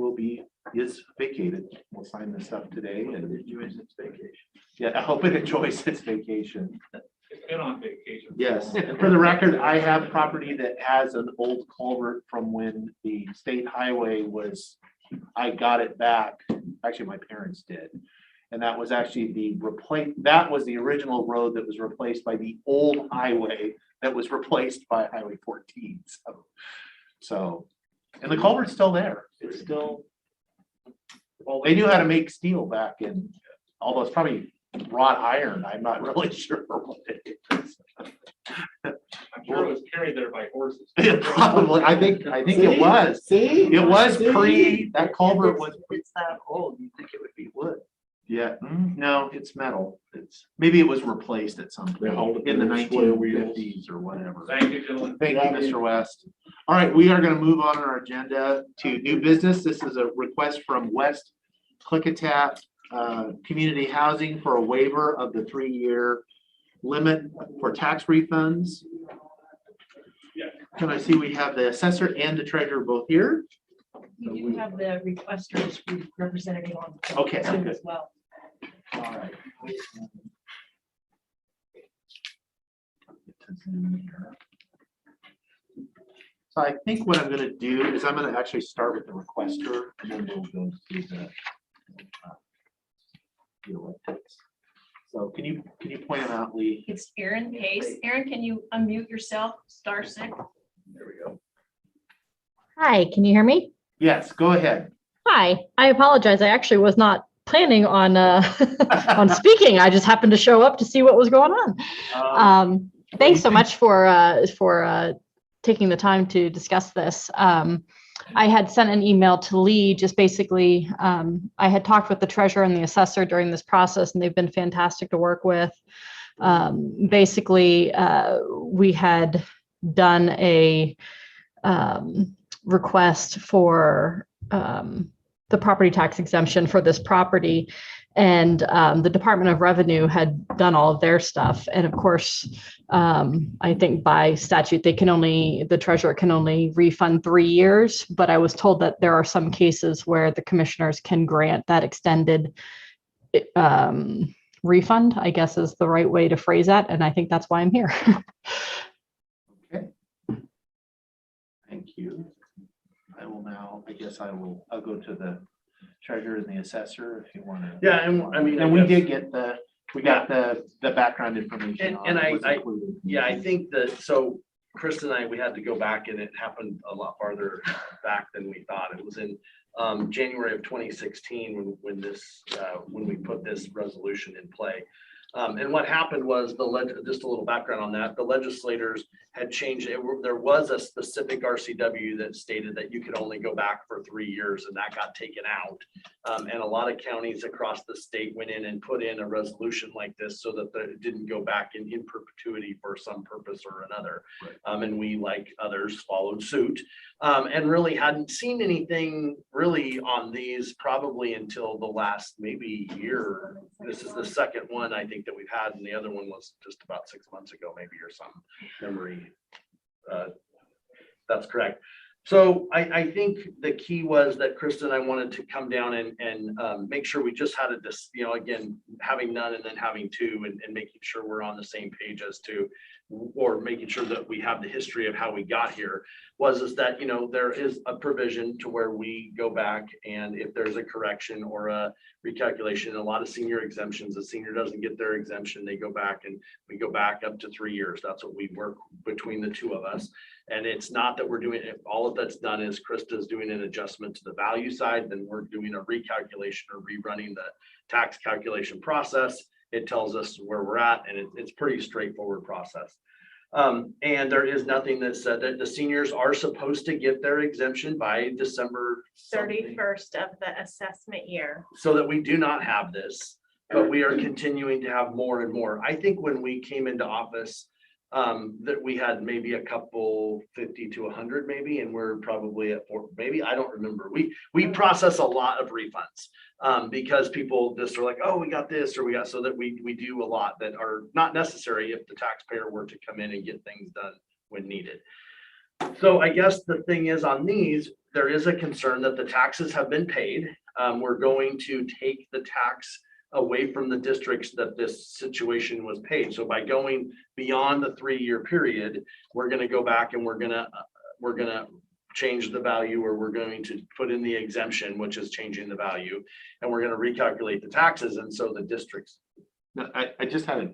is vacated. We'll sign this up today and Enjoys its vacation. yeah, I hope it enjoys its vacation. It's been on vacation. Yes, and for the record, I have property that has an old culvert from when the state highway was I got it back. Actually, my parents did. And that was actually that was the original road that was replaced by the old highway that was replaced by Highway 14. So, and the culvert's still there. It's still, they knew how to make steel back in, although it's probably wrought iron. I'm not really sure what it is. I'm sure it was carried there by horses. Probably, I think it was. It was that culvert was. It's that old, you'd think it would be wood. Yeah, no, it's metal. Maybe it was replaced at some point in the 1950s or whatever. Thank you, gentlemen. Thank you, Mr. West. All right, we are going to move on our agenda to new business. This is a request from West Klickitat Community Housing for a waiver of the 3-year limit for tax refunds. Can I see we have the assessor and the treasurer both here? You do have the requesters representative on. Okay, Zoom good. as well. All right. So I think what I'm going to do is I'm going to actually start with the requester and then we'll go through the elections. So can you point them out, Lee? It's Aaron Pace. Aaron, can you unmute yourself? Star 6. There we go. Hi, can you hear me? Yes, go ahead. Hi, I apologize. I actually was not planning on on speaking. I just happened to show up to see what was going on. Thanks so much for taking the time to discuss this. I had sent an email to Lee, just basically, I had talked with the treasurer and the assessor during this process, and they've been fantastic to work with. Basically, we had done a request for the property tax exemption for this property. And the Department of Revenue had done all of their stuff. And of course, I think by statute, the treasurer can only refund 3 years. But I was told that there are some cases where the commissioners can grant that extended refund, I guess is the right way to phrase that. And I think that's why I'm here. Okay. Thank you. I will now, I'll go to the treasurer and the assessor if you want to. Yeah, and I mean, And we did get we got the background information. And what's I included. I think that, so Krista and I, we had to go back and it happened a lot farther back than we thought. It was in January of 2016 when we put this resolution in play. And what happened was just a little background on that, the legislators had changed it. There was a specific RCW that stated that you could only go back for 3 years, and that got taken out. And a lot of counties across the state went in and put in a resolution like this so that it didn't go back in perpetuity for some purpose or another. Right. And we, like others, followed suit and really hadn't seen anything really on these probably until the last maybe year. This is the second one I think that we've had, and the other one was just about 6 months ago, maybe, or some memory. That's correct. So I think the key was that Krista and I wanted to come down and make sure we just had again, having none and then having two and making sure we're on the same page as to, or making sure that we have the history of how we got here, is that, there is a provision to where we go back, and if there's a correction or a recalculation, a lot of senior exemptions, the senior doesn't get their exemption, they go back and we go back up to 3 years. That's what we work between the two of us. And it's not that we're doing it, all of that's done is Krista's doing an adjustment to the value side, then we're doing a recalculation or rerunning the tax calculation process. It tells us where we're at, and it's pretty straightforward process. And there is nothing that said that the seniors are supposed to get their exemption by December 31st of the assessment year. so that we do not have this, but we are continuing to have more and more. I think when we came into office, that we had maybe a couple 50 to 100 maybe, and we're probably at 4, maybe, I don't remember. We process a lot of refunds because people just are like, oh, we got this, or we got, so that we do a lot that are not necessary if the taxpayer were to come in and get things done when needed. So I guess the thing is, on these, there is a concern that the taxes have been paid. We're going to take the tax away from the districts that this situation was paid. So by going beyond the 3-year period, we're going to go back and we're going to change the value, or we're going to put in the exemption, which is changing the value, and we're gonna recalculate the taxes, and so the districts. No, I just had a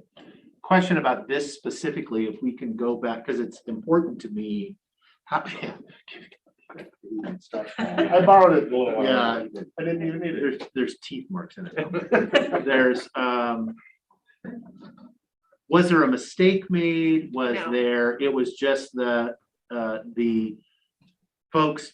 question about this specifically, if we can go back, because it's important to me. How, I borrowed it a little while yeah, ago. I didn't even need it. there's teeth marks in it. There's, was there a mistake made? Was No. there, it was just the folks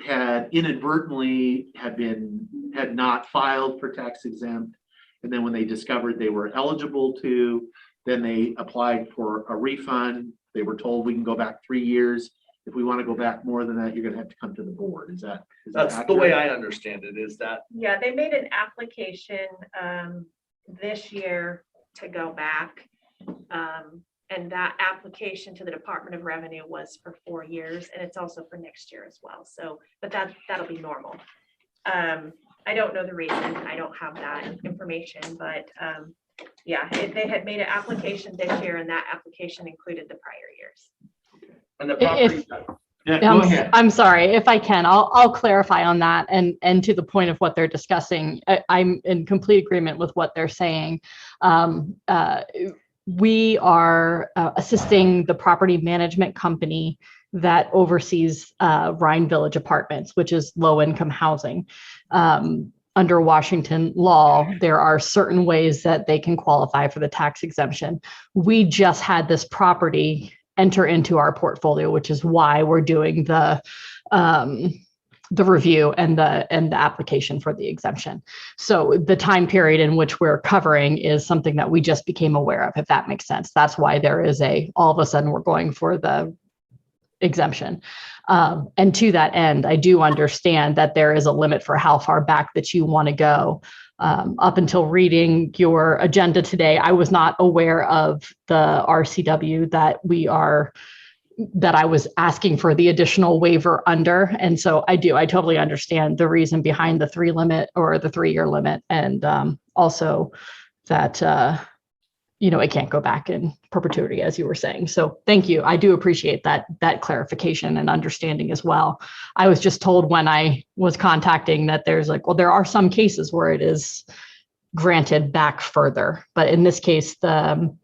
had inadvertently had not filed for tax exempt. And then when they discovered they were eligible to, then they applied for a refund. They were told we can go back 3 years. If we want to go back more than that, you're gonna have to come to the board. Is that That's the way accurate? I understand it, is that Yeah, they made an application this year to go back. And that application to the Department of Revenue was for 4 years, and it's also for next year as well. So, but that'll be normal. I don't know the reason. I don't have that information, but yeah, they had made an application this year, and that application included the prior years. and the If- property. Yeah, go ahead. I'm sorry, if I can, I'll clarify on that, and to the point of what they're discussing, I'm in complete agreement with what they're saying. We are assisting the property management company that oversees Rhine Village Apartments, which is low-income housing. Under Washington law, there are certain ways that they can qualify for the tax exemption. We just had this property enter into our portfolio, which is why we're doing the review and the application for the exemption. So the time period in which we're covering is something that we just became aware of, if that makes sense. That's why there is all of a sudden we're going for the exemption. And to that end, I do understand that there is a limit for how far back that you want to go. Up until reading your agenda today, I was not aware of the RCW that I was asking for the additional waiver under. And so I totally understand the reason behind the 3-year limit. And also that, it can't go back in perpetuity, as you were saying. So thank you. I do appreciate that clarification and understanding as well. I was just told when I was contacting that there are some cases where it is granted back further. But in this case, the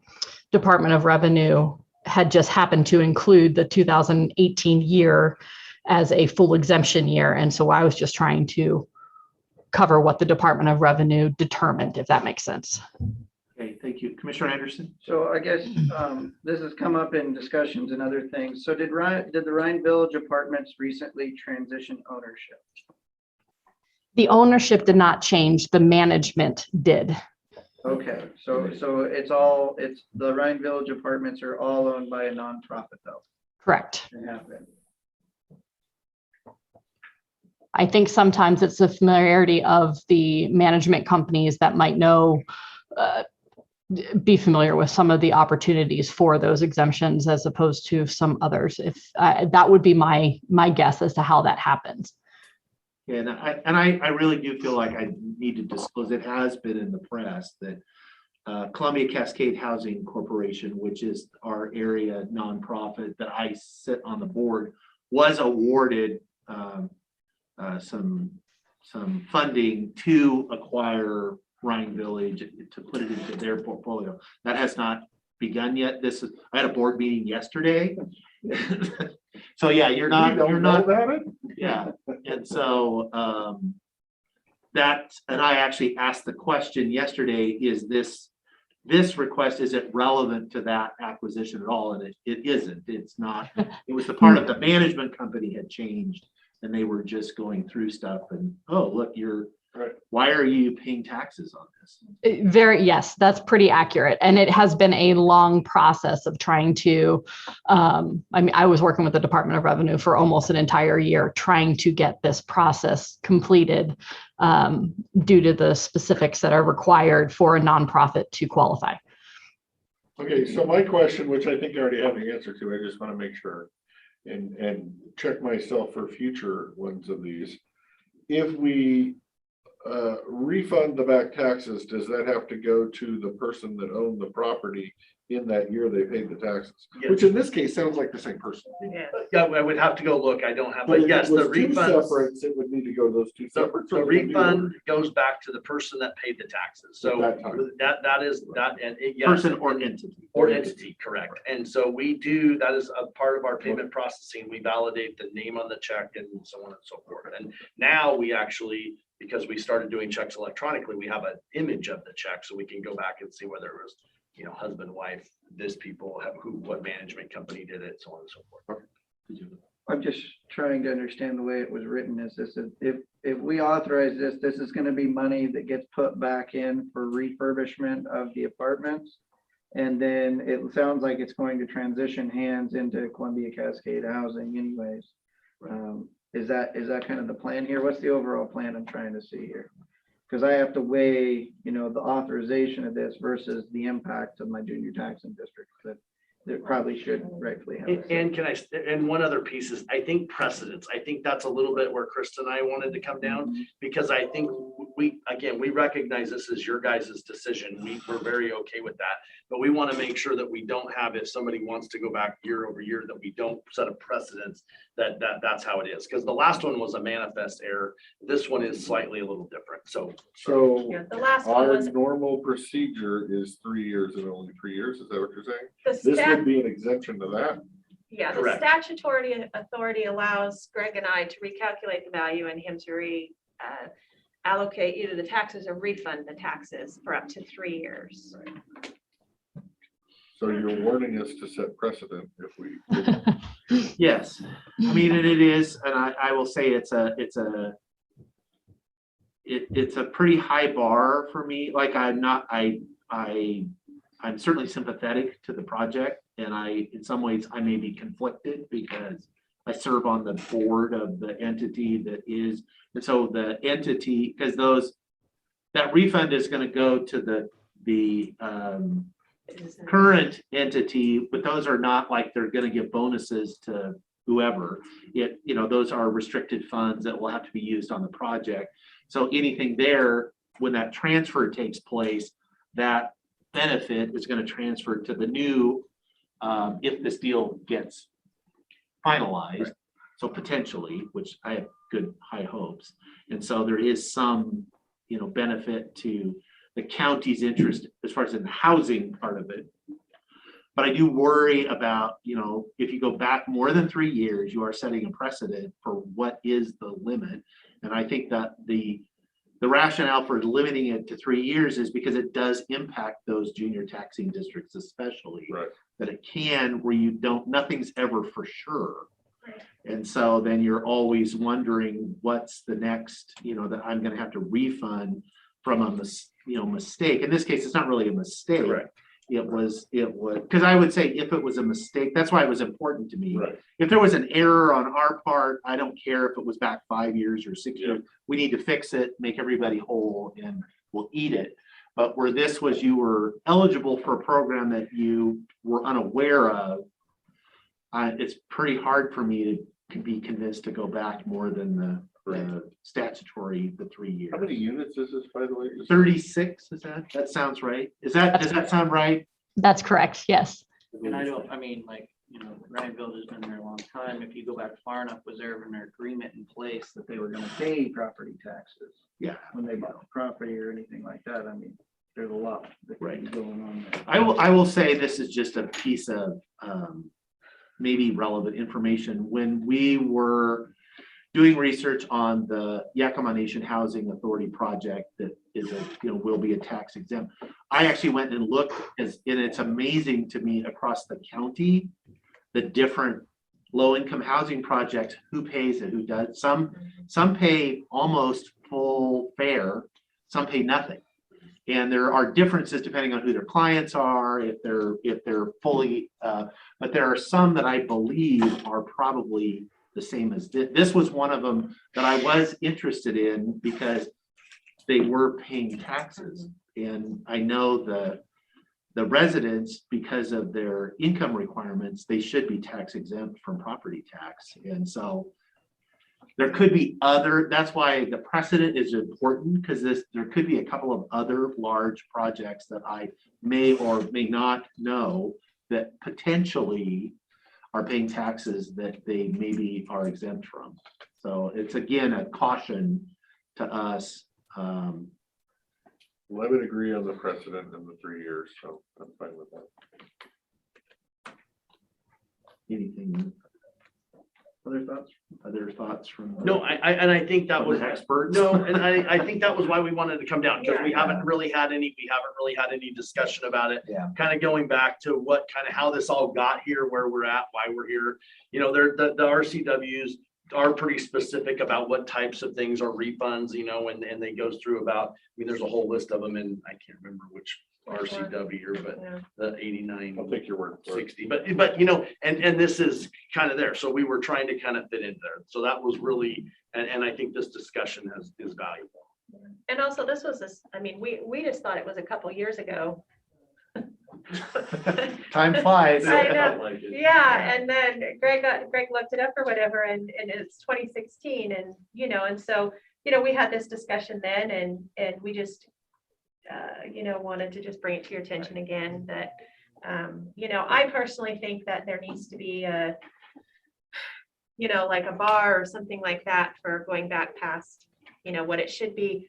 Department of Revenue had just happened to include the 2018 year as a full exemption year. And so I was just trying to cover what the Department of Revenue determined, if that makes sense. Okay, thank you. Commissioner Anderson? So I guess this has come up in discussions and other things. So did the Rhine Village Apartments recently transition ownership? The ownership did not change, the management did. Okay, so it's the Rhine Village Apartments are all owned by a nonprofit though. Correct. They have been. I think sometimes it's the familiarity of the management companies that might be familiar with some of the opportunities for those exemptions as opposed to some others. If that would be my guess as to how that happens. Yeah, and I really do feel like I need to disclose, it has been in the press that Columbia Cascade Housing Corporation, which is our area nonprofit that I sit on the board, was awarded some funding to acquire Rhine Village to put it into their portfolio. That has not begun yet. I had a board meeting yesterday. So yeah, you're not about it. Yeah, and so and I actually asked the question yesterday, is this request, is it relevant to that acquisition at all? And it isn't. It's not. It was the part of the management company had changed and they were just going through stuff and, oh, look, why are you paying taxes on this? Yes, that's pretty accurate. And it has been a long process of trying to, I was working with the Department of Revenue for almost an entire year, trying to get this process completed due to the specifics that are required for a nonprofit to qualify. Okay, so my question, which I think I already have the answer to, I just want to make sure and check myself for future ones of these. If we refund the back taxes, does that have to go to the person that owned the property in that year they paid the taxes, Yes. which in this case sounds like the same person. Yeah. Yeah, I would have to go look. I don't have, But but if yes, it the was two refund. separates, it would need to go to those two The separates. the refund goes back to the person that paid the taxes. So At that time. that is, and yes. Person or entity. Or entity, correct. And so we do, that is a part of our payment processing. We validate the name on the check and so on and so forth. And now we actually, because we started doing checks electronically, we have an image of the check so we can go back and see whether it was, husband, wife, this people, what management company did it, so on and so forth. I'm just trying to understand the way it was written. Is this, if we authorize this, this is gonna be money that gets put back in for refurbishment of the apartments? And then it sounds like it's going to transition hands into Columbia Cascade Housing anyways. Is that kind of the plan here? What's the overall plan I'm trying to see here? Because I have to weigh, the authorization of this versus the impact of my junior taxing district that probably should rightfully have. a say. And one other piece is, I think precedence. I think that's a little bit where Krista and I wanted to come down, because I think we recognize this is your guys' decision. We're very okay with that, but we want to make sure that we don't have, if somebody wants to go back year over year, that we don't set a precedence that's how it is. Because the last one was a manifest error. This one is slightly a little different. So Yeah, the last one our was normal procedure is 3 years and only 3 years. Is that what you're saying? the This stat, would be an exemption to that. yeah, the correct. statutory authority allows Greg and I to recalculate the value and him to allocate either the taxes or refund the taxes for up to 3 years. So you're warning us to set precedent if we. Yes, I mean, and it is, and I will say it's a pretty high bar for me. Like I'm certainly sympathetic to the project, and in some ways I may be conflicted because I serve on the board of the entity that is, and so the entity, because that refund is going to go to the current entity, but those are not like they're going to give bonuses to whoever. Those are restricted funds that will have to be used on the project. So anything there, when that transfer takes place, that benefit is going to transfer to the new, if this deal gets finalized. So potentially, which I have good high hopes. And so there is some, benefit to the county's interest as far as in the housing part of it. But I do worry about, if you go back more than 3 years, you are setting a precedent for what is the limit. And I think that the rationale for limiting it to 3 years is because it does impact those junior taxing districts, especially. Right. That it can, where nothing's ever for sure. And so then you're always wondering what's the next, that I'm going to have to refund from a mistake. In this case, it's not really a mistake. Correct. It was, because I would say if it was a mistake, that's why it was important to me. Right. If there was an error on our part, I don't care if it was back 5 years or 6 years. We need to fix it, make everybody whole, and we'll eat it. But where this was, you were eligible for a program that you were unaware of, it's pretty hard for me to be convinced to go back more than the statutory, the 3 years. How many units is this, by the way? 36, that sounds right? Does that sound right? That's correct, yes. And Ryanville has been there a long time. If you go back far enough, was there ever an agreement in place that They were gonna pay property taxes Yeah. when they bought the property or anything like that. I mean, there's a lot that could be going on there. I will say this is just a piece of maybe relevant information. When we were doing research on the Yakima Nation Housing Authority project that is will be a tax exempt, I actually went and looked, and it's amazing to me across the county, the different low-income housing projects, who pays it, who does. Some pay almost full fare, some pay nothing. And there are differences depending on who their clients are, if they're fully, but there are some that I believe are probably the same as this. This was one of them that I was interested in because they were paying taxes. And I know the residents, because of their income requirements, they should be tax exempt from property tax. And so There could be other, that's why the precedent is important, because there could be a couple of other large projects that I may or may not know that potentially are paying taxes that they maybe are exempt from. So it's again, a caution to us. Well, I would agree on the precedent in the 3 years, so I'm fine with that. Anything? Other thoughts from? No, I think that from was the experts? No, and I think that was why we wanted to come down, because we haven't really had any discussion about it. Yeah. Kind of going back to what kind of how this all got here, where we're at, why we're here. You know, the RCWs are pretty specific about what types of things are refunds, you know, and they goes through about, I mean, there's a whole list of them, and I can't remember which RCW, but the 89. I'll take your word for it. 60, but you know, and this is kind of there. So we were trying to kind of fit in there. So that was really, and I think this discussion is valuable. And also this was this, I mean, we just thought it was a couple years ago. Time flies. I know. Yeah, and then Greg looked it up or whatever, and it's 2016, and you know, and so you know, we had this discussion then, and we just you know, wanted to just bring it to your attention again that you know, I personally think that there needs to be a, you know, like a bar or something like that for going back past, you know, what it should be.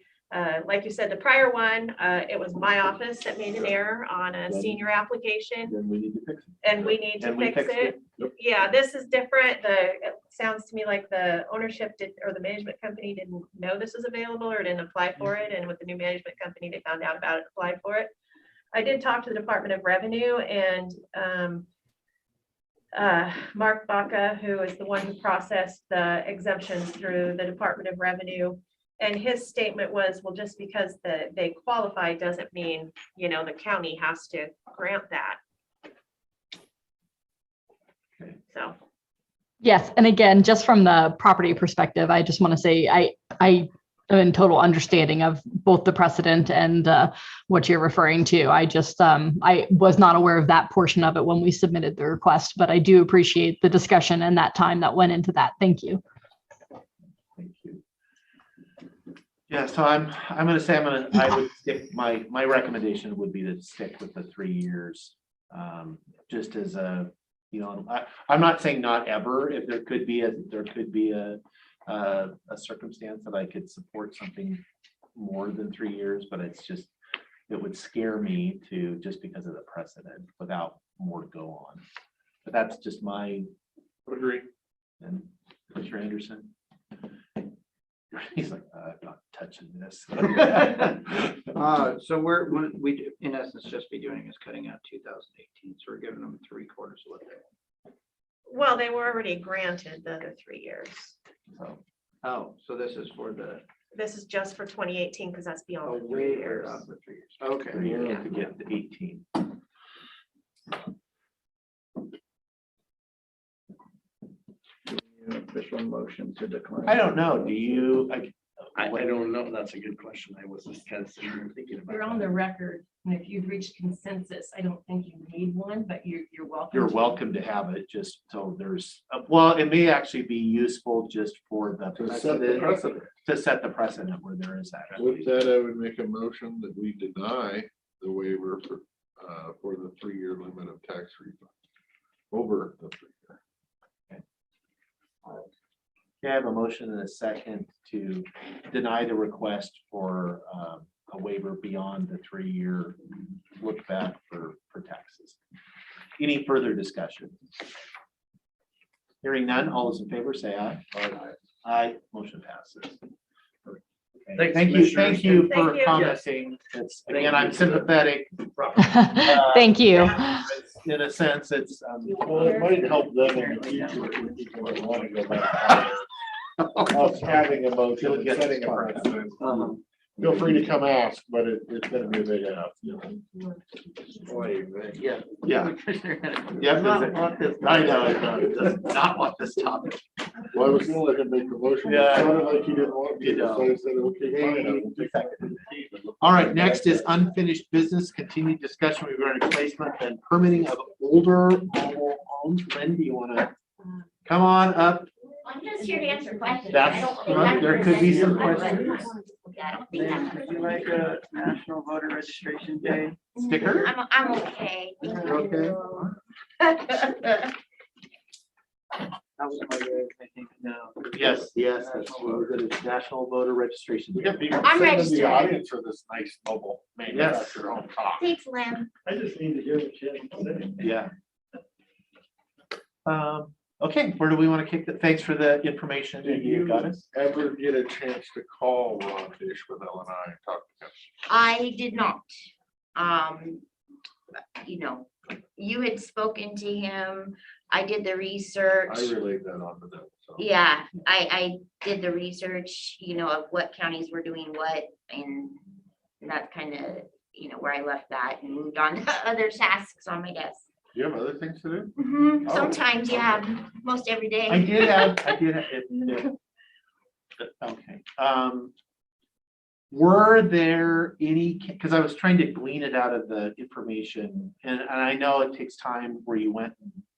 Like you said, the prior one, it was my office that made an error on a senior application. Then we need to fix it. And we need to And we fix fixed it. Yeah, this is different. It sounds to me like the ownership did, or the management company didn't know this was available or didn't apply for it. And with the new management company, they found out about it, applied for it. I did talk to the Department of Revenue, and Mark Baca, who is the one who processed the exemptions through the Department of Revenue. And his statement was, well, just because they qualify doesn't mean, you know, the county has to grant that. So. Yes, and again, just from the property perspective, I just want to say I am in total understanding of both the precedent and what you're referring to. I just I was not aware of that portion of it when we submitted the request, but I do appreciate the discussion and that time that went into that. Thank you. Thank you. Yeah, so I'm going to say I would stick, my recommendation would be to stick with the 3 years, just as a, you know, I'm not saying not ever, if there could be a circumstance that I could support something more than 3 years, but it's just, it would scare me to, just because of the precedent without more to go on. But that's just my. Agree. And Mr. Anderson. He's like, I'm not touching this. So we in essence just be doing is cutting out 2018. So we're giving them 3/4 of what they want. Well, they were already granted the other 3 years. Oh, so this is for the. This is just for 2018 because that's beyond the 3 waiver years. of the 3 years. Okay. 3 years to get to 18. Official motion to decline. I don't know. Do you? I don't know. That's a good question. I was just kind of sitting here thinking about. You're on the record, and if you've reached consensus, I don't think you need one, but you're welcome. You're welcome to have it, just so there's, well, it may actually be useful just for the To set the precedent. to set the precedent where there is actually. With that, I would make a motion that we deny the waiver for the 3-year limit of tax refund over the 3 year. Okay, I have a motion and a second to deny the request for a waiver beyond the 3-year look back for taxes. Any further discussion? Hearing none, all those in favor say aye. Aye, motion passes. Okay, Thank you Thank for you. commenting. It's, again, I'm sympathetic. Thank you. In a sense, it's. Well, it might help them in the future for people that want to go back. Us having a motion and setting a precedent. Feel free to come ask, but it's gonna be a big ask. Yeah. Yeah. Yeah, I know, it does not want this topic. Well, I was gonna let him make the motion. It Yeah. sounded like he didn't want to, You so I said, okay, fine. I will take that. All right, next is unfinished business, continued discussion regarding placement and permitting of older mobile homes. Lynn, do you want to come on up? I'm just here to answer questions. That's I don't think right. I'm There could be some presenting, questions. but I don't think Lynn, I'm would you like a National Voter Registration Day? Sticker? I'm okay. Thank You're okay? you. That was my way of making, no. Yes, that's what we're gonna, National Voter Registration. We got people I'm sitting in registered. the audience for this nice mobile manufactured home talk. Thanks, Lynn. I just need to hear what you have to say. Yeah. Okay, where do we want to kick the, thanks for the information that Did you you got us. ever get a chance to call Ron Dish with Ellen and talk to him? I did not. You know, you had spoken to him. I did the research. I relayed that on to them, so. Yeah, I did the research, you know, of what counties were doing what, and that's kind of, you know, where I left that and moved on to other tasks on my desk. Do you have other things to do? Oh, Sometimes, yeah, most every day. I did have, okay. Were there any, because I was trying to glean it out of the information, and I know it takes time where you went,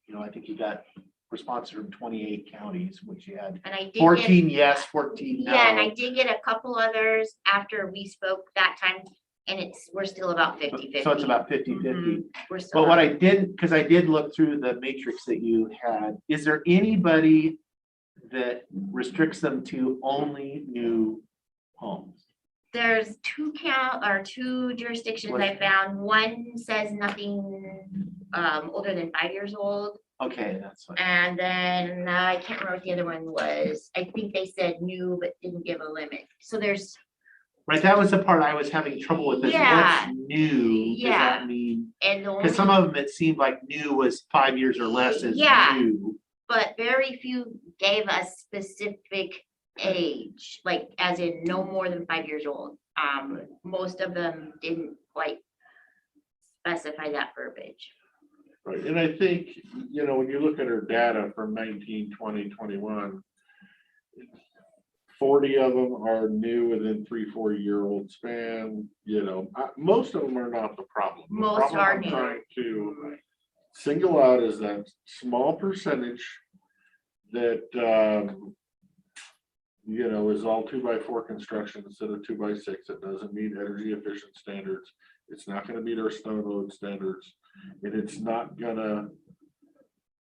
you know, I think you got responses from 28 counties, which you had And I did 14 get, yes, 14 no. yeah, and I did get a couple others after we spoke that time, and we're still about 50-50. So it's about 50-50. We're still. But what I didn't, because I did look through the matrix that you had, is there anybody that restricts them to only new homes? There's two jurisdictions I found. One says nothing older than 5 years old. Okay, that's fine. And then I can't remember what the other one was. I think they said new, but didn't give a limit. So there's, Right, that was the part I was having trouble with. Is Yeah. what's new? Does Yeah. that mean? and the Because some only, of them, it seemed like new was 5 years or less is Yeah. new. but very few gave a specific age, like as in no more than 5 years old. Most of them didn't quite specify that verbiage. Right, and I think, you know, when you look at our data from 19, 20, 21, 40 of them are new within 3-4 year old span, you know, most of them are not the problem. The Most problem are I'm new. trying to single out is that small percentage that, you know, is all 2x4 construction instead of 2x6. It doesn't meet energy efficient standards. It's not gonna meet our snow load standards. And it's not gonna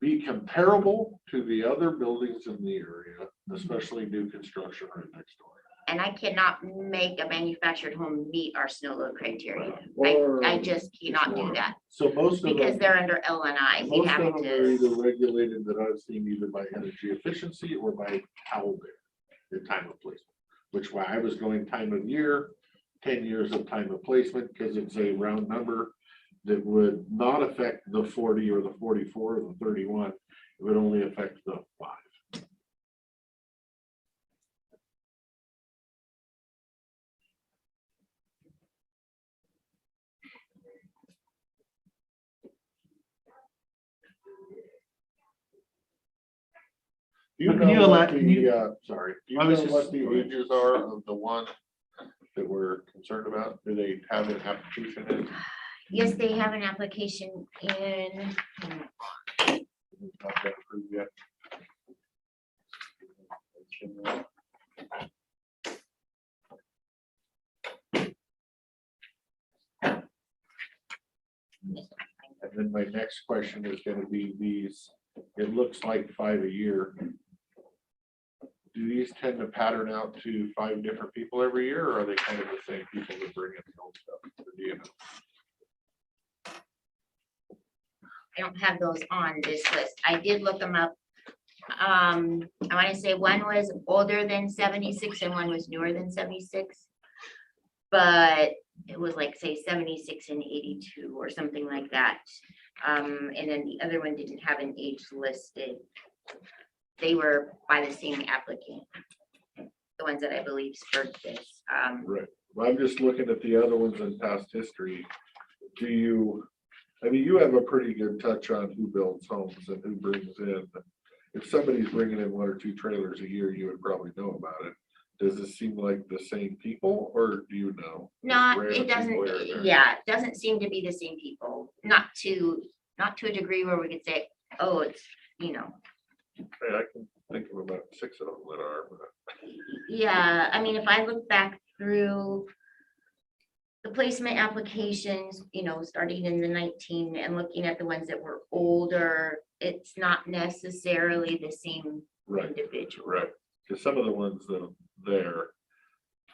be comparable to the other buildings in the area, especially new construction right next door. And I cannot make a manufactured home meet our snow load criteria. Or- I just cannot do that So most of because them, they're under LNI. They most of have them are either to, regulated that I've seen either by energy efficiency or by owl bear, the time of placement. Which why I was going time of year, 10 years of time of placement, because it's a round number that would not affect the 40 or the 44 or the 31. It would only affect the 5. You But can you know what can you- the, sorry, do you I know was just- what the ages are of the one that we're concerned about? Do they have an application in? yes, they have an application in. It's not been approved yet. And then my next question is gonna be these, it looks like 5 a year. Do these tend to pattern out to 5 different people every year, or are they kind of the same people that bring in the old stuff? Or do you know? I don't have those on this list. I did look them up. I want to say one was older than 76 and one was newer than 76. But it was like, say, 76 and 82 or something like that. And then the other one didn't have an age listed. They were by the same applicant. The ones that I believe spurred this. Right, well, I'm just looking at the other ones in past history. Do you, I mean, you have a pretty good touch on who builds homes and who brings in. If somebody's bringing in 1 or 2 trailers a year, you would probably know about it. Does it seem like the same people, or do you know? Not, Random it doesn't, people here and there? yeah, it doesn't seem to be the same people. Not to a degree where we could say, oh, it's, you know. Okay, think of about 6 of them that are, but Yeah, I mean, if I look back through the placement applications, starting in the 19 and looking at the ones that were older, it's not necessarily the same right, individual. right. Because some of the ones that are there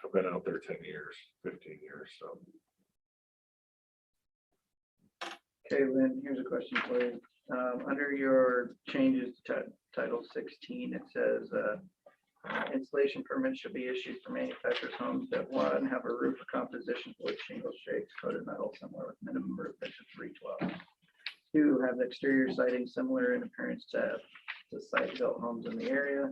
have been out there 10 years, 15 years, so. Okay, Lynn, here's a question for you. Under your changes to Title 16, it says installation permits should be issued for manufacturers' homes that, one, have a roof or composition wood, shingle, shakes, coated metal similar with minimum roof pitch of 312. 2, have the exterior siding similar in appearance to site-built homes in the area.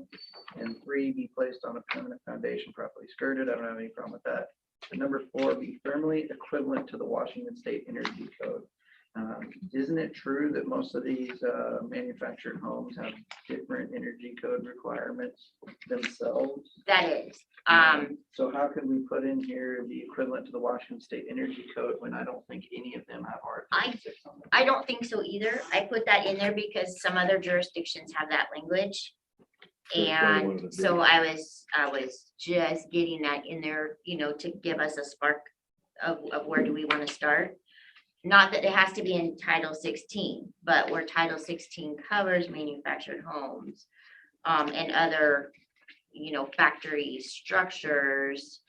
And 3, be placed on a permanent foundation properly skirted. I don't have any problem with that. And number 4, be thermally equivalent to the Washington State Energy Code. Isn't it true that most of these manufactured homes have different energy code requirements themselves? That is. So how can we put in here the equivalent to the Washington State Energy Code when I don't think any of them have R36 on them? I don't think so either. I put that in there because some other jurisdictions have that language. That's what I wanted And to so do. I was just getting that in there, to give us a spark of where do we want to start. Not that it has to be in Title 16, but where Title 16 covers manufactured homes and other, factory structures.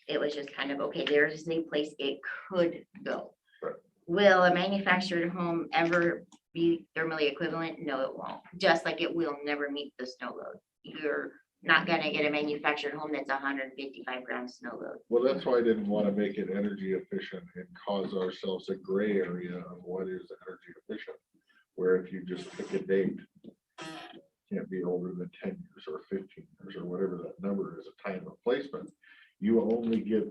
It was just kind of, okay, there's a place it could go. Right. Will a manufactured home ever be thermally equivalent? No, it won't. Just like it will never meet the snow load. You're not gonna get a manufactured home that's 155 gram snow load. Well, that's why I didn't want to make it energy efficient and cause ourselves a gray area of what is energy efficient. Where if you just pick a date, can't be older than 10 years or 15 years or whatever that number is, a time of placement. You only get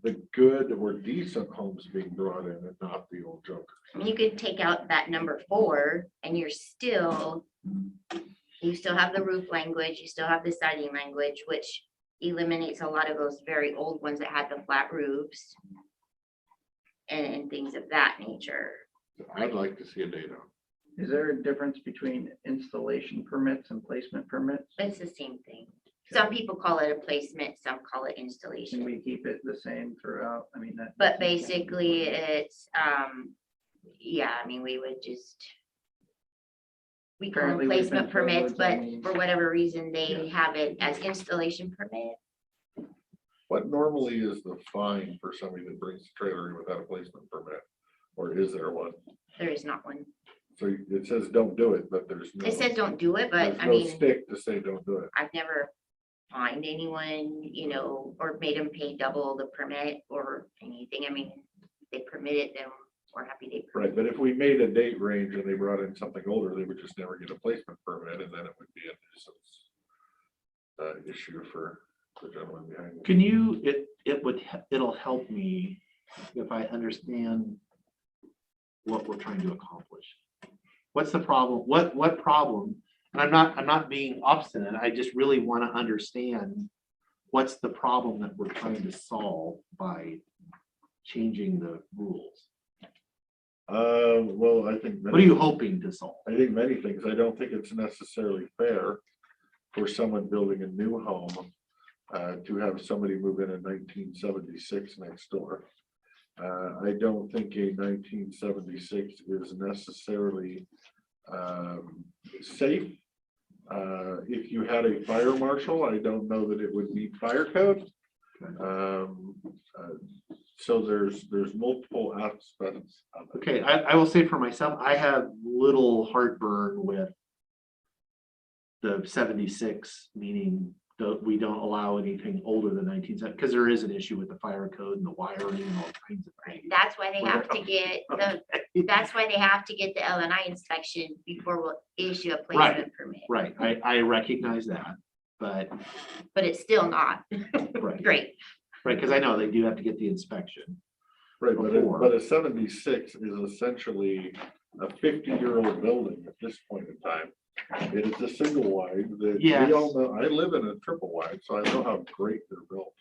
the good or decent homes being brought in and not the old junkers. You could take out that number 4 and you still have the roof language, you still have the siding language, which eliminates a lot of those very old ones that had the flat roofs and things of that nature. I'd like to see a date on. Is there a difference between installation permits and placement permits? It's the same thing. Some people call it a placement, some call it Can installation. we keep it the same throughout? I mean, that. But basically it's, we would just, we call them Apparently we've placement been permits, told, I but mean- for whatever reason, they have it as installation permit. What normally is the fine for somebody that brings a trailer in without a placement permit? Or is there one? There is not one. So it says don't do it, but there's no. It says don't do it, but there's I no mean, stick to say don't do it. I've never fined anyone, or made them pay double the permit or anything. I mean, they permitted them, we're happy they. Right, but if we made a date range and they brought in something older, they would just never get a placement permit and then it would be a nuisance issue for the gentleman behind me. Can you, it'll help me if I understand what we're trying to accomplish. What's the problem? What problem? And I'm not being obstinate. I just really want to understand what's the problem that we're trying to solve by changing the rules. Well, I think. What are you hoping to solve? I think many things. I don't think it's necessarily fair for someone building a new home to have somebody move in 1976 next door. I don't think a 1976 is necessarily safe. If you had a fire marshal, I don't know that it would meet fire code. So there's multiple aspects of it. Okay, I will say for myself, I have little heartburn with the 76, meaning we don't allow anything older than 1970, because there is an issue with the fire code and the wiring and all kinds of things. That's why they have to get that's why they have to get the LNI inspection before we'll issue a placement permit. Right, I recognize that, but But it's still not right, great. right, because I know they do have to get the inspection. Right, before. but a 76 is essentially a 50-year-old building at this point in time. It's a single wide that Yes. we all know. I live in a triple wide, so I know how great they're built.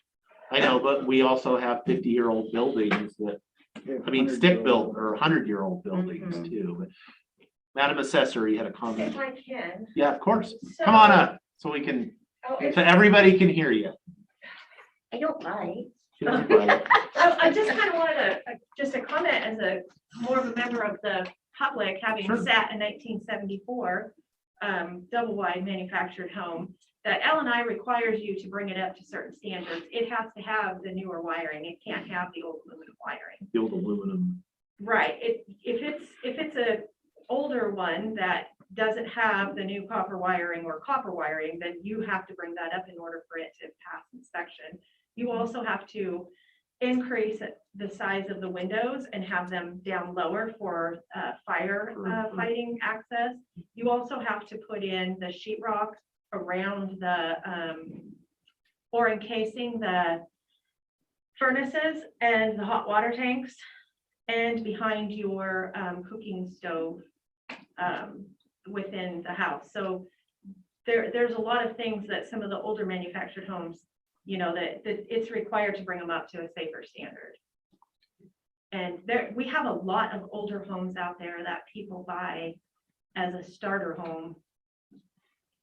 I know, but we also have 50-year-old buildings that, I mean, stick built or 100-year-old buildings too. But Madam Assessor, you had a If comment. I can. Yeah, of course. Come on up so we can, Oh, so everybody can hear you. I don't mind. She doesn't bite. I just kind of wanted just a comment as a more of a member of the public, having Sure. sat in 1974, double wide manufactured home, that L&I requires you to bring it up to certain standards. It has to have the newer wiring. It can't have the old aluminum wiring. The old aluminum. Right. If it's a older one that doesn't have the new copper wiring or copper wiring, then you have to bring that up in order for it to pass inspection. You also have to increase the size of the windows and have them down lower for fire fighting access. You also have to put in the sheetrock around the or encasing the furnaces and the hot water tanks and behind your cooking stove within the house. So there's a lot of things that some of the older manufactured homes, you know, that it's required to bring them up to a safer standard. And we have a lot of older homes out there that people buy as a starter home.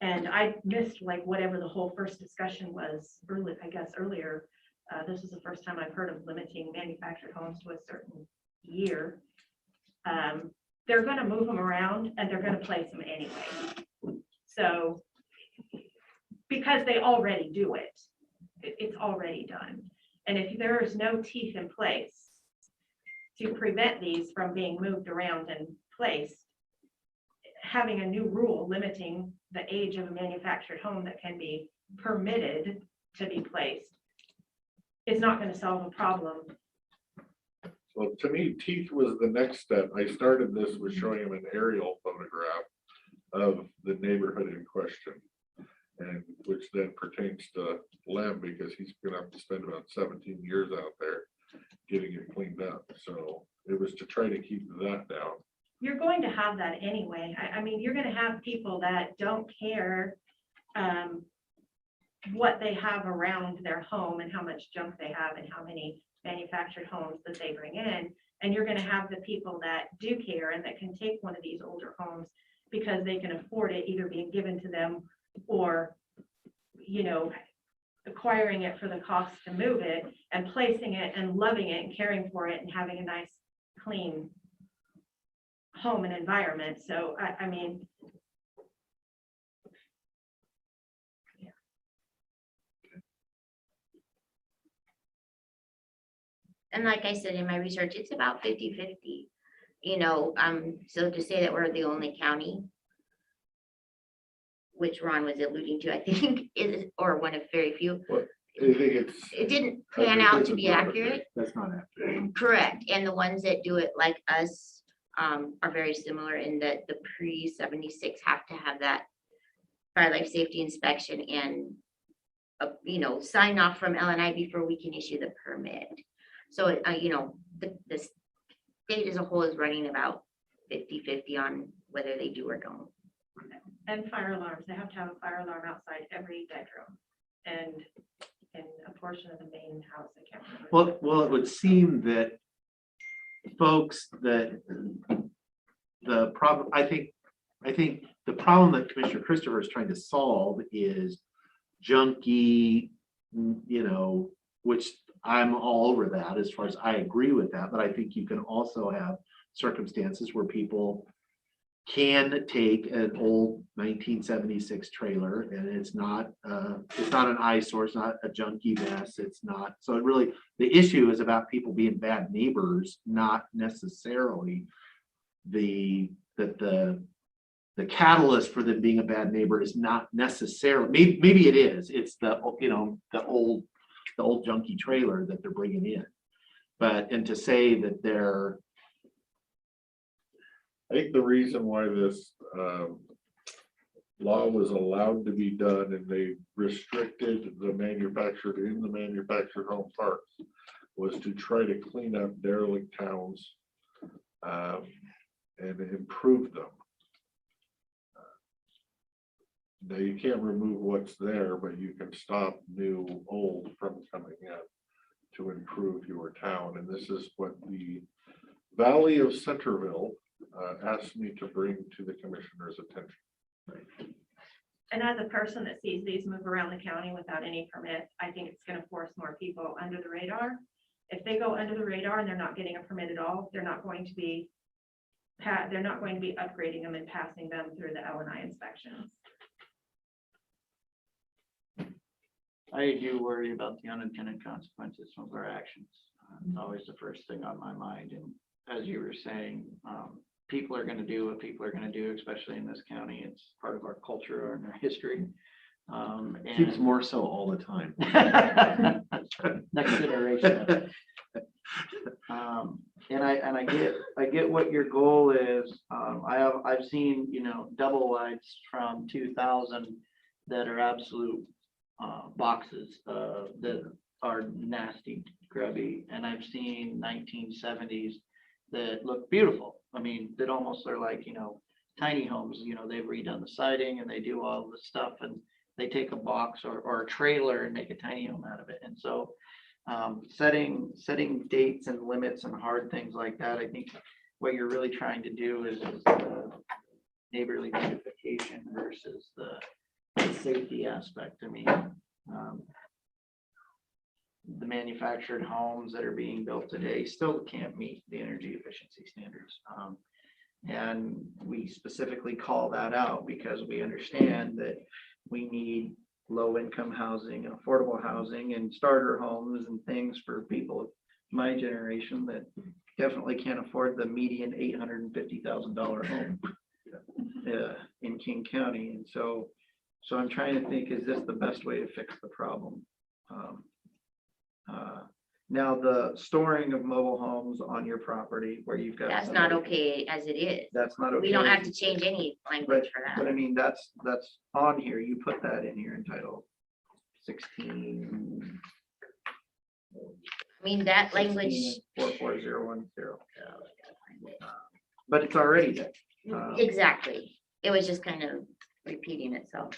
And I missed like whatever the whole first discussion was early, I guess earlier. This is the first time I've heard of limiting manufactured homes to a certain year. They're going to move them around and they're going to place them anyway. So because they already do it, it's already done. And if there is no teeth in place to prevent these from being moved around and placed, having a new rule limiting the age of a manufactured home that can be permitted to be placed is not going to solve a problem. So to me, teeth was the next step. I started this with showing him an aerial photograph of the neighborhood in question. And which then pertains to Lem because he's gonna have to spend about 17 years out there getting it cleaned up. So it was to try to keep that down. You're going to have that anyway. I mean, you're going to have people that don't care what they have around their home and how much junk they have and how many manufactured homes that they bring in. And you're going to have the people that do care and that can take one of these older homes because they can afford it either being given to them or, you know, acquiring it for the cost to move it and placing it and loving it and caring for it and having a nice, clean home and environment. So, I mean, And like I said in my research, it's about 50-50. You know, so to say that we're the only county, which Ron was alluding to, I think is, or one of very few. Well, I think It didn't pan out to be accurate. That's not accurate. Correct. And the ones that do it like us are very similar in that the pre-76 have to have that fire life safety inspection and, you know, sign off from L&I before we can issue the permit. So, you know, the state as a whole is running about 50-50 on whether they do or don't. and fire alarms. They have to have a fire alarm outside every bedroom and in a portion of the main house. I can't remember. Well, it would seem that folks that the problem, I think the problem that Commissioner Christopher is trying to solve is junky, you know, which I'm all over that as far as I agree with that, but I think you can also have circumstances where people can take an old 1976 trailer and it's not an eyesore, it's not a junky mess, it's not. So it really, the issue is about people being bad neighbors, not necessarily the catalyst for them being a bad neighbor is not necessarily, maybe it is, it's the, you know, the old junky trailer that they're bringing in. But, and to say that they're, I think the reason why this law was allowed to be done and they restricted the manufactured in the manufactured home parks was to try to clean up derelict towns and improve them. Now you can't remove what's there, but you can stop new old from coming in to improve your town. And this is what the Valley of Centerville asked me to bring to the commissioner's attention. And as a person that sees these move around the county without any permit, I think it's gonna force more people under the radar. If they go under the radar and they're not getting a permit at all, they're not going to be upgrading them and passing them through the L&I inspections. I do worry about the unintended consequences of our actions. It's always the first thing on my mind. And as you were saying, people are going to do what people are going to do, especially in this county. It's part of our culture and our history. Seems And more so all the time. next generation. And I get what your goal is. I've seen, double wides from 2000 that are absolute boxes that are nasty, grubby, and I've seen 1970s that look beautiful. I mean, that almost are like, tiny homes. They've redone the siding and they do all the stuff, and they take a box or a trailer and make a tiny home out of it. And so setting dates and limits and hard things like that, I think what you're really trying to do is the neighborly beautification versus the safety aspect. I mean, the manufactured homes that are being built today still can't meet the energy efficiency standards. And we specifically call that out because we understand that we need low-income housing and affordable housing and starter homes and things for people of my generation that definitely can't afford the median $850,000 home in King County. And so I'm trying to think, is this the best way to fix the problem? Now, the storing of mobile homes on your property where you've got. That's not okay as it is. That's not okay. We don't have to change any language for But I that. mean, that's on here. You put that in here in Title 16. I mean, that language, 44010. But it's already there. exactly. It was just kind of repeating itself.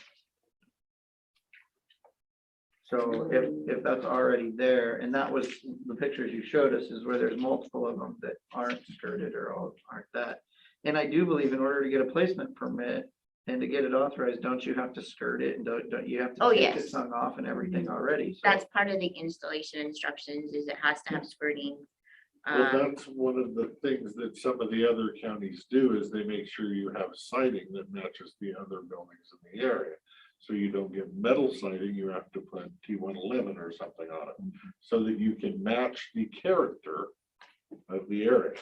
So if that's already there, and that was the pictures you showed us is where there's multiple of them that aren't skirted or all aren't that. And I do believe in order to get a placement permit and to get it authorized, don't you have to skirt it and don't you have to Oh, take yes. the tongue off and everything already? So That's part of the installation instructions, is it has to have skirting. Well, that's one of the things that some of the other counties do is they make sure you have siding that matches the other buildings in the area. So you don't get metal siding, you have to put T111 or something on it, so that you can match the character of the area.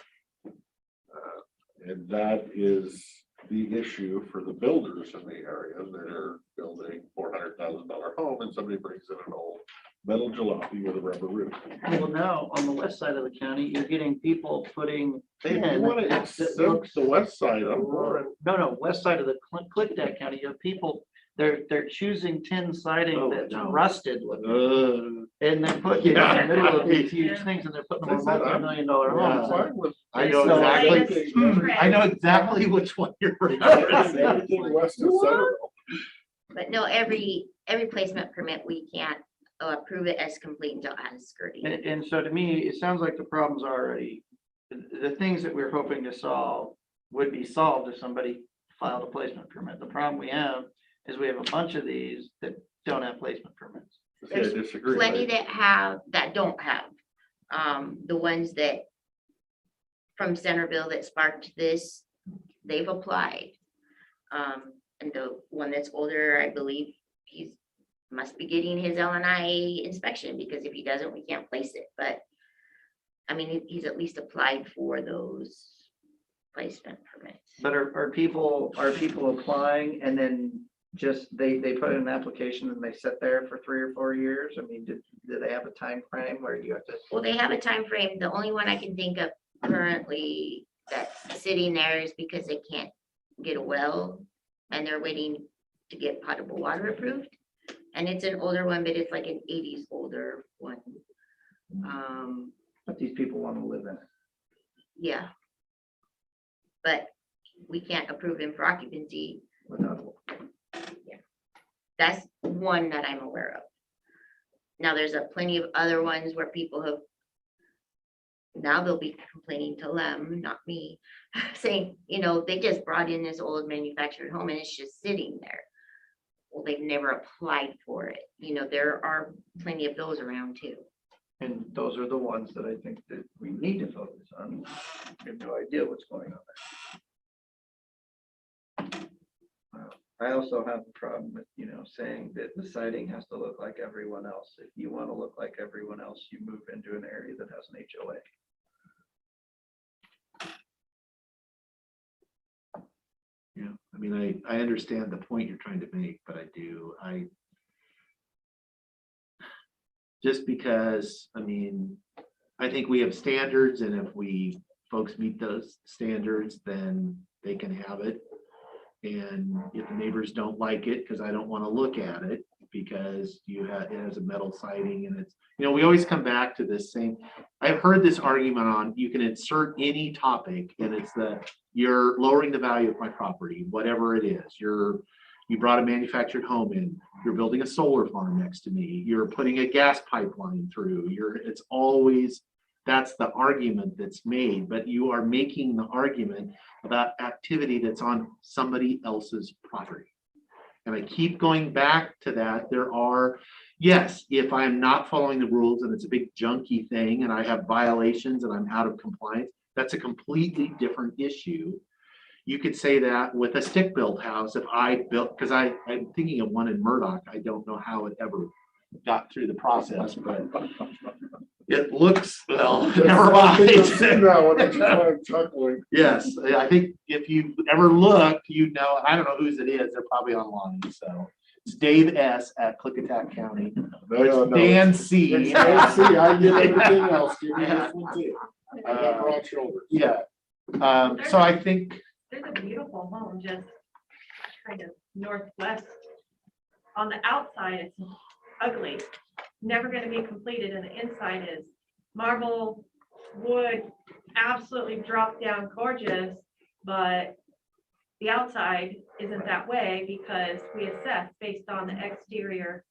And that is the issue for the builders in the area that are building $400,000 home and somebody brings in an old metal jalopy with a rubber roof. well, now on the west side of the county, you're getting people putting. Hey, if you tin want to that accept looks- the west side, I'm for it. No, west side of the Klickitat County, you have people, they're choosing tin siding that's rusted looking. And they're putting it in the middle of these huge things and they're putting them on multi-million-dollar homes. I know So exactly, I know exactly which one you're referencing. Everything west of Centerville. But no, every placement permit, we can't approve it as complete until it has skirting. And so to me, it sounds like the problem's already, the things that we're hoping to solve would be solved if somebody filed a placement permit. The problem we have is we have a bunch of these that don't have placement permits. See, I disagree. Plenty that don't have. The ones that from Centerville that sparked this, they've applied. And the one that's older, I believe he's must be getting his L&I inspection, because if he doesn't, we can't place it. But I mean, he's at least applied for those placement permits. But are people applying and then just they put in an application and they sit there for 3 or 4 years? I mean, do they have a time frame where you have to? Well, they have a time frame. The only one I can think of currently that's sitting there is because they can't get a well and they're waiting to get potable water approved. And it's an older one, but it's like an 80s older one. But these people want to live in it. Yeah. But we can't approve him for occupancy. Yeah. That's one that I'm aware of. Now, there's plenty of other ones where people have Now they'll be complaining to them, not me, saying, they just brought in this old manufactured home and it's just sitting there. Well, they've never applied for it. There are plenty of those around too. And those are the ones that I think that we need to focus on. We have no idea what's going on there. I also have a problem with, saying that the siding has to look like everyone else. If you want to look like everyone else, you move into an area that has an HOA. Yeah, I mean, I understand the point you're trying to make, but just because, I mean, I think we have standards, and if folks meet those standards, then they can have it. And if the neighbors don't like it, because I don't want to look at it, because it has a metal siding, and it's, we always come back to this same, I've heard this argument on, you can insert any topic, and it's that you're lowering the value of my property, whatever it is. You brought a manufactured home in, you're building a solar farm next to me, you're putting a gas pipeline through, it's always, that's the argument that's made, but you are making the argument about activity that's on somebody else's property. And I keep going back to that. Yes, if I'm not following the rules and it's a big junky thing and I have violations and I'm out of compliance, that's a completely different issue. You could say that with a stick-built house. If I built, because I'm thinking of one in Murdoch, I don't know how it ever got through the process, but it looks, well, never mind. Yes, I think if you ever looked, I don't know whose it is, they're probably online, so. It's Dave S. at Klickitat County. It's Dan C. It's Dan C. I get everything else. Give me this one too. Broad shoulders. Yeah. So I think. There's a beautiful home just kind of northwest. On the outside, it's ugly, never going to be completed, and the inside is marble, wood, absolutely drop down gorgeous, but the outside isn't that way because we assess based on the exterior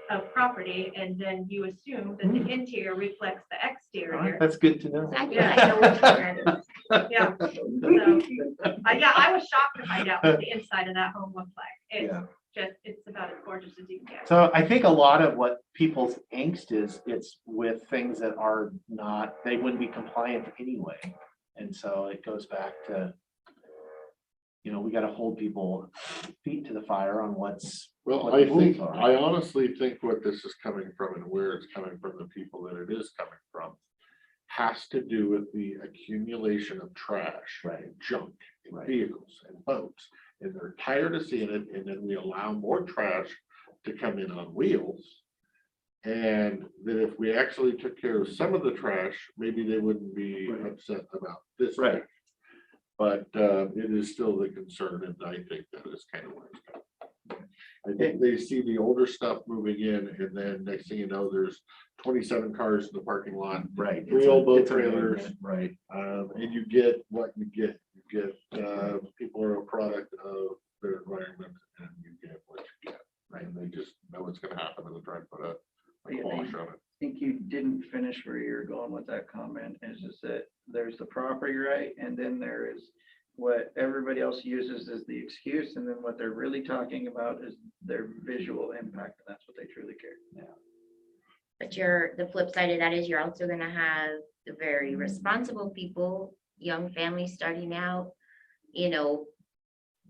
of property, and then you assume that the interior reflects the exterior. That's good to know. Yeah. So, yeah, I was shocked to find out what the inside of that home looked like. It's about as gorgeous as you can get. So I think a lot of what people's angst is, it's with things that are not, they wouldn't be compliant anyway. And so it goes back to, we got to hold people feet to the fire on what's. Well, I honestly think what this is coming from and where it's coming from, the people that it is coming from, has to do with the accumulation of trash, and junk, and vehicles and boats. And they're tired of seeing it, and then we allow more trash to come in on wheels. And that if we actually took care of some of the trash, maybe they wouldn't be upset about this. Right. But it is still the concern, and I think that is kind of where it's going. I think they see the older stuff moving in, and then next thing you know, there's 27 cars in the parking lot. Right. 3 old boat trailers. Right. And you get what you get. You get people are a product of their environment, and you get what you get. Right. And they just know what's going to happen, and they try to put a quash on it. I think you didn't finish where you're going with that comment, is just that there's the property right, and then there is what everybody else uses as the excuse, and then what they're really talking about is their visual impact, and that's what they truly care. Yeah. But the flip side of that is you're also going to have the very responsible people, young families starting out,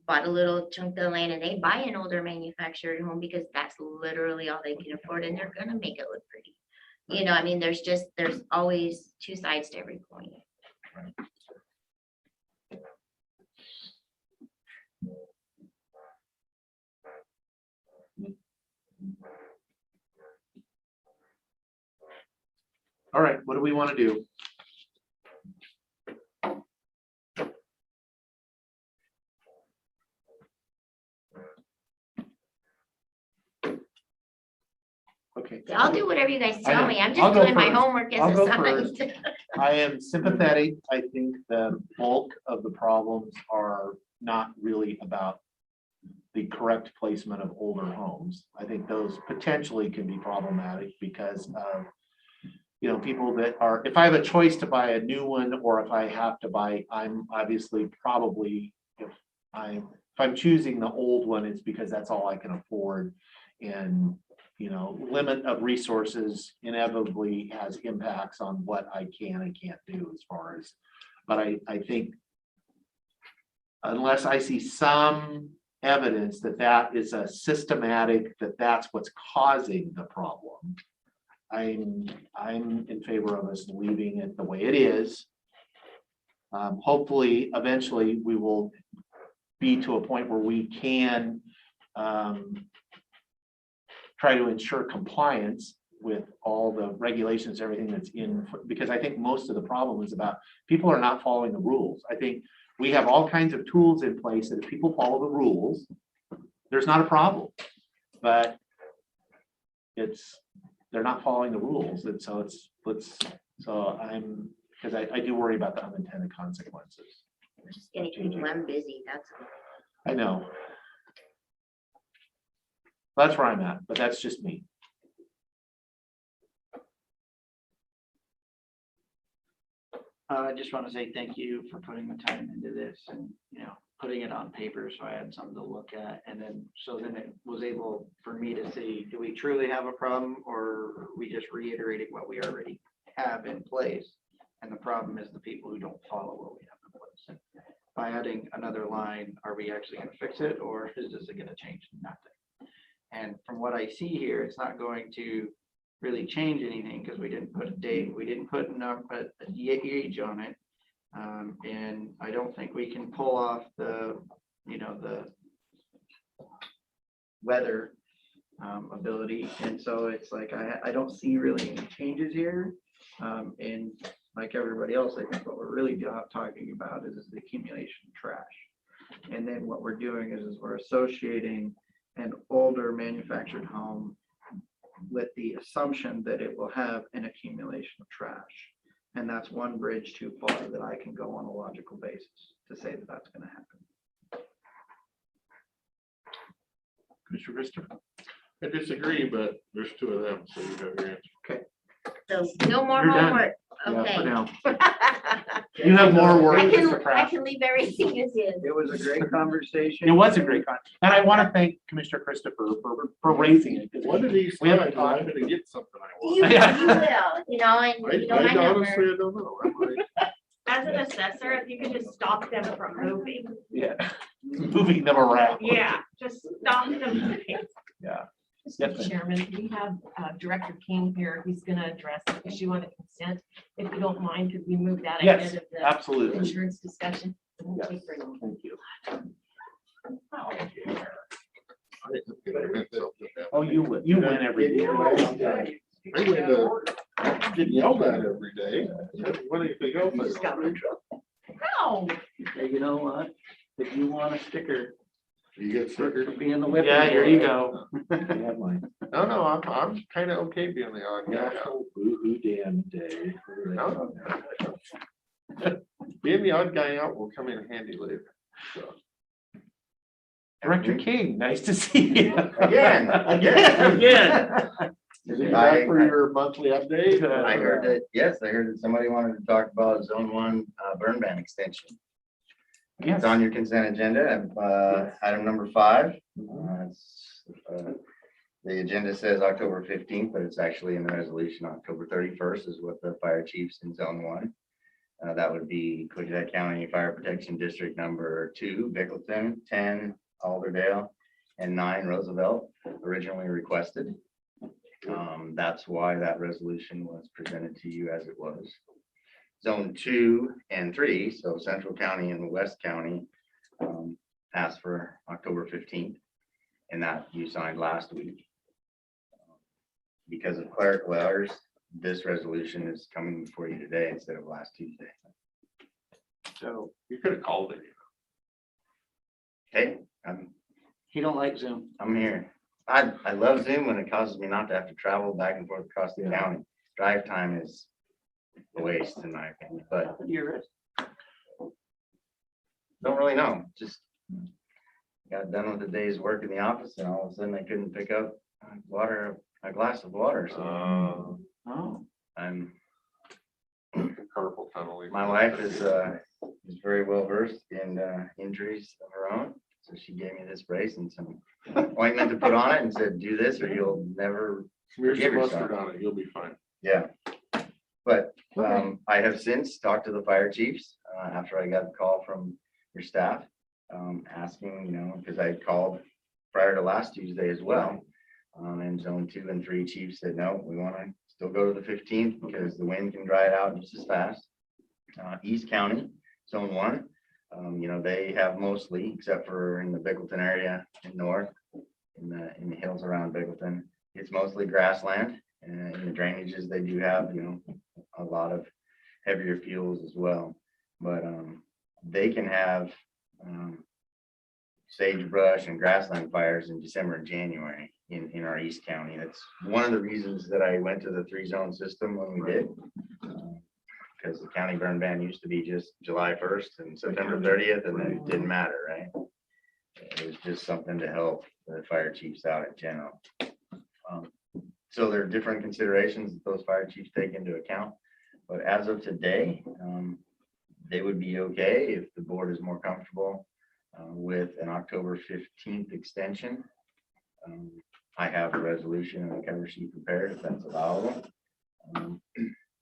bought a little chunk of land and they buy an older manufactured home because that's literally all they can afford, and they're going to make it look pretty. I mean, there's always two sides to every coin. All right, what do we want to do? Okay. I'll do whatever you guys tell me. I'm I'll just go doing my first. homework I'll as go assigned. I am sympathetic. I think the bulk of the problems are not really about the correct placement of older homes. I think those potentially can be problematic because of you know, people that are, if I have a choice to buy a new one or if I have to buy, I'm obviously probably, if I'm choosing the old one, it's because that's all I can afford. And, you know, limit of resources inevitably has impacts on what I can and can't do as far as, but I think unless I see some evidence that that is a systematic, that's what's causing the problem, I'm in favor of us leaving it the way it is. Hopefully, eventually, we will be to a point where we can try to ensure compliance with all the regulations, everything that's in, because I think most of the problem is about people are not following the rules. I think we have all kinds of tools in place that if people follow the rules, there's not a problem. But they're not following the rules. And so because I do worry about the unintended consequences. We're just gonna keep them busy, that's all. I know. That's where I'm at, but that's just me. I just want to say thank you for putting the time into this and, you know, putting it on paper so I had something to look at. And then, so then it was able for me to see, do we truly have a problem or are we just reiterating what we already have in place? And the problem is the people who don't follow what we have in place. And by adding another line, are we actually going to fix it or is this going to change nothing? And from what I see here, it's not going to really change anything because we didn't put a date, we didn't put a age on it. And I don't think we can pull off the, you know, the weather ability. And so it's like, I don't see really any changes here. And like everybody else, I think what we're really talking about is the accumulation of trash. And then what we're doing is we're associating an older manufactured home with the assumption that it will have an accumulation of trash. And that's one bridge too far that I can go on a logical basis to say that that's going to happen. Commissioner Christopher? I disagree, but there's two of them, so you have your answer. Okay. So no more You're done. homework, Yeah, okay. put down. You have more work. I Mr. I Kraft. can leave everything as is. It was a great conversation. It was a great con, and I want to thank Commissioner Christopher for raising it. 'Cause One of these we haven't times I'm talked. gonna get something I You, want. you will, you know, and you know my I honestly, number. I don't know. I might. As an assessor, if you could just stop them from moving. Yeah, moving them around. Yeah, just stop them moving. Yeah. Yes, Mr. ma'am. Chairman, we have Director King here, who's gonna address the issue on the consent. If you don't mind, could we move that Yes, ahead of the absolutely. insurance discussion? It won't Yes. take very long. Thank you. Oh, You win every day. I get yelled at every day. What do you think else? I got in trouble. No. Hey, you know what? If you want a sticker, You get stickers? for being the whip. Yeah, here you go. No, I'm kind of okay being the odd guy out. National Boo-Hoo Damn Day. No. Being the odd guy out will come in handy later. So. Director King, nice to see you. Again. Again. Is it back for your monthly update? I heard that, yes, I heard that somebody wanted to talk about zone one burn ban extension. Yes. It's on your consent agenda, item number 5. The agenda says October 15th, but it's actually in the resolution, October 31st is what the fire chiefs in zone 1. That would be Klickitat County Fire Protection District number 2, Bickleton, 10, Alderdale, and 9, Roosevelt, originally requested. That's why that resolution was presented to you as it was. Zone 2 and 3, so Central County and West County, asked for October 15th, and that you signed last week. Because of clerical errors, this resolution is coming before you today instead of last Tuesday. So you could have called it. Hey, He don't like Zoom. I'm here. I love Zoom when it causes me not to have to travel back and forth across the county. Drive time is a waste in my opinion, but You're don't really know. Just got done with the day's work in the office and all of a sudden I couldn't pick up a glass of water. So Oh. I'm, Carpal tunnel. my wife is very well versed in injuries of her own. So she gave me this brace and some ointment to put on it and said, do this or you'll never Smear forgive some yourself. mustard on it, you'll be fine. Yeah. But I have since talked to the fire chiefs after I got a call from your staff asking, you know, because I called prior to last Tuesday as well. And zone 2 and 3 chiefs said, no, we want to still go to the 15th because the wind can dry it out just as fast. East County, zone 1, you know, they have mostly, except for in the Bickleton area in north, in the hills around Bickleton, it's mostly grassland. And in the drainages, they do have, you know, a lot of heavier fuels as well. But they can have sagebrush and grassland fires in December and January in our East County. That's one of the reasons that I went to the 3-zone system when we did. Because the county burn ban used to be just July 1st and September 30th, and then it didn't matter, right? It was just something to help the fire chiefs out in general. So there are different considerations that those fire chiefs take into account. But as of today, they would be okay if the board is more comfortable with an October 15th extension. I have a resolution and a cover sheet prepared if that's allowable.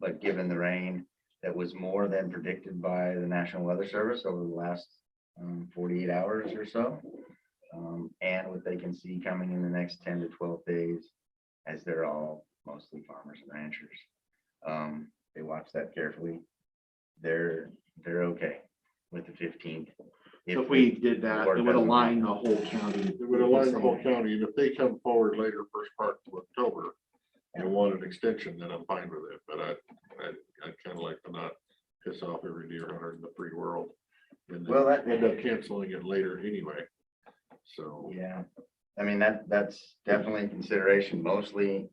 But given the rain that was more than predicted by the National Weather Service over the last 48 hours or so, and what they can see coming in the next 10 to 12 days, as they're all mostly farmers and ranchers. They watch that carefully. They're okay with the 15th. So if we did that, it would align the whole county. It would align the whole county, and if they come forward later, first part of October, and want an extension, then I'm fine with it, but I'd kind of like to not piss off every deer hunter in the free world. And then Well, that- end up canceling it later anyway, so. Yeah, I mean, that's definitely a consideration, mostly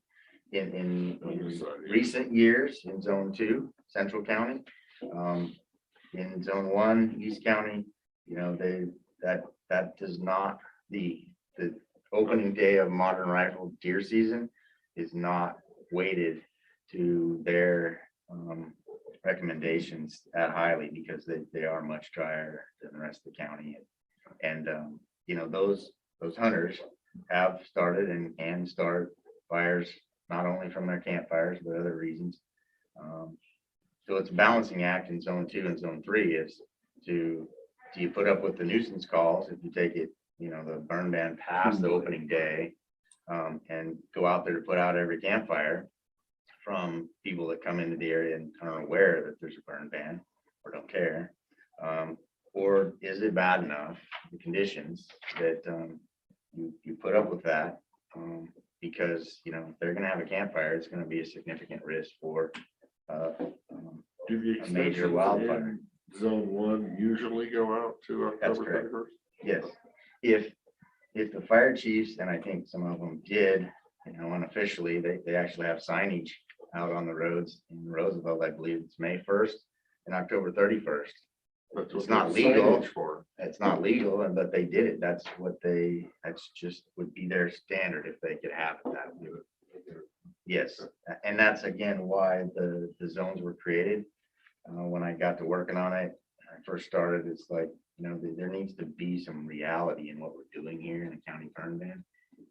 in recent years in zone 2, Central County. In zone 1, East County, you know, that does not, the opening day of modern rifle deer season is not weighted to their recommendations at highly because they are much drier than the rest of the county. And you know, those hunters have started and can start fires, not only from their campfires, but other reasons. So it's a balancing act in zone 2 and zone 3 is do you put up with the nuisance calls if you take it, you know, the burn ban past the opening day, and go out there to put out every campfire from people that come into the area and aren't aware that there's a burn ban or don't care. Or is it bad enough, the conditions, that you put up with that? Because, you know, if they're gonna have a campfire, it's gonna be a significant risk for Do the a major extensions wildfire. in zone 1 usually go out to That's October correct. 31st? Yes, if the fire chiefs, and I think some of them did, you know, unofficially, they actually have signage out on the roads in Roosevelt. I believe it's May 1st and October 31st. That's It's what not the legal. signage for. It's not legal, but they did it. That's just would be their standard if they could have it that way. Yes, and that's again why the zones were created. When I got to working on it, I first started, it's like, you know, there needs to be some reality in what we're doing here in the county burn ban.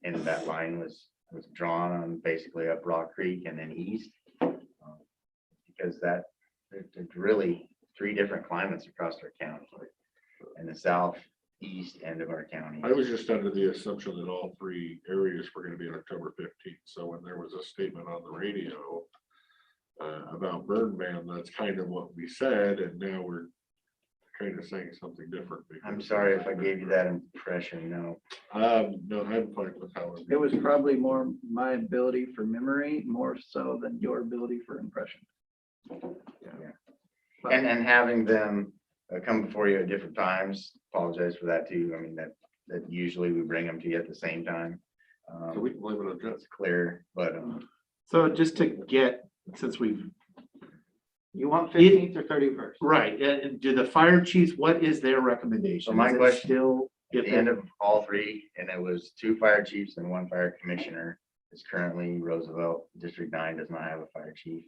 And that line was drawn on basically up Rock Creek and then east. Because there's really 3 different climates across our county. And the southeast end of our county. I was just under the assumption that all 3 areas were gonna be on October 15th, so when there was a statement on the radio about burn ban, that's kind of what we said, and now we're kind of saying something different. I'm sorry if I gave you that impression, no. No, I'm fine with how It was probably more my ability for memory, more so than your ability for impression. And having them come before you at different times, apologize for that too. I mean, that usually we bring them to you at the same time. So we can blame it on Jess. It's clear, but So just to get, since we've. You want 15th or 31st? Right, and do the fire chiefs, what is their recommendation? So my Is it question, still, at the end of all 3, and it was 2 fire chiefs and 1 fire commissioner. It's currently Roosevelt District 9 does not have a fire chief.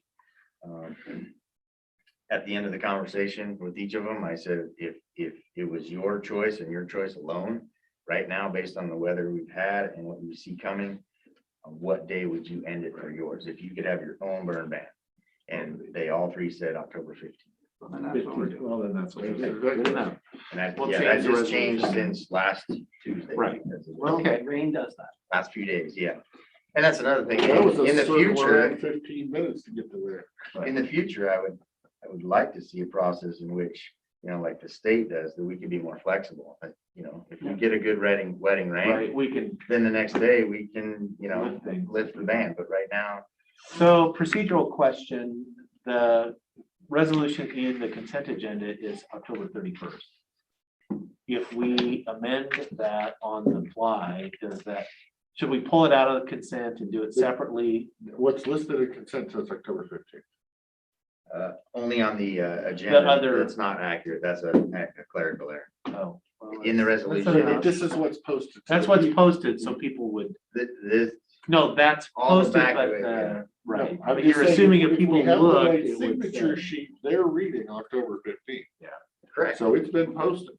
At the end of the conversation with each of them, I said, if it was your choice and your choice alone, right now, based on the weather we've had and what you see coming, what day would you end it for yours? If you could have your own burn ban? And they all three said October 15th. And that's what we're doing. Well, then that's what Okay, it is. good. Good enough. And that, We'll yeah, change that the just changed resolution. since last Tuesday. Right. because of Well, Okay. rain does that. Last few days, yeah. And that's another thing. That was a In the circle future, around 15 minutes to get to there. in the future, I would like to see a process in which, like the state does, that we can be more flexible. If we get a good wedding rain, Right, we can, then the next day we can, Lift things. lift the ban. But right now, so procedural question, the resolution in the consent agenda is October 31st. If we amend that on the fly, should we pull it out of the consent and do it separately? What's listed in consent says October 15th. only on the agenda, other- that's not accurate. That's a clerical error. Oh. well, In the let's- resolution, This is what's posted. That's what's posted, so people would, this, no, that's All the posted, back but, of it, yeah. right, I'm but just you're saying, assuming if we people have the look. right it would Signature say- sheet, they're reading October 15th. Yeah, correct, So it's been posted.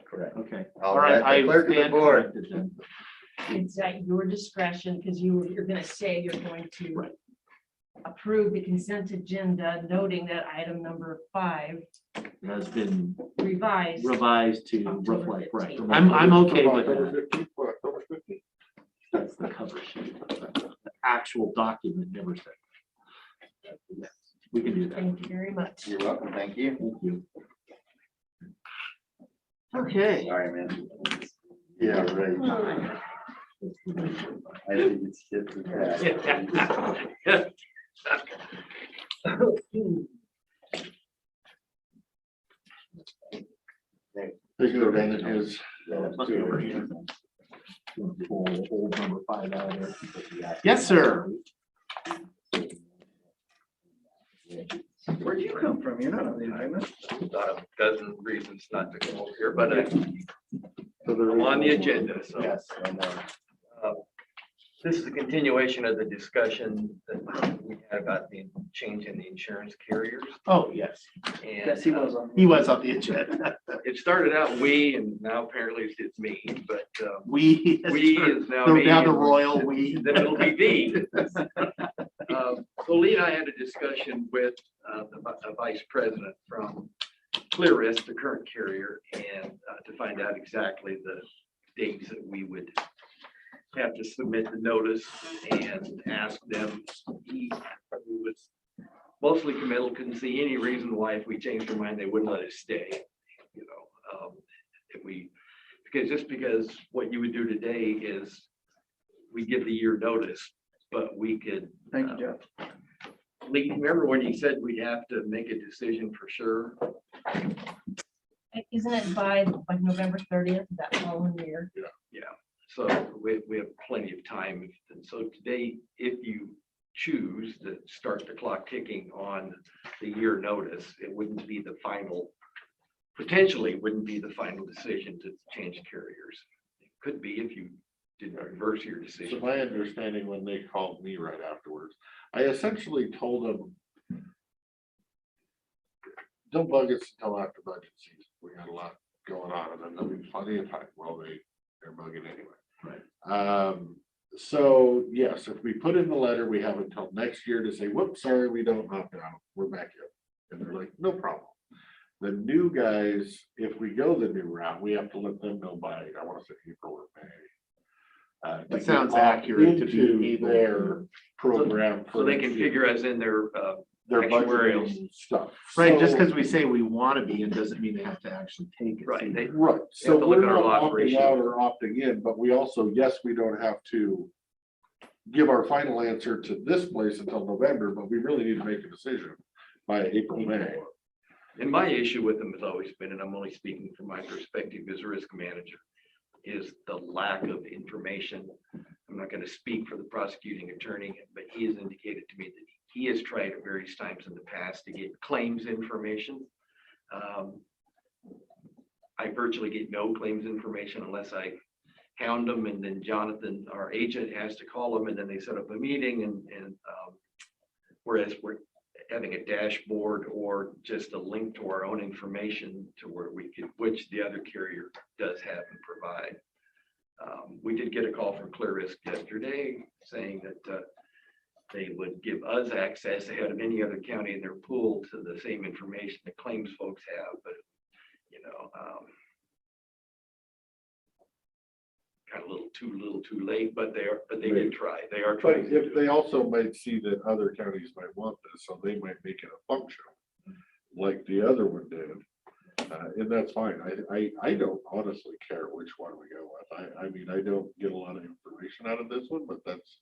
correct. okay, I'll all right, let the I clerk of the stand board- corrected then. It's at your discretion, because you're gonna say you're going to approve the consent agenda, noting that item number 5 Has been revised. revised to October reflect, right, 15th. I'm okay with October that, 15th, or October 15th. that's the cover sheet, the actual document never said. Yes, we can do that, Thank you very much. You're welcome. Thank you. thank you. Okay. Sorry, man. Yeah, right. I think it's hit the track. Taking advantage is, Old number 5 out of there. Yes, sir. Where'd you come from? You're not on the agenda. A dozen reasons not to come over here, but so there I'm is on the no- agenda, so. Yes. This is a continuation of the discussion that we had about the change in the insurance carriers. Oh, yes, And Yes, he was on. he was on the agenda. it started out we, and now apparently it's me, but We. we is now So me. now the and royal we. Then it'll be the. So Lee and I had a discussion with the vice president from Clearest, the current carrier, and to find out exactly the dates that we would have to submit the notice and ask them. He was mostly committal, couldn't see any reason why if we changed our mind, they wouldn't let us stay. If we, because what you would do today is we give the year notice, but we could. Thank you, Jeff. Lee, remember when you said we'd have to make a decision for sure? Isn't it by like November 30th, that following year? Yeah, so we have plenty of time. And so today, if you choose to start the clock ticking on the year notice, it wouldn't be the final, potentially wouldn't be the final decision to change carriers. It could be if you didn't reverse your So decision. my understanding when they called me right afterwards, I essentially told them, don't bug us until after budget season. We got a lot going on and then there'll be plenty of time. Well, they're bugging anyway. Right. So yes, if we put in the letter, we have until next year to say, whoops, sorry, we don't opt out. We're back in. And they're like, no problem. The new guys, if we go the new route, we have to let them know by, I want to say April or May. That sounds accurate to be into able their program. So they can figure us in their actuarial. budgeting stuff. Right, just So- because we say we want to be, it doesn't mean they have to actually take it. Right, they- Right, They so have to look we're at our not loss opting ratio. out or opting in, but we also, yes, we don't have to give our final answer to this place until November, but we really need to make a decision by April, May. And my issue with them has always been, and I'm only speaking from my perspective as risk manager, is the lack of information. I'm not going to speak for the prosecuting attorney, but he has indicated to me that he has tried at various times in the past to get claims information. I virtually get no claims information unless I hound them, and then Jonathan, our agent, has to call them, and then they set up a meeting, and whereas having a dashboard or just a link to our own information to where we could, which the other carrier does have and provide. We did get a call from Clear Risk yesterday saying that they would give us access ahead of any other county in their pool to the same information that claims folks have, but kind of little too late, but they did try. They are But trying. to if they also might see that other counties might want this, so they might make it a function like the other one did. And that's fine. I don't honestly care which one we go with. I mean, I don't get a lot of information out of this one, but that's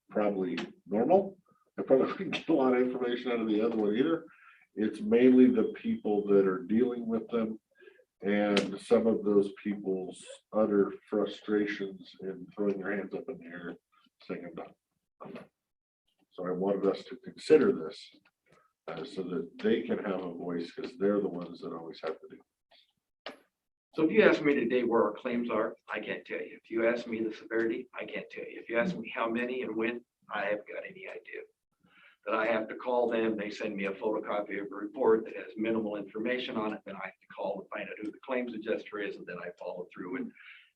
probably normal. I probably don't get a lot of information out of the other one either. It's mainly the people that are dealing with them and some of those people's utter frustrations in throwing their hands up in the air, saying I'm done. So I wanted us to consider this so that they can have a voice, because they're the ones that always have to do. So if you ask me today where our claims are, I can't tell you. If you ask me the severity, I can't tell you. If you ask me how many and when, I haven't got any idea. That I have to call them, they send me a photocopy of a report that has minimal information on it, then I have to call to find out who the claims adjuster is, and then I follow through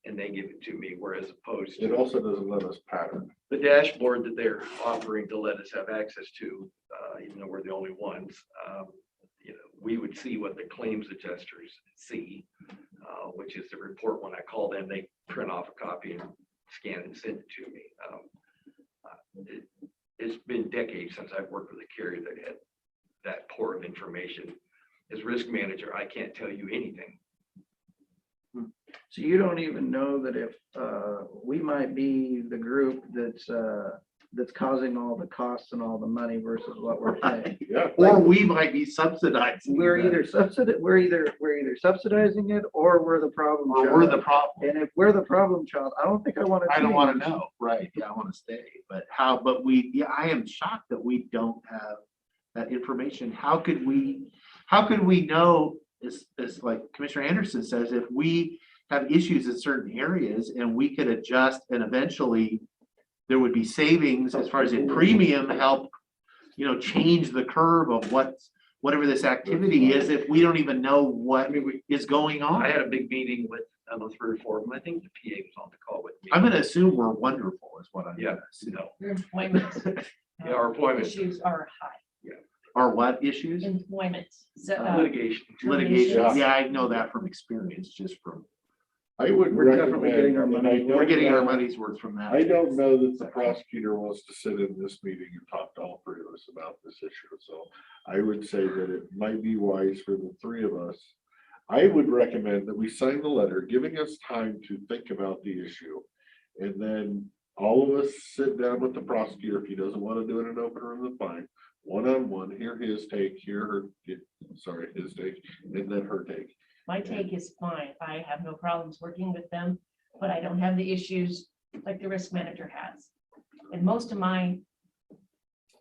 and they give it to me, whereas opposed to. It also doesn't let us pattern. The dashboard that they're offering to let us have access to, even though we're the only ones, we would see what the claims adjusters see, which is the report. When I call them, they print off a copy and scan and send it to me. It's been decades since I've worked with a carrier that had that poor of information. As risk manager, I can't tell you anything. So you don't even know that if we might be the group that's causing all the costs and all the money versus what we're paying. Yeah. Or we might be subsidizing. We're that. either subsidizing it or we're the problem. Or child. we're the problem. And if we're the problem child, I don't think I want to. I don't want to know, right? Yeah, I want to stay, but I am shocked that we don't have that information. How could we know, as like Commissioner Anderson says, if we have issues in certain areas and we could adjust and eventually there would be savings as far as a premium help, change the curve of whatever this activity is, if we don't even know what is going on. I had a big meeting with, I don't know, 3 or 4 of them. I think the PA was on the call with me. I'm going to assume we're wonderful is what I'm. Yeah, Your employment. Yeah, our employment. Issues are high. Are what issues? Employment. Litigation. Litigation. terminations. Yeah, I know that from experience, just from. I would We're definitely getting our recommend, and I money. don't We're getting our know- money's worth from that. I don't know that the prosecutor wants to sit in this meeting and talk to all 3 of us about this issue. So I would say that it might be wise for the 3 of us. I would recommend that we sign the letter, giving us time to think about the issue. And then all of us sit down with the prosecutor. If he doesn't want to do it in an open room, that's fine. One-on-one, hear his take, his take, and then her take. My take is fine. I have no problems working with them, but I don't have the issues like the risk manager has. And most of my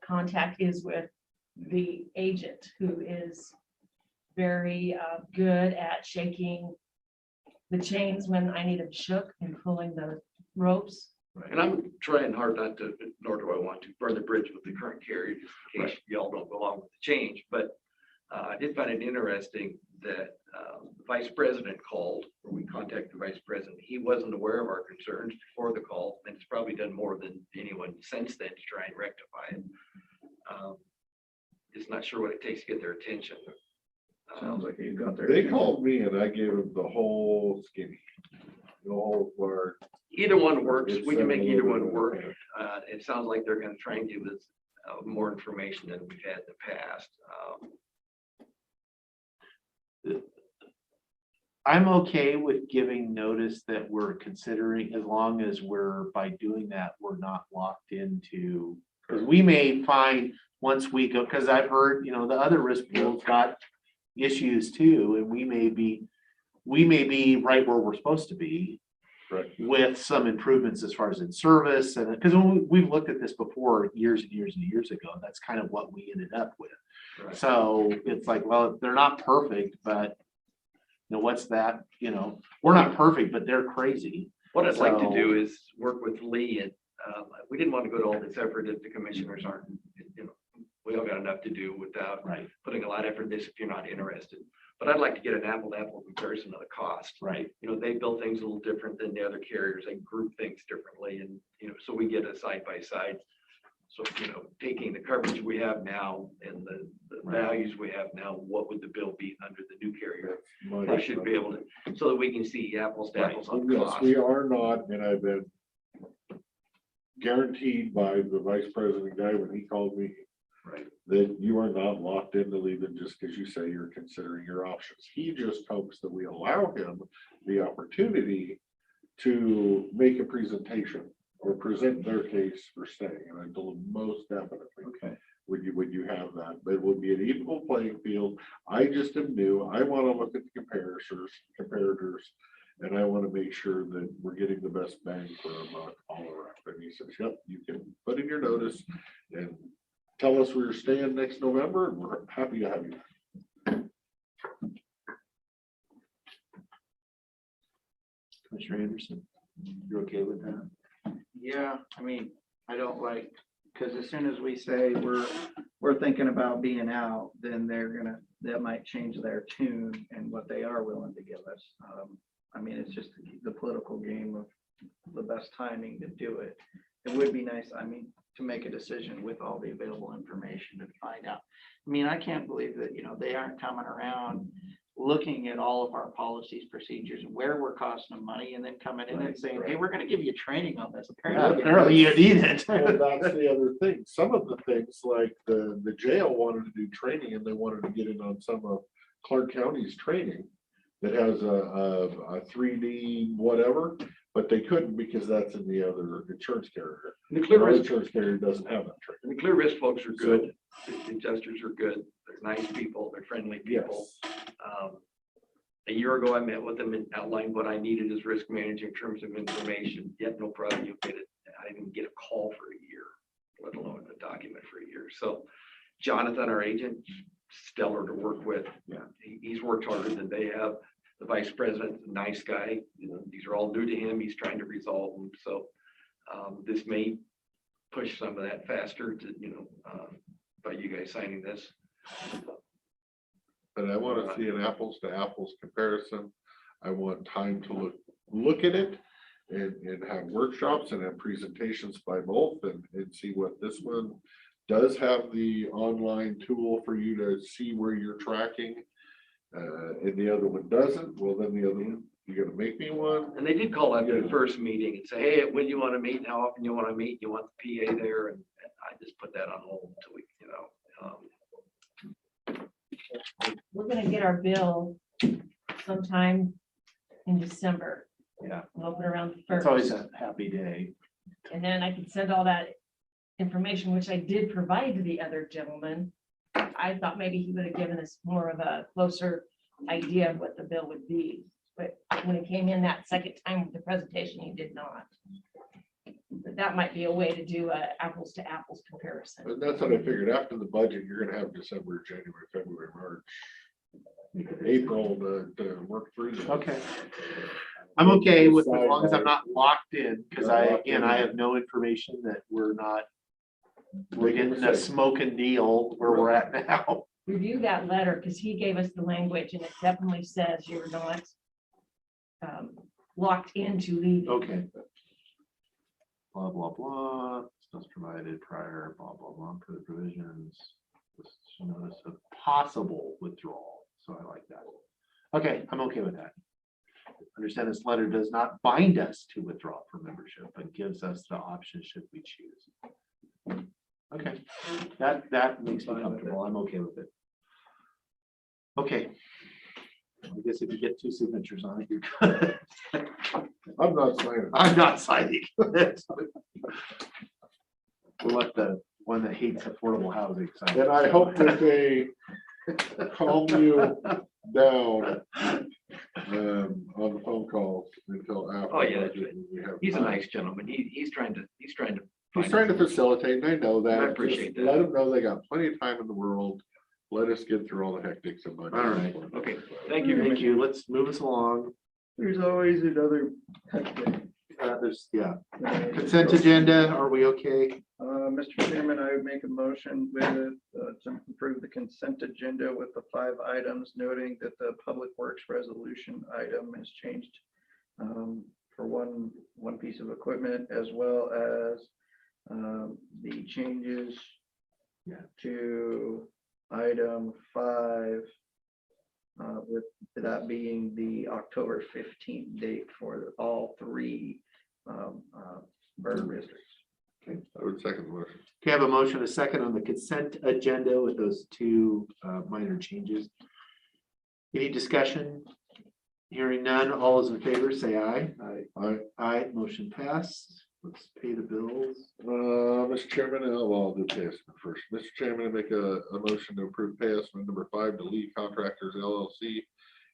contact is with the agent, who is very good at shaking the chains when I need them shook and pulling the ropes. And I'm trying hard not to, nor do I want to burn the bridge with the current carrier, just in case y'all don't go along with the change. But I did find it interesting that the vice president called, or we contacted the vice president. He wasn't aware of our concerns before the call, and it's probably done more than anyone since then to try and rectify it. Just not sure what it takes to get their attention. Sounds like you got there. They called me and I gave them the whole skinny, the whole bar. Either one works. We can make either one It's work. It sounds like they're going to try and give us more information than we've had in the past. I'm okay with giving notice that we're considering, as long as by doing that, we're not locked into, because we may find once we go, because I've heard, the other risk pools got issues too, and we may be right where we're supposed to be. Right. With some improvements as far as in service, and because we've looked at this before years and years and years ago, that's kind of what we ended up with. Right. So it's like, well, they're not perfect, but what's that? We're not perfect, but they're crazy. What I'd like to So- do is work with Lee, and we didn't want to go to all this effort if the commissioners aren't, we all got enough to do without Right, putting a lot of effort in this if you're not interested. But I'd like to get an apple-to-apple comparison of the cost. right. You know, they build things a little different than the other carriers. They group things differently and, you know, so we get a side by side. So, you know, taking the coverage we have now and the values we have now, what would the bill be under the new carrier? We should be able to, so that we can see apples to apples on Yes, cost. we are not, and I've been guaranteed by the vice president guy when he called me Right. that you are not locked into leaving just because you say you're considering your options. He just hopes that we allow him the opportunity to make a presentation or present their case for staying. And I told him most definitely. Okay. Would you have that? But it would be an equal playing field. I just am new. I want to look at the comparators, and I want to make sure that we're getting the best bang for our buck all around. And he says, yep, you can put in your notice and tell us where you're staying next November, and we're happy to have you. Commissioner Anderson, you're okay with that? Yeah, I mean, I don't like, because as soon as we say we're thinking about being out, then that might change their tune and what they are willing to give us. I mean, it's just the political game of the best timing to do it. It would be nice, I mean, to make a decision with all the available information to find out. I mean, I can't believe that, you know, they aren't coming around looking at all of our policies, procedures, where we're costing them money, and then coming in and saying, hey, we're gonna give you training on this. Apparently you need it. Well, that's the other thing. Some of the things like the jail wanted to do training and they wanted to get in on some of Clark County's training that has a 3D whatever, but they couldn't because that's in the other insurance carrier. The clear Our risk, insurance carrier doesn't have that training. the clear risk folks are good. The adjusters are good. They're nice people. They're friendly people. Yes. A year ago, I met with them and outlined what I needed as risk manager in terms of information. Yet no problem, you'll get it. I didn't get a call for a year, let alone a document for a year. So Jonathan, our agent, stellar to work with. Yeah. He's worked harder than they have. The vice president, nice guy. You know, these are all new to him. He's trying to resolve them. So this may push some of that faster to, you know, by you guys signing this. But I want to see an apples to apples comparison. I want time to look at it and have workshops and have presentations by both and see what this one does have the online tool for you to see where you're tracking. And the other one doesn't. Well, then the other one, you're gonna make me one. And they did call after the first meeting and say, hey, when do you want to meet and how often you want to meet? You want the PA there? And I just put that on hold until we, you know. We're gonna get our bill sometime in December. Yeah. We'll open around the It's always first. a happy day. And then I can send all that information, which I did provide to the other gentleman. I thought maybe he would have given us more of a closer idea of what the bill would be. But when it came in that second time with the presentation, he did not. But that might be a way to do a apples to apples comparison. And that's what I figured. After the budget, you're gonna have December, January, February, March, April to work through. this. Okay. I'm okay with, as long as I'm not locked in, because again, I have no information that we're getting a smoking deal where we're at now. Review that letter, because he gave us the language and it definitely says you're not locked into leaving. Okay. Blah, blah, blah, stuff's provided prior, blah, blah, blah, per the provisions. This notice of possible withdrawal, so I like that. Okay, I'm okay with that. Understand this letter does not bind us to withdraw from membership, but gives us the option should we choose. Okay, that makes me comfortable. I'm okay with it. Okay. I guess if you get 2 signatures on it, you're good. I'm not signing. I'm not signing. We'll let the one that hates affordable housing sign. And I hope that they calm you down on the phone calls until after. Oh, yeah. budget and we have He's a time. nice gentleman. He's trying to. He's trying to facilitate, and I know that. I appreciate Just that. Let them know they got plenty of time in the world. Let us get through all the hectics of budget. All right. Okay, thank you. Thank you. Let's move us along. There's always another. There's, yeah. Consent agenda, are we okay? Mr. Chairman, I would make a motion with, to approve the consent agenda with the 5 items, noting that the Public Works resolution item has changed for one piece of equipment, as well as the changes to item 5, with that being the October 15th date for all 3 burn districts. Okay. I would second the motion. Okay, I have a motion, a second on the consent agenda with those 2 minor changes. Any discussion? Hearing none, all those in favor say aye. Aye. Aye, motion passed. Let's pay the bills. Mr. Chairman, I'll do pay estimate first. Mr. Chairman, I make a motion to approve pay estimate number 5 to Lee Contractors LLC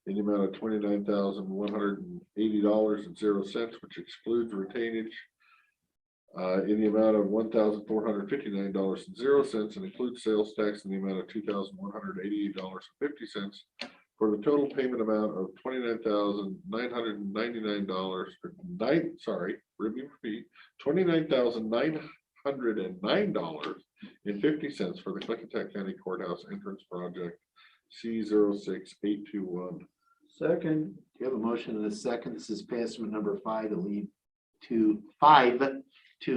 in the amount of $29,180.00, which excludes retainage in the amount of $1,459.00 and includes sales tax in the amount of $2,188.50 for the total payment amount of $29,999. $29,909.50 for the Klickitat County Courthouse Entrance Project C06821. Second. You have a motion and a second. This is pay estimate number 5 to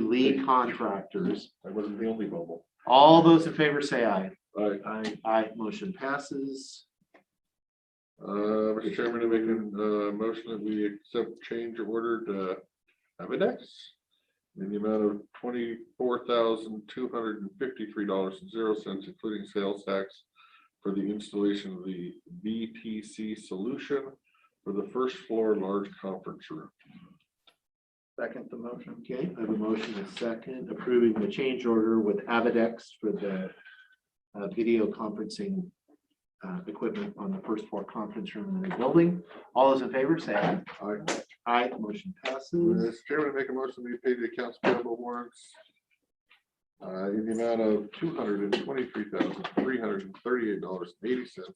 Lee Contractors. I wasn't the only bubble. All those in favor say aye. Aye. Aye. Aye, motion passes. Mr. Chairman, I make a motion that we accept change order to Avidex in the amount of $24,253.00, including sales tax for the installation of the VTC solution for the first floor large conference room. Second the motion. Okay, I have a motion and a second approving the change order with Avidex for the video conferencing equipment on the first floor conference room in the building. All those in favor say aye. Aye. Aye, motion passes. Mr. Chairman, I make a motion we pay the accounts payable warrants in the amount of $223,338.80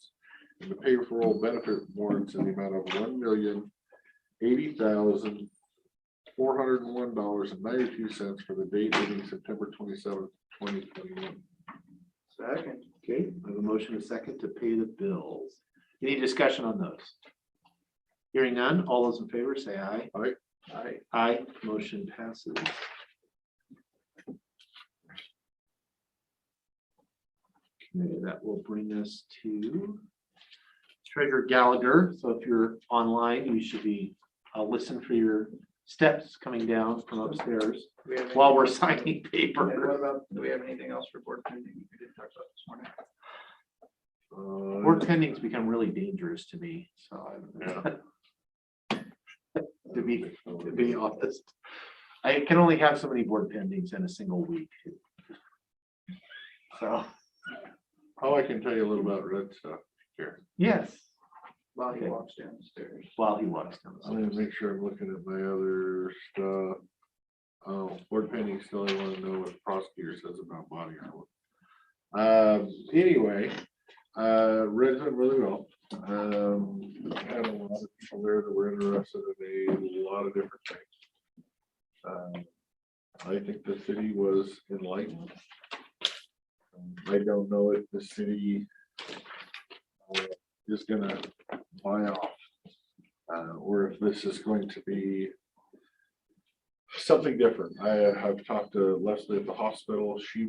and the payroll benefit warrants in the amount of $1,080,401.92 for the date ending September 27th, 2021. Second. Okay, I have a motion and a second to pay the bills. Any discussion on those? Hearing none, all those in favor say aye. Aye. Aye. Aye, motion passes. Okay, that will bring us to Treasurer Gallagher. So if you're online, you should be listen for your steps coming down from upstairs while we're signing And paper. what about, do we have anything else for board pending we didn't talk about this morning? Board pending's become really dangerous to me, so to be honest, I can only have so many board pendings in a single week. So, Oh, I can tell you a little about red stuff here. yes, While he Okay. walks downstairs. while he walks down. I'm gonna make sure I'm looking at my other stuff. Oh, board pending still, I wanna know what the prosecutor says about body armor. Anyway, red's went really well. Had a lot of people there that were interested in a lot of different things. I think the city was enlightened. I don't know if the city is gonna buy off, or if this is going to be something different. I have talked to Leslie at the hospital. She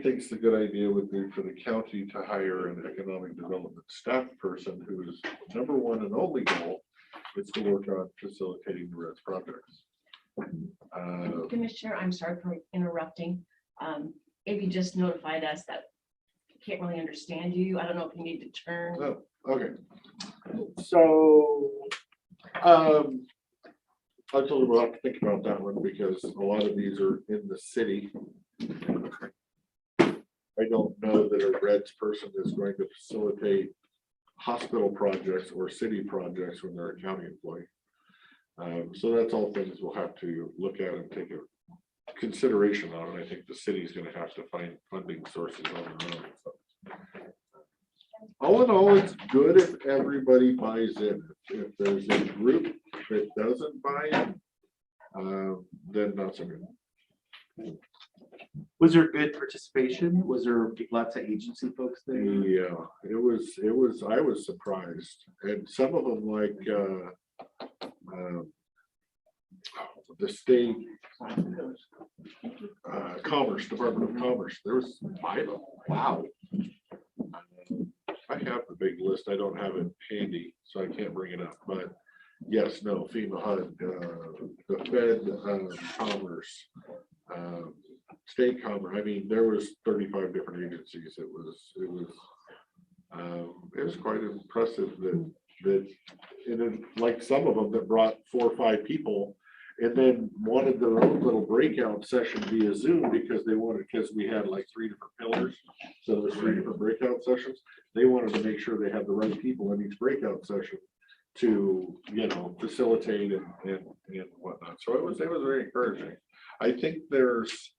thinks the good idea would be for the county to hire an economic development staff person whose number one and only goal is to work on facilitating the REDS projects. Commissioner, I'm sorry for interrupting. Maybe just notified us that can't really understand you. I don't know if you need to turn. Oh, okay. So, I told you we'll have to think about that one because a lot of these are in the city. I don't know that a REDS person is going to facilitate hospital projects or city projects when they're a county employee. So that's all things we'll have to look at and take a consideration on. And I think the city's gonna have to find funding sources on their own. So, all in all, it's good if everybody buys in. If there's a group that doesn't buy in, then not so good. Was there good participation? Was there lots of agency folks there? Yeah, I was surprised. And some of them like, the state, Commerce, Department of Commerce, there was 5 of them. Wow. I have the big list. I don't have it handy, so I can't bring it up, but yes, no, FEMA HUD, the Fed, Commerce, State Commerce. I mean, there was 35 different agencies. It was quite impressive that, and then like some of them that brought 4 or 5 people and then wanted their own little breakout session via Zoom because we had like 3 different pillars. So there's 3 different breakout sessions. They wanted to make sure they had the right people in each breakout session to, facilitate and whatnot. So it was very encouraging. I think there's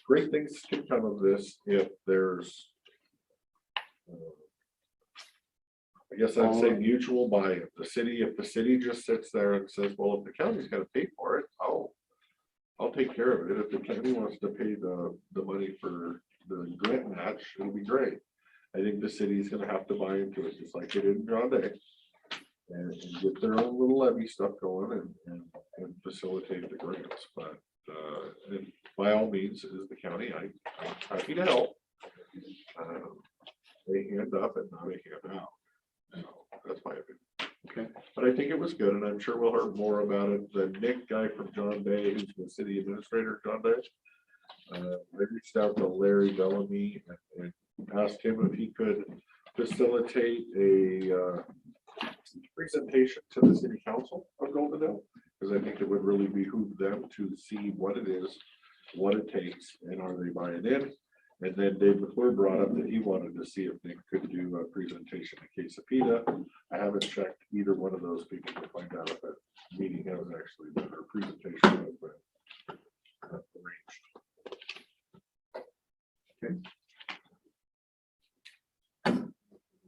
great things can come of this if there's, I guess I'd say mutual buy-in. If the city just sits there and says, well, if the county's gonna pay for it, I'll take care of it. If the county wants to pay the money for the grant match, it'll be great. I think the city's gonna have to buy into it, just like they did in John Day. And get their own little levy stuff going and facilitate the grants. But and by all means, as the county, I'm happy to help. They hand up and not a hand out. So that's my opinion. Okay, but I think it was good, and I'm sure we'll hear more about it. The Nick guy from John Day, who's the city administrator, John Day, I reached out to Larry Bellamy and asked him if he could facilitate a presentation to the city council of Goldendale, because I think it would really behoove them to see what it is, what it takes, and are they buying in? And then Dave McClure brought up that he wanted to see if Nick could do a presentation at KC. I haven't checked either one of those people to find out if that meeting has actually been, or presentation has been arranged. Okay.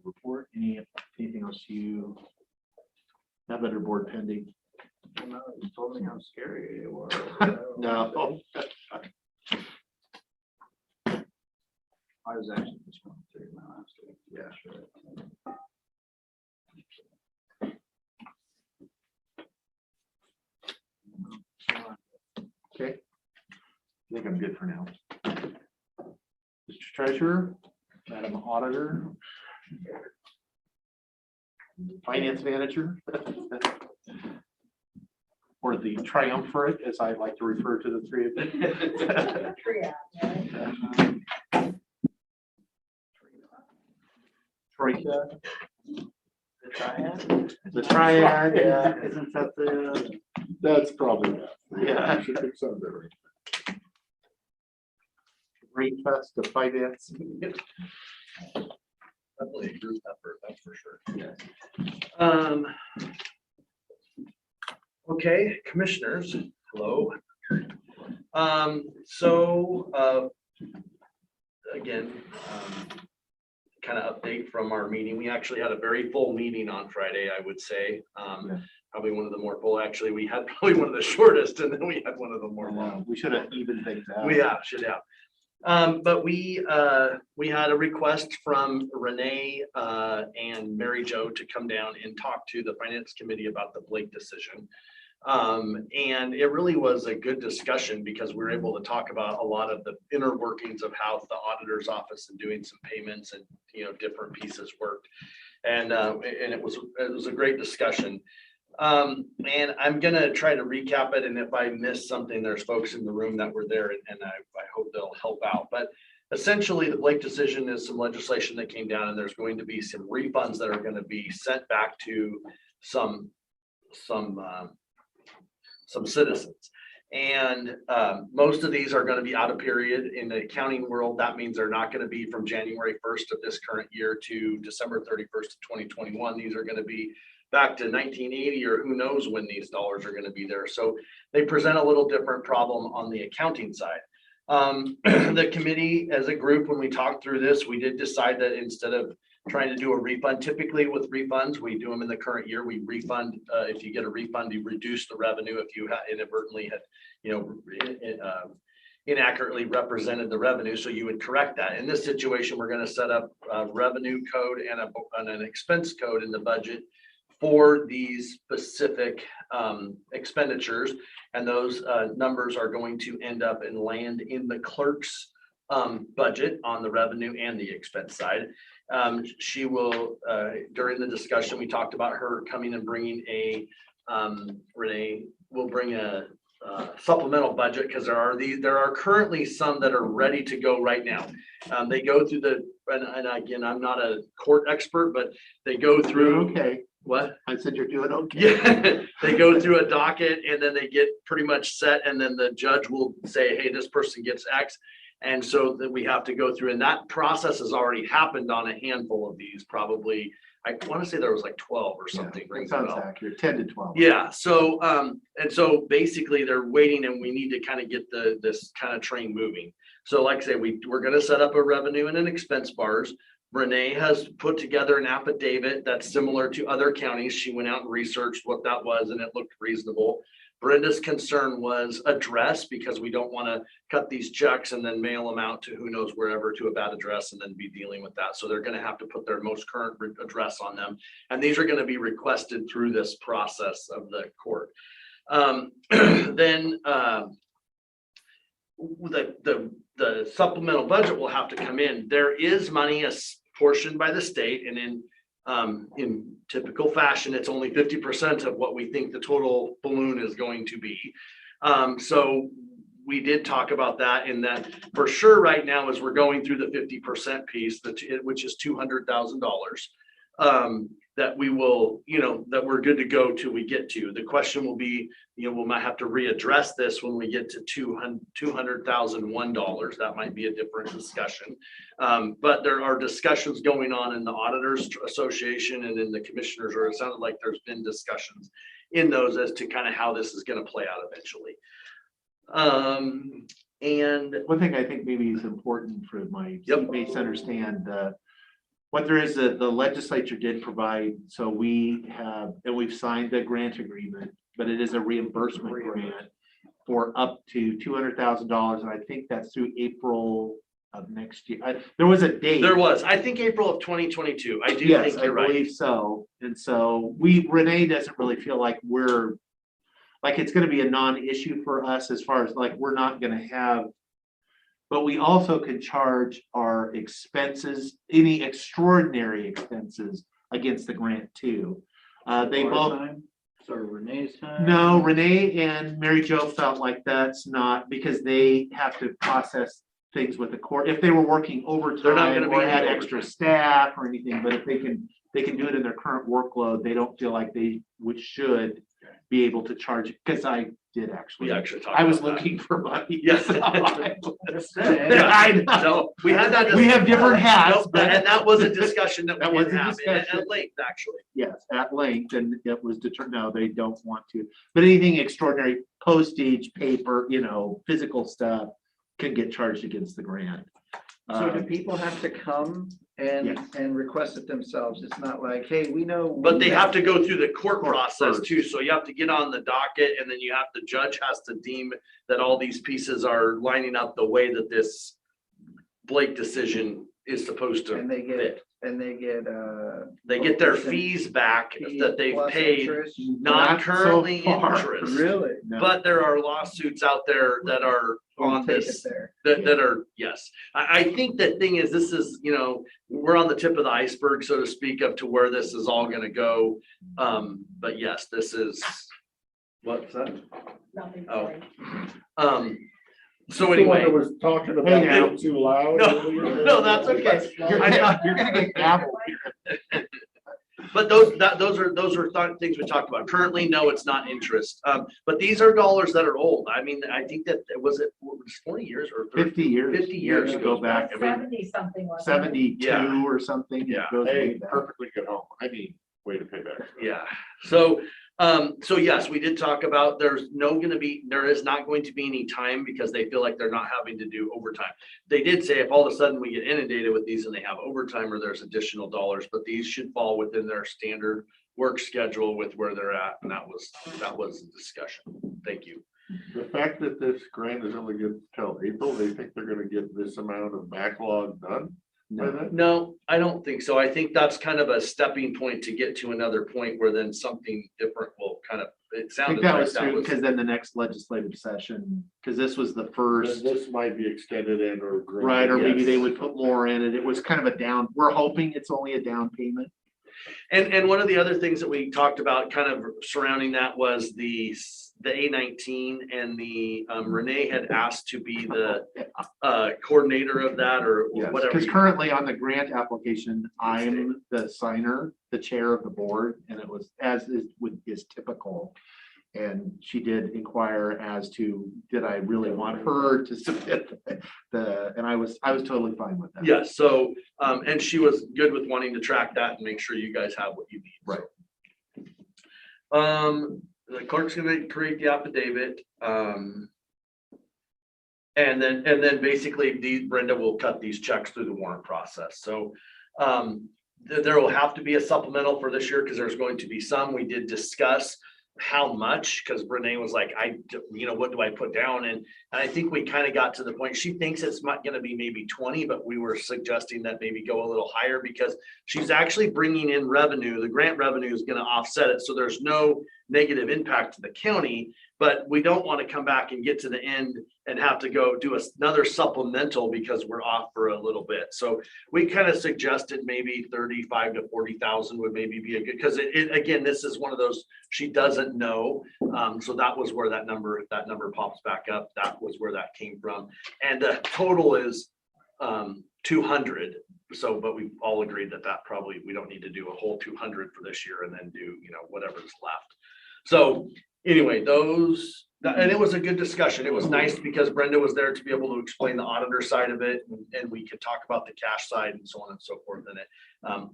Report, anything else you have that are board pending? No, you told me how scary it was. No. I was actually just going through my last week. Yeah, sure. Okay. I think I'm good for now. Mr. Treasurer, Madam Auditor, Finance Manager, or the triumvirate, as I like to refer to the three of them. Troika. The triad? The triad, yeah, isn't that the? That's probably that. Yeah. You should pick something different. Great fest of finance. Definitely a group effort, that's for sure. Um, okay, commissioners, hello. Again, kind of update from our meeting. We actually had a very full meeting on Friday, I would say. Probably one of the more full, actually, we had probably one of the shortest, and then we had one of the more long. We should have evened things out. We should have. But we had a request from Renee and Mary Jo to come down and talk to the finance committee about the Blake decision. And it really was a good discussion because we were able to talk about a lot of the inner workings of how the auditor's office and doing some payments and, different pieces worked. And it was a great discussion. And I'm gonna try to recap it, and if I miss something, there's folks in the room that were there, and I hope they'll help out. But essentially, the Blake decision is some legislation that came down, and there's going to be some refunds that are gonna be sent back to some citizens. And most of these are going to be out of period in the accounting world. That means they're not going to be from January 1st of this current year to December 31st of 2021. These are going to be back to 1980 or who knows when these dollars are going to be there. So they present a little different problem on the accounting side. The committee as a group, when we talked through this, we did decide that instead of trying to do a refund, typically with refunds, we do them in the current year. We refund, if you get a refund, you reduce the revenue if you inadvertently had, inaccurately represented the revenue, so you would correct that. In this situation, we're gonna set up a revenue code and an expense code in the budget for these specific expenditures. And those numbers are going to end up and land in the clerk's budget on the revenue and the expense side. She will, during the discussion, we talked about her coming and bringing Renee will bring a supplemental budget, because there are currently some that are ready to go right now. They go through and again, I'm not a court expert, but they go through. Okay. What? I said you're doing okay. Yeah, they go through a docket and then they get pretty much set, and then the judge will say, hey, this person gets X. And so that we have to go through, and that process has already happened on a handful of these, probably. I want to say there was like 12 or something. That sounds accurate, 10 to 12. Yeah, so, and so basically they're waiting, and we need to kind of get this kind of train moving. So like I say, we're gonna set up a revenue and an expense bars. Renee has put together an affidavit that's similar to other counties. She went out and researched what that was, and it looked reasonable. Brenda's concern was address, because we don't want to cut these checks and then mail them out to who knows wherever, to a bad address, and then be dealing with that. So they're going to have to put their most current address on them. And these are going to be requested through this process of the court. Then the supplemental budget will have to come in. There is money portioned by the state, and in typical fashion, it's only 50% of what we think the total balloon is going to be. So we did talk about that, in that for sure right now, as we're going through the 50% piece, which is $200,000, that we will, that we're good to go till we get to. The question will be, we might have to readdress this when we get to $200,001. That might be a different discussion. But there are discussions going on in the Auditors Association and in the commissioners, or it sounded like there's been discussions in those as to kind of how this is going to play out eventually. And one thing I think maybe is important for my teammates to understand, what there is, the legislature did provide, so we have, and we've signed the grant agreement, but it is a reimbursement grant for up to $200,000, and I think that's through April of next year. There was a date. There was, I think, April of 2022. I do Yes, think you're I right. believe so. And so Renee doesn't really feel like it's gonna be a non-issue for us, as far as like, we're not gonna have, but we also can charge our expenses, any extraordinary expenses against the grant too. They both. So Renee's time? No, Renee and Mary Jo felt like that's not, because they have to process things with the court. If they were working overtime or had extra staff or anything, but if they can do it in their current workload, they don't feel like they should be able to charge it, because I did actually. I was looking for money. Yes. I know. We had that. We have different hats, and that was a discussion that we was did a have discussion. at length, actually. Yes, at length, and it was determined, no, they don't want to. But anything extraordinary, postage, paper, physical stuff, can get charged against the grant. So do people have to come and request it themselves? It's not like, hey, we know. But they have to go through the court process too. So you have to get on the docket, and then the judge has to deem that all these pieces are lining up the way that this Blake decision is supposed to fit. They get their fees back that they've paid, not currently interest. Really? But there are lawsuits out there that are on this, that are, yes. I think the thing is, this is, we're on the tip of the iceberg, so to speak, up to where this is all gonna go. But yes, this is, what's that? Nothing. Oh. So anyway. Was talking about it too loud. No, that's okay. You're gonna get gavel here. But those are things we talked about. Currently, no, it's not interest. But these are dollars that are old. I mean, I think that was 40 years or 50 years. 50 years to go back. I mean, 70 something. 72 or something. Yeah. It goes way Hey, back. perfectly good home. I mean, way to pay back. Yeah. So yes, we did talk about there is not going to be any time, because they feel like they're not having to do overtime. They did say if all of a sudden we get inundated with these and they have overtime or there's additional dollars, but these should fall within their standard work schedule with where they're at. And that was the discussion. Thank you. The fact that this grant is only good till April, they think they're gonna get this amount of backlog done? by then? No, I don't think so. I think that's kind of a stepping point to get to another point where then something different will kind of, it I think sounded that like was that true, was. because then the next legislative session, because this was the first, This might be extended in or. right, or maybe they Yes. would put more in it. It was kind of a down, we're hoping it's only a down payment. And one of the other things that we talked about kind of surrounding that was the A19 and the Renee had asked to be the coordinator of that or whatever. Because currently on the grant application, I'm the signer, the chair of the board, and it was as is typical. And she did inquire as to, did I really want her to submit and I was totally fine with that. Yeah, so, and she was good with wanting to track that and make sure you guys have what you need. Right. The clerk's gonna create the affidavit, and then basically Brenda will cut these checks through the warrant process. So, there will have to be a supplemental for this year because there's going to be some. We did discuss how much, because Renee was like, what do I put down? And I think we kind of got to the point, she thinks it's not going to be maybe 20, but we were suggesting that maybe go a little higher because she's actually bringing in revenue. The grant revenue is going to offset it. So there's no negative impact to the county, but we don't want to come back and get to the end and have to go do another supplemental because we're off for a little bit. So we kind of suggested maybe 35 to 40,000 would maybe be a good, because again, this is one of those, she doesn't know. So that was where that number pops back up. That was where that came from. And the total is 200. So, but we all agreed that probably, we don't need to do a whole 200 for this year and then do, whatever's left. So anyway, and it was a good discussion. It was nice because Brenda was there to be able to explain the auditor side of it, and we could talk about the cash side and so on and so forth in it.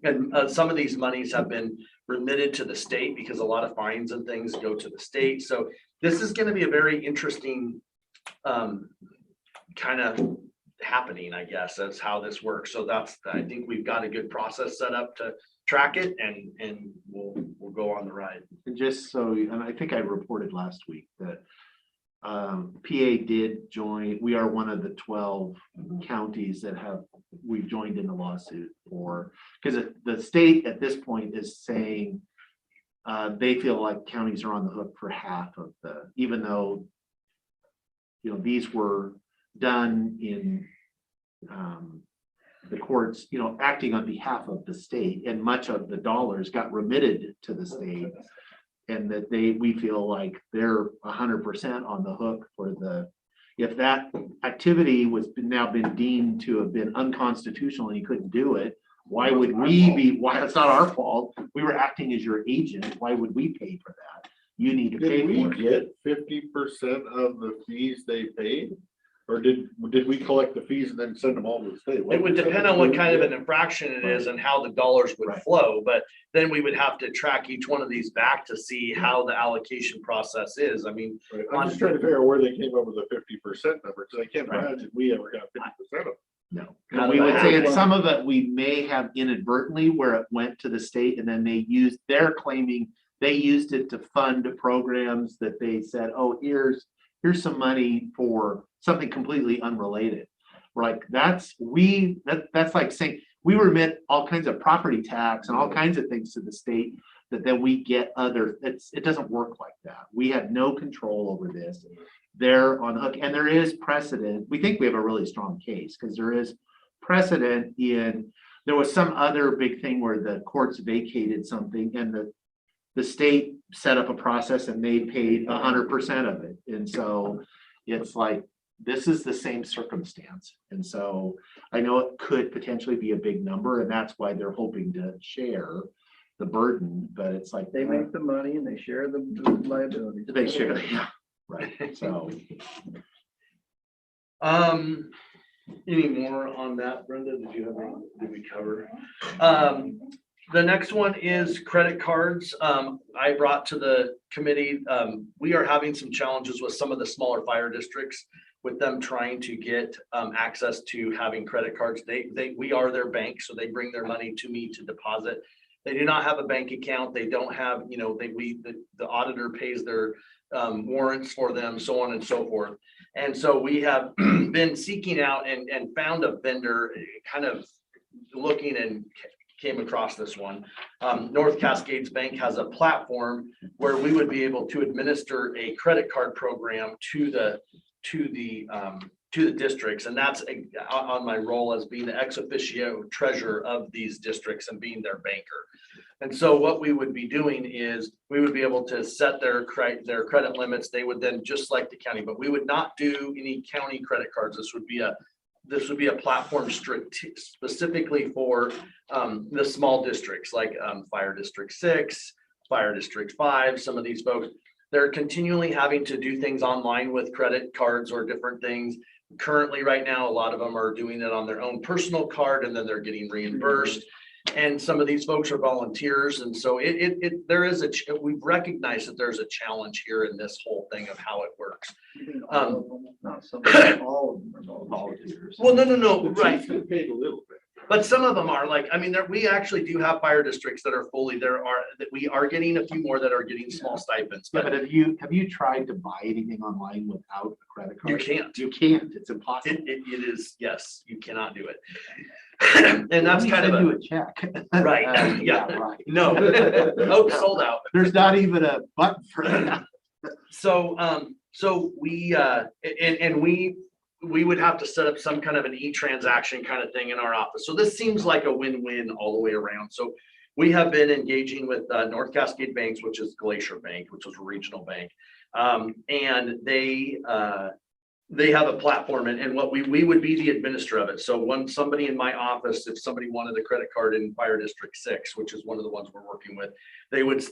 And some of these monies have been remitted to the state because a lot of fines and things go to the state. So this is going to be a very interesting kind of happening, I guess. That's how this works. So I think we've got a good process set up to track it, and we'll go on the ride. And just so, and I think I reported last week that PA did join. We are one of the 12 counties that we've joined in the lawsuit for, because the state at this point is saying they feel like counties are on the hook for half of even though, these were done in the courts, acting on behalf of the state, and much of the dollars got remitted to the state. And that we feel like they're 100% on the hook for if that activity was now been deemed to have been unconstitutional and you couldn't do it, why would we be, it's not our fault. We were acting as your agent. Why would we pay for that? You need to pay Did for we it. get 50% of the fees they paid? Or did we collect the fees and then send them all to the state? It would depend on what kind of an infraction it is and how the dollars would flow, but then we would have to track each one of these back to see how the allocation process is. I mean, I'm just trying to figure out where they came up with the 50% number, because I can't imagine we ever got 50% of it. No, and we would say in some of it, we may have inadvertently where it went to the state and then they're claiming they used it to fund programs that they said, oh, here's some money for something completely unrelated. We're like, that's like saying we remit all kinds of property tax and all kinds of things to the state that then we get it doesn't work like that. We have no control over this. They're on the hook, and there is precedent. We think we have a really strong case because there is precedent there was some other big thing where the courts vacated something and the state set up a process and they paid 100% of it. And so it's like, this is the same circumstance. And so I know it could potentially be a big number, and that's why they're hoping to share the burden, but it's like. They make the money and they share the liability. They share, yeah, right, so. Any more on that, Brenda? Did we cover? The next one is credit cards. I brought to the committee, we are having some challenges with some of the smaller fire districts with them trying to get access to having credit cards. We are their bank, so they bring their money to me to deposit. They do not have a bank account. They don't have, the auditor pays their warrants for them, so on and so forth. And so we have been seeking out and found a vendor, kind of looking and came across this one. North Cascades Bank has a platform where we would be able to administer a credit card program to the districts, and that's on my role as being the ex officio treasurer of these districts and being their banker. And so what we would be doing is we would be able to set their credit limits. They would then, just like the county, but we would not do any county credit cards. This would be a platform specifically for the small districts like Fire District 6, Fire District 5. Some of these folks, they're continually having to do things online with credit cards or different things. Currently, right now, a lot of them are doing it on their own personal card, and then they're getting reimbursed. And some of these folks are volunteers. And so we've recognized that there's a challenge here in this whole thing of how it works. Not some, all of them are volunteers. Well, no, right. Paid a little bit. But some of them are like, I mean, we actually do have fire districts that are fully, we are getting a few more that are getting small stipends. Yeah, but have you tried to buy anything online without a credit card? You can't. You can't. It's impossible. It is, yes, you cannot do it. And that's kind of a check. Right. Yeah. Right. No. Oh, sold out. There's not even a button for that. So we would have to set up some kind of an e-transaction kind of thing in our office. So this seems like a win-win all the way around. So we have been engaging with North Cascade Banks, which is Glacier Bank, which was a regional bank. And they have a platform, and what we would be the administrator of it. So when somebody in my office, if somebody wanted a credit card in Fire District 6, which is one of the ones we're working with,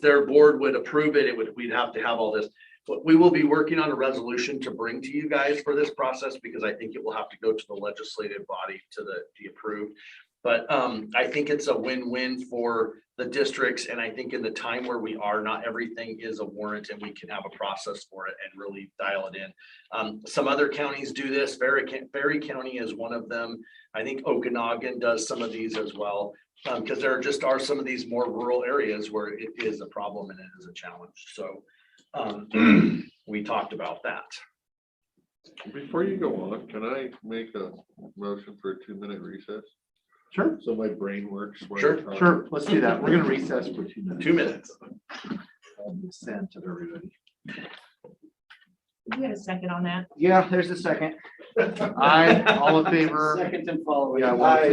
their board would approve it. We'd have to have all this. But we will be working on a resolution to bring to you guys for this process, because I think it will have to go to the legislative body to be approved. But I think it's a win-win for the districts. And I think in the time where we are, not everything is a warrant, and we can have a process for it and really dial it in. Some other counties do this. Berry County is one of them. I think Okanagan does some of these as well, because there just are some of these more rural areas where it is a problem and it is a challenge. So we talked about that. Before you go on, can I make a motion for a 2-minute recess? Sure. So my brain works. while Sure, you're talking. sure. Let's do that. We're going to recess for 2 minutes. 2 minutes. Send to everybody. You had a second on that? Yeah, there's a second. Aye, all in favor? Second and following. Yeah, well,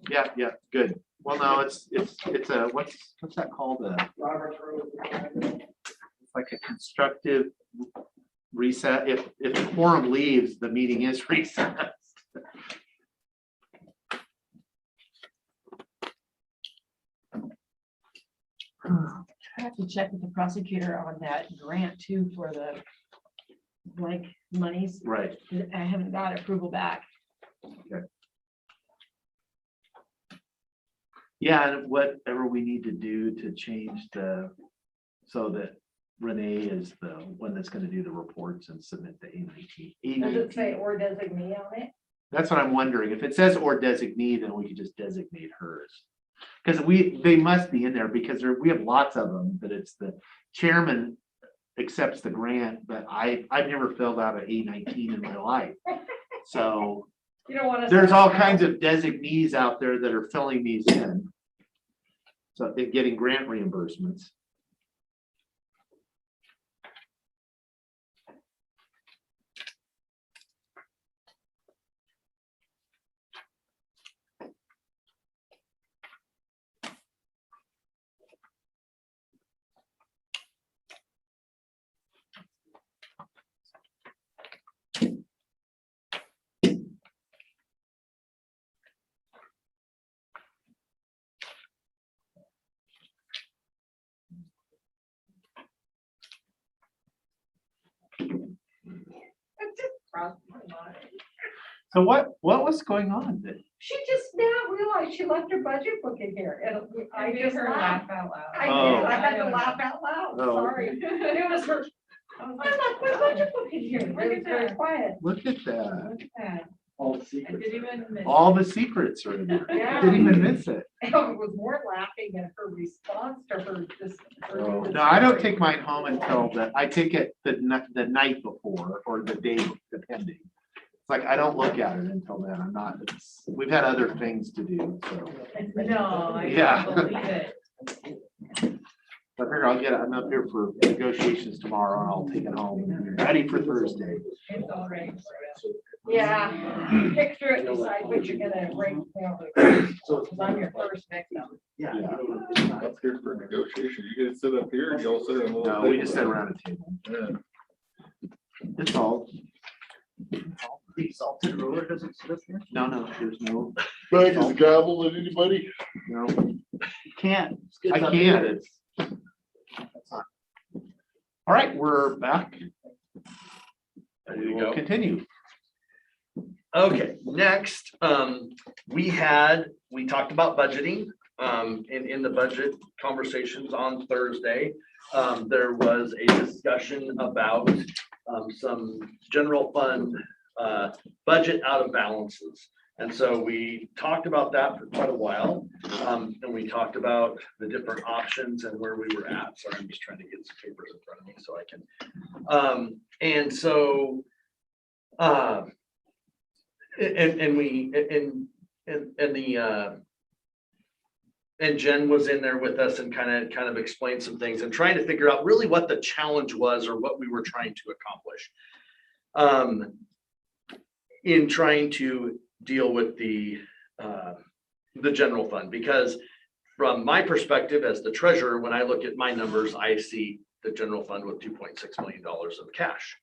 yeah, good. Well, no, it's a, what's that called? Robert's Rule. It's like a constructive reset. If the quorum leaves, the meeting is recessed. I have to check with the prosecutor on that grant too for the blank monies. Right. I haven't got approval back. Yeah, and whatever we need to do to change so that Renee is the one that's going to do the reports and submit the A19. Does it say or designee on it? That's what I'm wondering. If it says or designee, then we could just designate hers. Because they must be in there, because we have lots of them, but it's the chairman accepts the grant, but I've never filled out an A19 in my life. So You don't want to. there's all kinds of designees out there that are filling these in. So they're getting grant reimbursements. So what was going on? She just now realized she left her budget book in here, and I made just her laughed. laugh out loud. I Oh. did, I had to laugh out loud, Oh, sorry. It was her. I left my budget book in here. It was very quiet. Look at that. Look at that. All the I secrets. didn't even miss. All the secrets are in there. Yeah. Didn't even miss it. I was more laughing at her response to her just. No, I don't take mine home until I take it the night before or the day depending. It's like, I don't look at it until then. I'm not, we've had other things to do, so. No, I Yeah. can't believe it. I figure I'm up here for negotiations tomorrow and I'll take it home and be ready for Thursday. It's all right. Yeah, picture it, decide what you're gonna break down. Because I'm your first victim. Yeah. Up here for negotiation. You guys sit up here and y'all sit on a little. No, we just sit around a table. Yeah. It's all. The salted ruler doesn't sit up here? No, there's no. Bag is gavel at anybody? No, Can't. I can't. All right, we're back. We will continue. Okay, next, we talked about budgeting, in the budget conversations on Thursday. There was a discussion about, some general fund, budget out of balances. And so we talked about that for quite a while. And we talked about the different options and where we were at. So I'm just trying to get some papers in front of me so I can. And so, and Jen was in there with us and kind of explained some things and trying to figure out really what the challenge was or what we were trying to accomplish. In trying to deal with the general fund, because from my perspective as the treasurer, when I look at my numbers, I see the general fund with $2.6 million of cash.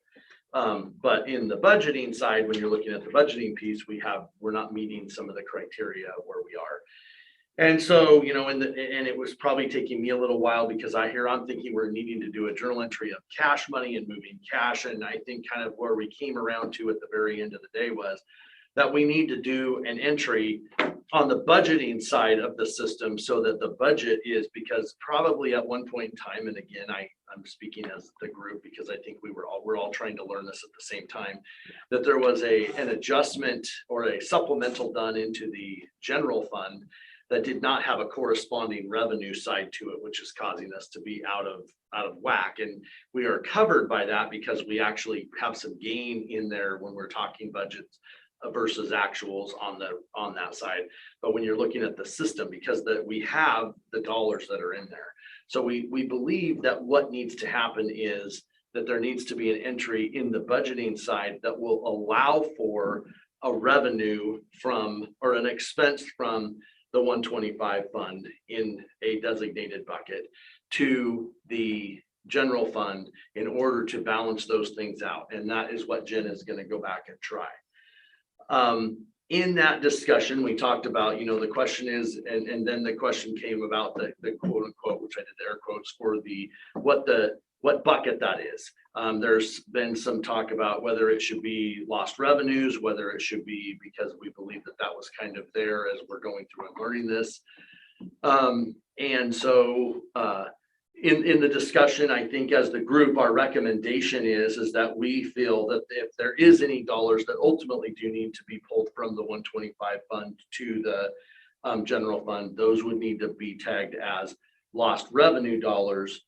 But in the budgeting side, when you're looking at the budgeting piece, we're not meeting some of the criteria where we are. And so, and it was probably taking me a little while because I'm thinking we're needing to do a journal entry of cash money and moving cash. And I think kind of where we came around to at the very end of the day was that we need to do an entry on the budgeting side of the system so that the budget is, because probably at one point in time, and again, I'm speaking as the group because I think we're all trying to learn this at the same time, that there was an adjustment or a supplemental done into the general fund that did not have a corresponding revenue side to it, which is causing us to be out of whack. And we are covered by that because we actually have some gain in there when we're talking budgets versus actuals on that side. But when you're looking at the system, because we have the dollars that are in there. So we believe that what needs to happen is that there needs to be an entry in the budgeting side that will allow for a revenue from, or an expense from the 125 fund in a designated bucket to the general fund in order to balance those things out. And that is what Jen is going to go back and try. In that discussion, we talked about, the question is, and then the question came about the quote unquote, which I did the air quotes for what bucket that is. There's been some talk about whether it should be lost revenues, whether it should be because we believe that was kind of there as we're going through and learning this. And so in the discussion, I think as the group, our recommendation is that we feel that if there is any dollars that ultimately do need to be pulled from the 125 fund to the general fund, those would need to be tagged as lost revenue dollars.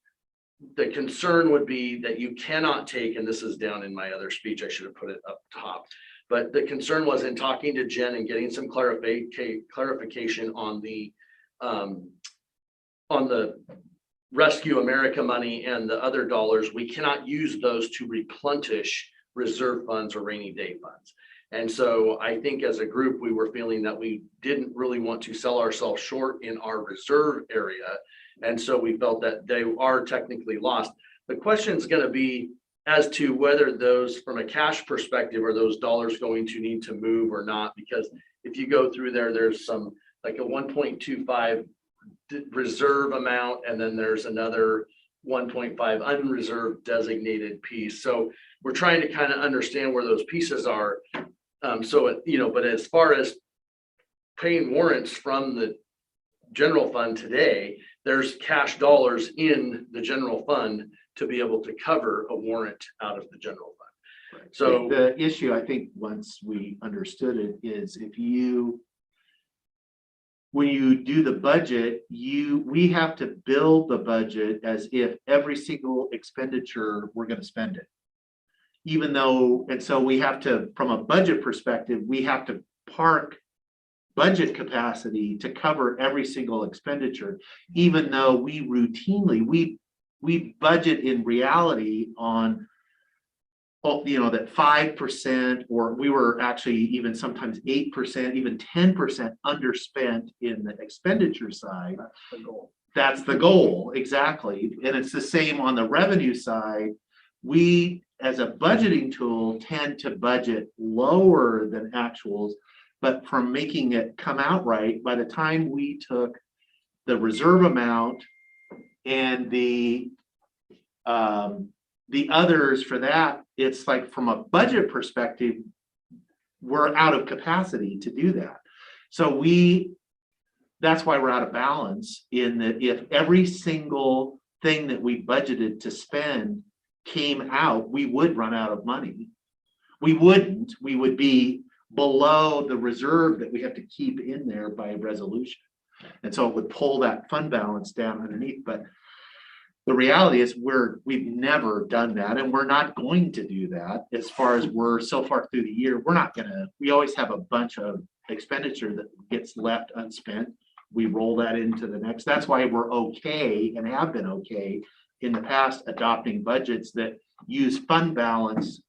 The concern would be that you cannot take, and this is down in my other speech, I should have put it up top, but the concern was in talking to Jen and getting some clarification on the Rescue America money and the other dollars, we cannot use those to replenish reserve funds or rainy day funds. And so I think as a group, we were feeling that we didn't really want to sell ourselves short in our reserve area. And so we felt that they are technically lost. The question is going to be as to whether those, from a cash perspective, are those dollars going to need to move or not? Because if you go through there, there's some like a 1.25 reserve amount, and then there's another 1.5 unreserved designated piece. So we're trying to kind of understand where those pieces are. But as far as paying warrants from the general fund today, there's cash dollars in the general fund to be able to cover a warrant out of the general fund. So the issue, I think, once we understood it, is when you do the budget, we have to build the budget as if every single expenditure, we're gonna spend it. Even though, and so we have to, from a budget perspective, we have to park budget capacity to cover every single expenditure, even though we routinely, we budget in reality on, that 5%, or we were actually even sometimes 8%, even 10% underspent in the expenditure side. That's the goal, exactly. And it's the same on the revenue side. We, as a budgeting tool, tend to budget lower than actuals, but from making it come out right, by the time we took the reserve amount and the others for that, it's like, from a budget perspective, we're out of capacity to do that. So that's why we're out of balance, in that if every single thing that we budgeted to spend came out, we would run out of money. We wouldn't, we would be below the reserve that we have to keep in there by resolution. And so it would pull that fund balance down underneath. But the reality is we've never done that, and we're not going to do that. As far as we're so far through the year, we always have a bunch of expenditure that gets left unspent. We roll that into the next. That's why we're okay, and have been okay in the past, adopting budgets that use fund balance,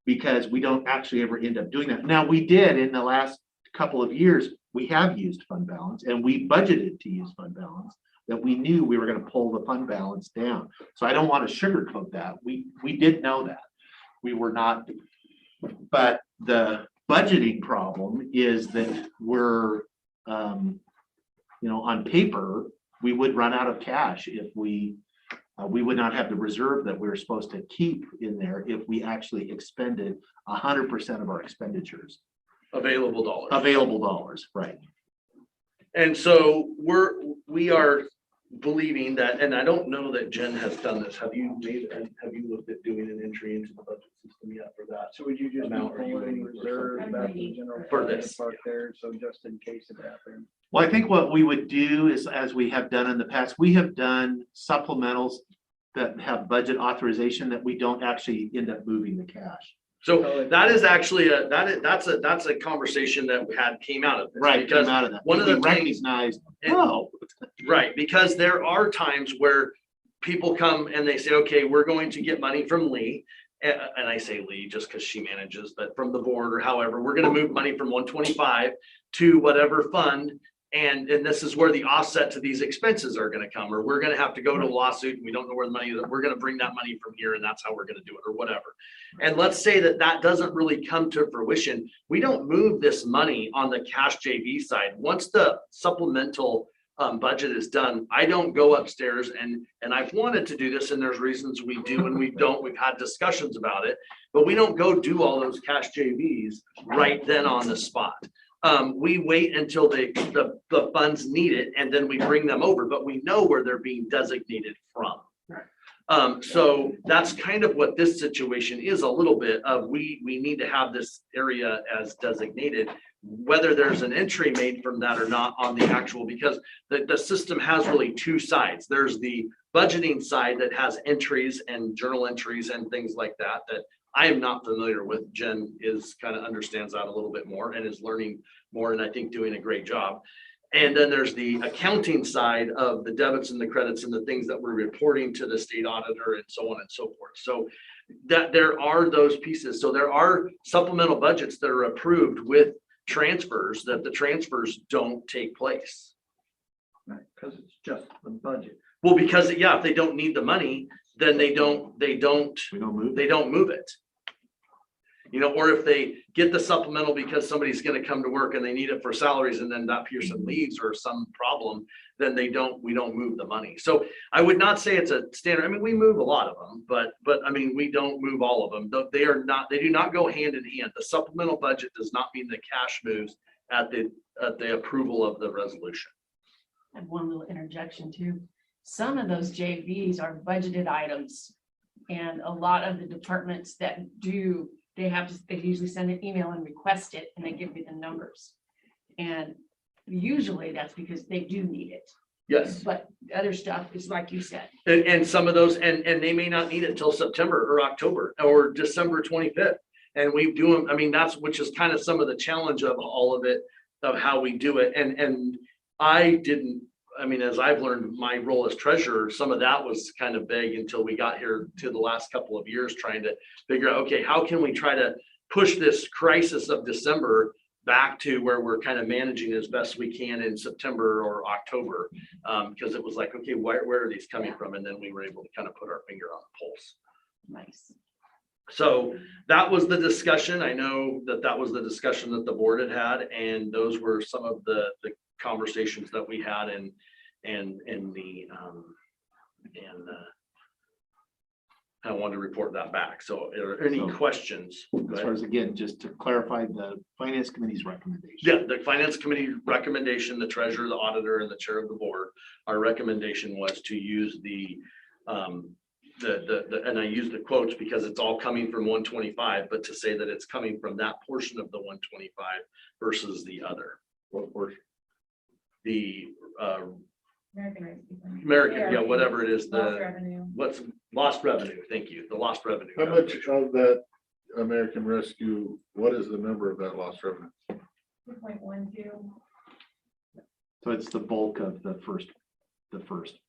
because we don't actually ever end up doing that. Now, we did in the last couple of years, we have used fund balance, and we budgeted to use fund balance, that we knew we were going to pull the fund balance down. So I don't want to sugarcoat that. We did know that. We were not, but the budgeting problem is that we're, on paper, we would run out of cash if we would not have the reserve that we were supposed to keep in there if we actually expended 100% of our expenditures. available dollars. Available dollars, right. And so we are believing that, and I don't know that Jen has done this. Have you looked at doing an entry into the budget system yet for that? So would you just be amount, or you pulling would- reserve back to the general For fund and this, park there, so just in case it happens? Well, I think what we would do is, as we have done in the past, we have done supplementals that have budget authorization that we don't actually end up moving the cash. So that is actually that's a conversation that came out of this. Right, Because came out of that. one of the We things, recognized, oh, right, because there are times where people come and they say, okay, we're going to get money from Lee. And I say Lee just because she manages, but from the board or however, we're going to move money from 125 to whatever fund. And this is where the offset to these expenses are going to come, or we're going to have to go to a lawsuit and we don't know where the money is. We're going to bring that money from here and that's how we're going to do it, or whatever. And let's say that doesn't really come to fruition. We don't move this money on the cash JV side. Once the supplemental budget is done, I don't go upstairs and I've wanted to do this, and there's reasons we do and we don't. We've had discussions about it, but we don't go do all those cash JVs right then on the spot. We wait until the funds need it, and then we bring them over, but we know where they're being designated from. So that's kind of what this situation is, a little bit of, we need to have this area as designated, whether there's an entry made from that or not on the actual, because the system has really two sides. There's the budgeting side that has entries and journal entries and things like that I am not familiar with. Jen kind of understands that a little bit more and is learning more, and I think doing a great job. And then there's the accounting side of the debits and the credits and the things that we're reporting to the state auditor and so on and so forth. So that there are those pieces. So there are supplemental budgets that are approved with transfers, that the transfers don't take place. Right, because it's just the budget. Well, because if they don't need the money, then they don't move it. Or if they get the supplemental because somebody's going to come to work and they need it for salaries, and then that person leaves or some problem, then we don't move the money. So I would not say it's a standard. I mean, we move a lot of them, but I mean, we don't move all of them. They do not go hand in hand. The supplemental budget does not mean the cash moves at the approval of the resolution. I have one little interjection too. Some of those JVs are budgeted items And a lot of the departments that do, they usually send an email and request it, and they give me the numbers. And usually that's because they do need it. Yes. But the other stuff is like you said. And some of those, and they may not need it until September or October or December 25th. And we do them, I mean, which is kind of some of the challenge of all of it, of how we do it. And I mean, as I've learned my role as treasurer, some of that was kind of vague until we got here to the last couple of years, trying to figure out, okay, how can we try to push this crisis of December back to where we're kind of managing as best we can in September or October? Because it was like, okay, where are these coming from? And then we were able to kind of put our finger on the pulse. Nice. So that was the discussion. I know that was the discussion that the board had, and those were some of the conversations that we had and I wanted to report that back. So are there any questions? As far as, again, just to clarify the finance committee's recommendation. Yeah, the finance committee recommendation, the treasurer, the auditor, and the chair of the board, our recommendation was to use and I use the quotes because it's all coming from 125, but to say that it's coming from that portion of the 125 versus the other. What portion? The American, yeah, whatever it is, Lost revenue. what's lost revenue, thank you, the lost revenue. How much of that American Rescue, what is the number of that lost revenue? 2.12. So it's the bulk of the first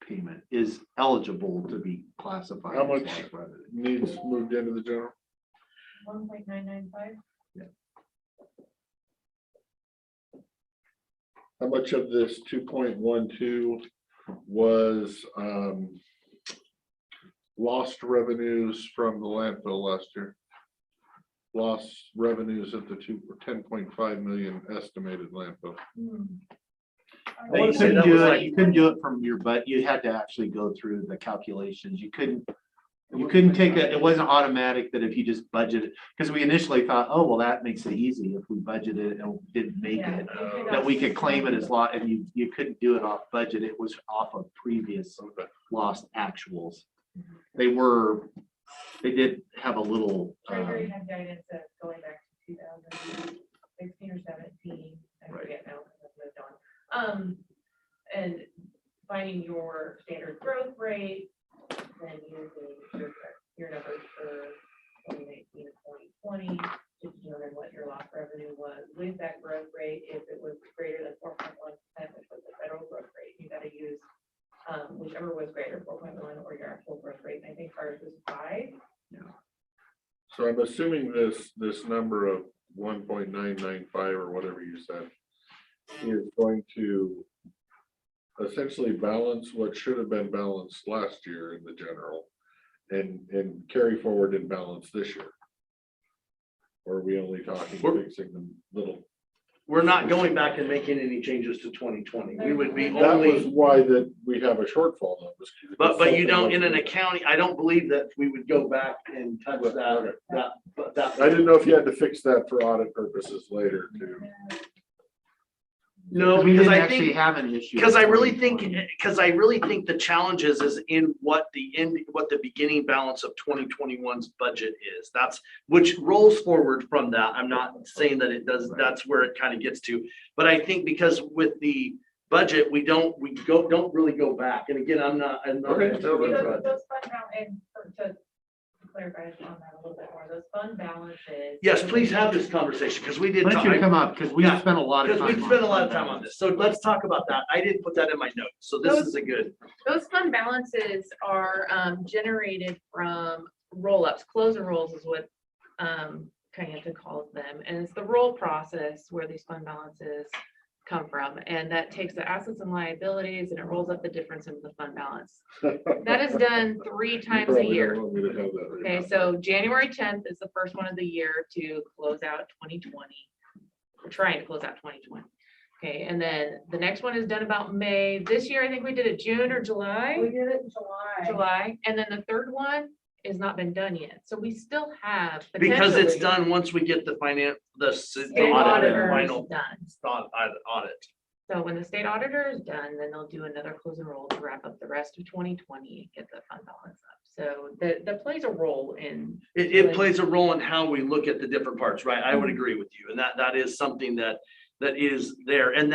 payment is eligible to be classified. How as much lost revenue. needs moved into the general? 1.995. How much of this 2.12 was lost revenues from the landfill last year? Lost revenues at the 10.5 million estimated landfill. You couldn't do it from your butt. You had to actually go through the calculations. You couldn't take it wasn't automatic that if you just budget it, because we initially thought, oh, well, that makes it easy if we budgeted and didn't make it, that we could claim it as lost, and you couldn't do it off budget. It was off of previous lost actuals. They did have a little. Treasury had guidance that going back to 2016 or 17, I forget now, because I've moved on. And finding your standard growth rate, then using your numbers for 2019 and 2020 to determine what your lost revenue was with that growth rate. If it was greater than 4.1%, which was the federal growth rate, you got to use whichever was greater, 4.1 or your actual growth rate. And I think ours was 5. So I'm assuming this number of 1.995 or whatever you said is going to essentially balance what should have been balanced last year in the general and carry forward and balance this year. Or are we only talking fixing them little? We're not going back and making any changes to 2020. We would be That was only, why that we have a shortfall. but you don't, in an accounting, I don't believe that we would go back and touch that. I didn't know if you had to fix that for audit purposes later too. No, We because didn't I actually think, have an issue. because I really think the challenge is in what the beginning balance of 2021's budget is. That's, which rolls forward from that. I'm not saying that it does, that's where it kind of gets to. But I think because with the budget, we don't really go back. And again, I'm not. Those fund balance, and to clarify on that a little bit more, those fund balances. Yes, please have this conversation, because we did. Why don't you come up, because we spent a lot of time. Because we spent a lot of time on this. So let's talk about that. I didn't put that in my notes. So this is a good. Those fund balances are generated from roll-ups. Close and rolls is what Kayenta calls them. And it's the roll process where these fund balances come from. And that takes the assets and liabilities and it rolls up the difference into the fund balance. That is done 3 times a year. Okay, so January 10th is the first one of the year to close out 2020. We're trying to close out 2020. Okay, and then the next one is done about May. This year, I think we did it June or July. We did it in July. July, and then the third one has not been done yet. So we still have. Because it's potentially- done once we get the State audit, auditor final is done. audit. So when the state auditor is done, then they'll do another close and roll to wrap up the rest of 2020 and get the fund balance up. So that plays a role in. It plays a role in how we look at the different parts, right? I would agree with you. And that is something that is there. And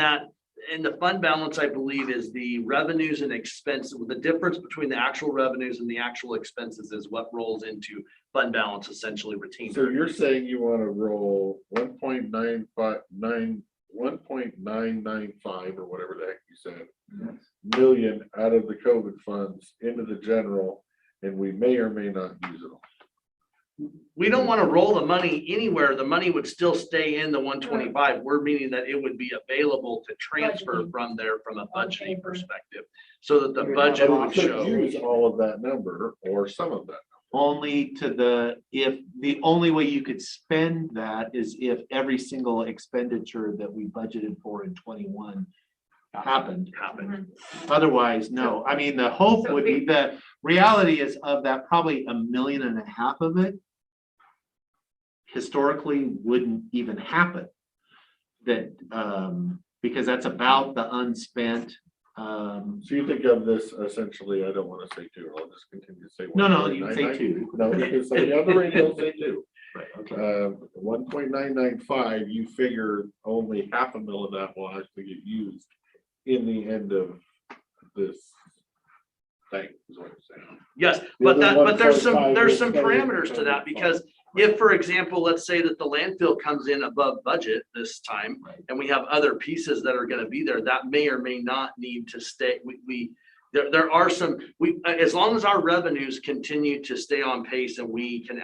the fund balance, I believe, is the revenues and expenses. The difference between the actual revenues and the actual expenses is what rolls into fund balance, essentially retained. So you're saying you want to roll 1.995 or whatever the heck you said, million out of the COVID funds into the general, and we may or may not use it all. We don't want to roll the money anywhere. The money would still stay in the 125. We're meaning that it would be available to transfer from there from a budgeting perspective, so that the budget But would we could show. use all of that number or some of that. Only if the only way you could spend that is if every single expenditure that we budgeted for in 21 happened. Otherwise, no. I mean, the hope would be, the reality is of that, probably 1.5 million of it historically wouldn't even happen. That, because that's about the unspent. So you think of this essentially, I don't want to say two, I'll just continue to say. No, you can say 2. No, because the other radio say 2. Right, okay. 1.995, you figure only 500,000 of that will actually get used in the end of this thing, is what I'm saying. Yes, The but other there's some 1.5 parameters to that, because if, for example, let's say that the landfill comes in above budget this time, and we have other pieces that are gonna be there, that may or may not need to stay. There are some, as long as our revenues continue to stay on pace and we can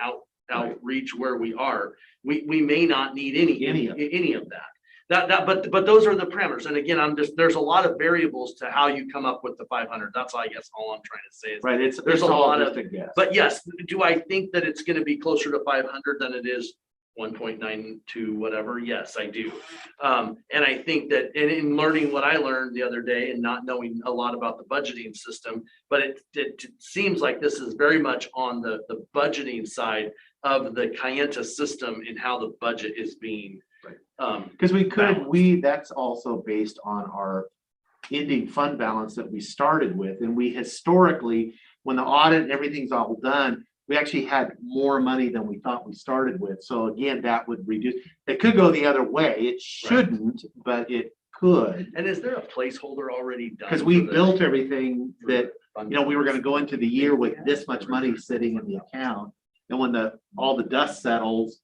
outreach where we are, we may not need any of that. But those are the parameters. And again, there's a lot of variables to how you come up with the 500. That's I guess all I'm trying to say is. Right, There's a lot of, guess. but yes, do I think that it's gonna be closer to 500 than it is 1.92, whatever? Yes, I do. And I think that, and in learning what I learned the other day and not knowing a lot about the budgeting system, but it seems like this is very much on the budgeting side of the Kayenta system and how the budget is being. Because that's also based on our ending fund balance that we started with. And we historically, when the audit and everything's all done, we actually had more money than we thought we started with. So again, that would reduce. It could go the other way. It shouldn't, but it could. And is there a placeholder already done? Because we built everything that, we were going to go into the year with this much money sitting in the account. And when all the dust settles,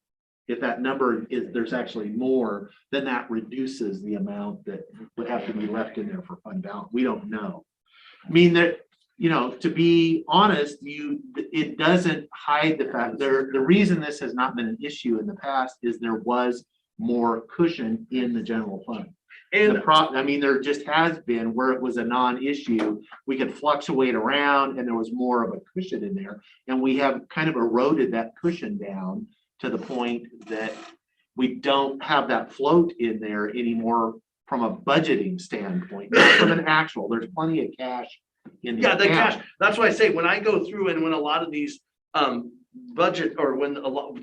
if that number is, there's actually more, then that reduces the amount that would have to be left in there for fund balance. We don't know. I mean, that, to be honest, it doesn't hide the fact the reason this has not been an issue in the past is there was more cushion in the general fund. And there just has been where it was a non-issue, we could fluctuate around and there was more of a cushion in there. And we have kind of eroded that cushion down to the point that we don't have that float in there anymore from a budgeting standpoint, not from an actual. There's plenty of cash in the account. Cash. That's why I say when I go through and when a lot of these budget or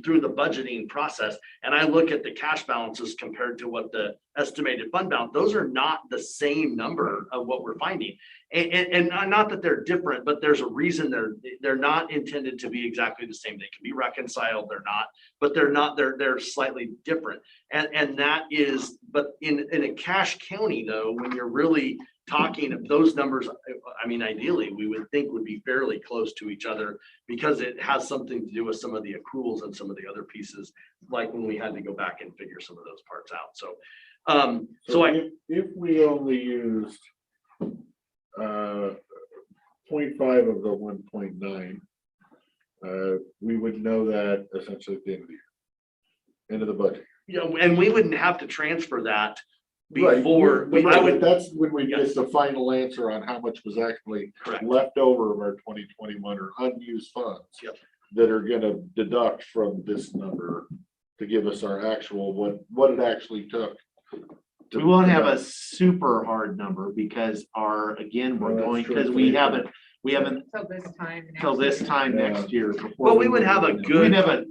through the budgeting process and I look at the cash balances compared to what the estimated fund balance, those are not the same number of what we're finding. And not that they're different, but there's a reason they're not intended to be exactly the same. They can be reconciled, they're slightly different. And that is, but in a cash county though, when you're really talking of those numbers, I mean, ideally, we would think would be fairly close to each other because it has something to do with some of the accruals and some of the other pieces, like when we had to go back and figure some of those parts out. If we only used 0.5 of the 1.9, we would know that essentially at the end of the year, end of the budget. And we wouldn't have to transfer that before. That's when we get the final answer on how much was actually left over of our 2021 or unused funds that are going to deduct from this number to give us our actual what it actually took. We won't have a super hard number because we haven't till this time next year. Well, we would have a good, but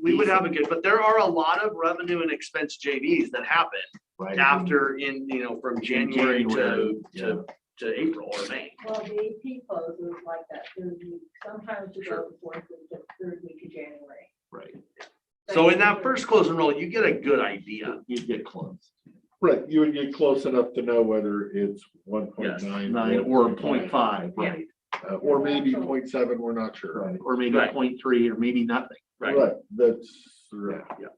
there are a lot of revenue and expense JVs that happen after from January to to April or May. Well, the AP closes like that third week, sometimes we go the fourth week, the third week of January. Right. So in that first close enroll, you get a good idea. You get close. Right, you would get close enough to know whether it's 1.9. 9 or 0.5, right? Or maybe 0.7, we're not sure. Right. Or maybe Right. 0.3 or maybe nothing. Right. Right, that's, right. Yeah.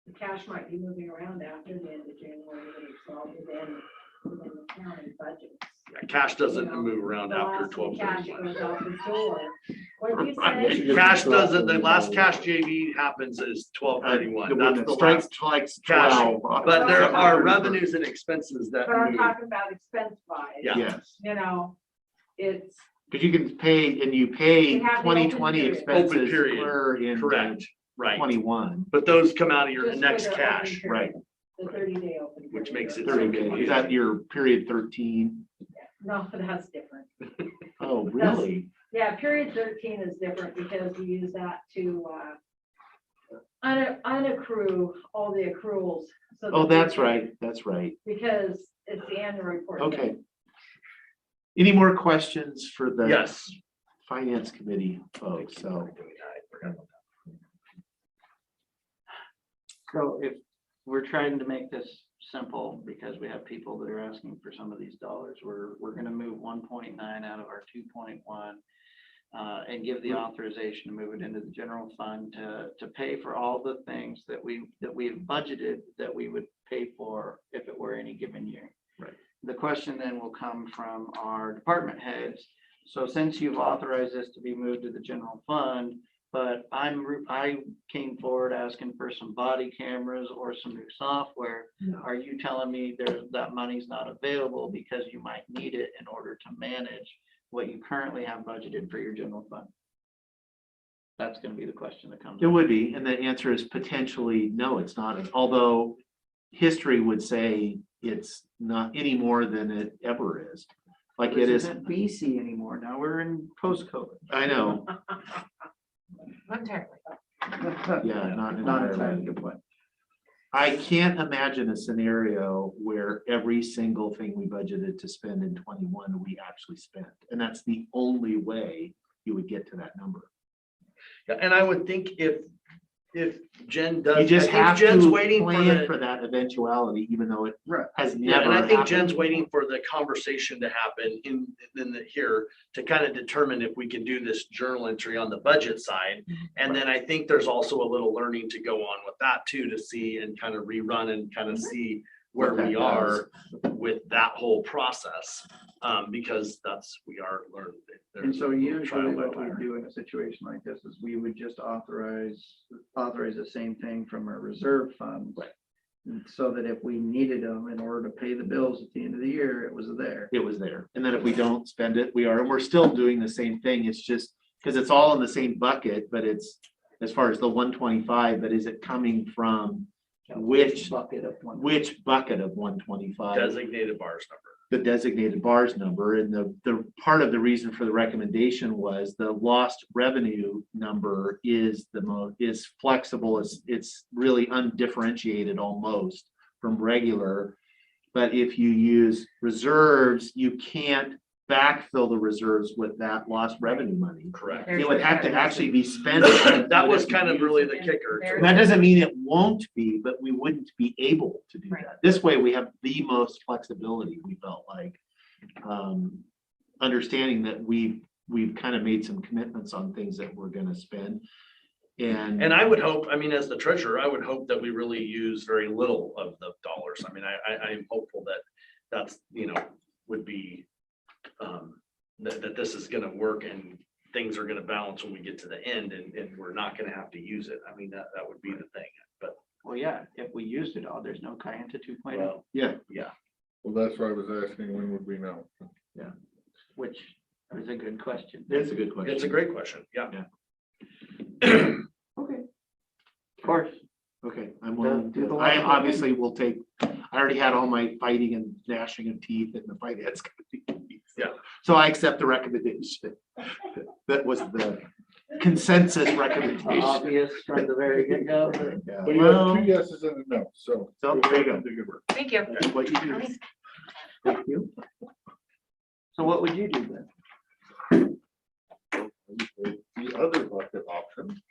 The cash might be moving around after the end of January, but it's all within the county budgets. Cash doesn't move around after Cash 12/31. goes out the door. What do you Right. say? Cash doesn't, the last cash JV happens is 12/31. The one That's that the strikes last like cash. 12. But there are revenues and expenses that But I'm move. talking about expense wise. Yeah. Yes, You know, it's, because you can pay, and you pay You have the open 2020 period. expenses Open period. clear in Correct, right. 21. But those come out of your Just for next the open cash, period. Right. the 30-day open. which period. makes it. 30 days. Is that your period 13? No, that's different. Oh, really? Yeah, period 13 is different because we use that to unaccrue all the accruals. So Oh, that that's we can- right. That's right. Because it's the annual report. Okay. Any more questions for the Yes. finance committee folks? So So if we're trying to make this simple, because we have people that are asking for some of these dollars, we're gonna move 1.9 out of our 2.1. And give the authorization to move it into the general fund to pay for all the things that we've budgeted that we would pay for if it were any given year. Right. The question then will come from our department heads. So since you've authorized this to be moved to the general fund, but I came forward asking for some body cameras or some new software. No. Are you telling me that money's not available because you might need it in order to manage what you currently have budgeted for your general fund? That's gonna be the question that comes. it up. would be, and the answer is potentially no, it's not. Although history would say it's not any more than it ever is. Like it This is. isn't BC anymore. Now we're in post-COVID. I know. Not entirely. Yeah, not Not entirely. entirely good point. I can't imagine a scenario where every single thing we budgeted to spend in 21, we actually spent. And that's the only way you would get to that number. Yeah, and I would think if Jen does. You just I think have Jen's to waiting plan for that eventuality, even though it Right. has Yeah, never and I think happened. Jen's waiting for the conversation to happen in here to kind of determine if we can do this journal entry on the budget side. And then I think there's also a little learning to go on with that too, to see and kind of rerun and kind of see where What that we are with that whole process. Because we are learning. And so There's a usually trial what by we error. do in a situation like this is we would just authorize the same thing from our reserve funds. And so that if we needed them in order to pay the bills at the end of the year, it was there. It was there. And then if we don't spend it, and we're still doing the same thing. It's just because it's all in the same bucket, but it's as far as the 125, but is it coming from which bucket of one? Which bucket of 125? Designated bars number. The designated bars number, and the part of the reason for the recommendation was the lost revenue number is is flexible, it's really undifferentiated almost from regular. But if you use reserves, you can't backfill the reserves with that lost revenue money. Correct. It would have to actually be spent. That was kind of really the kicker. That doesn't mean it won't be, but we wouldn't be able to do that. This way, we have the most flexibility, we felt like. Understanding that we've kind of made some commitments on things that we're gonna spend. And I would hope, I mean, as the treasurer, I would hope that we really use very little of the dollars. I mean, I am hopeful that that's, would be that this is gonna work and things are gonna balance when we get to the end and we're not gonna have to use it. I mean, that would be the thing, but. Well, yeah, if we used it all, there's no Kayenta 2.0. Well, Yeah. Yeah. Well, that's why I was asking, when would we know? Yeah. Which is a good question. That's a good question. It's a great question. Yeah. Okay. Of course. Okay, I'm willing Do the to, I one. obviously will take, I already had all my fighting and gnashing of teeth in the finance committee. Yeah. So I accept the recommendation. That was the consensus recommendation. Obvious from the very get-go. Yeah. But you have 2 yeses and a no, so. So there you go. Do good work. Thank you. What you do. Thank you. So what would you do then? The other bucket option.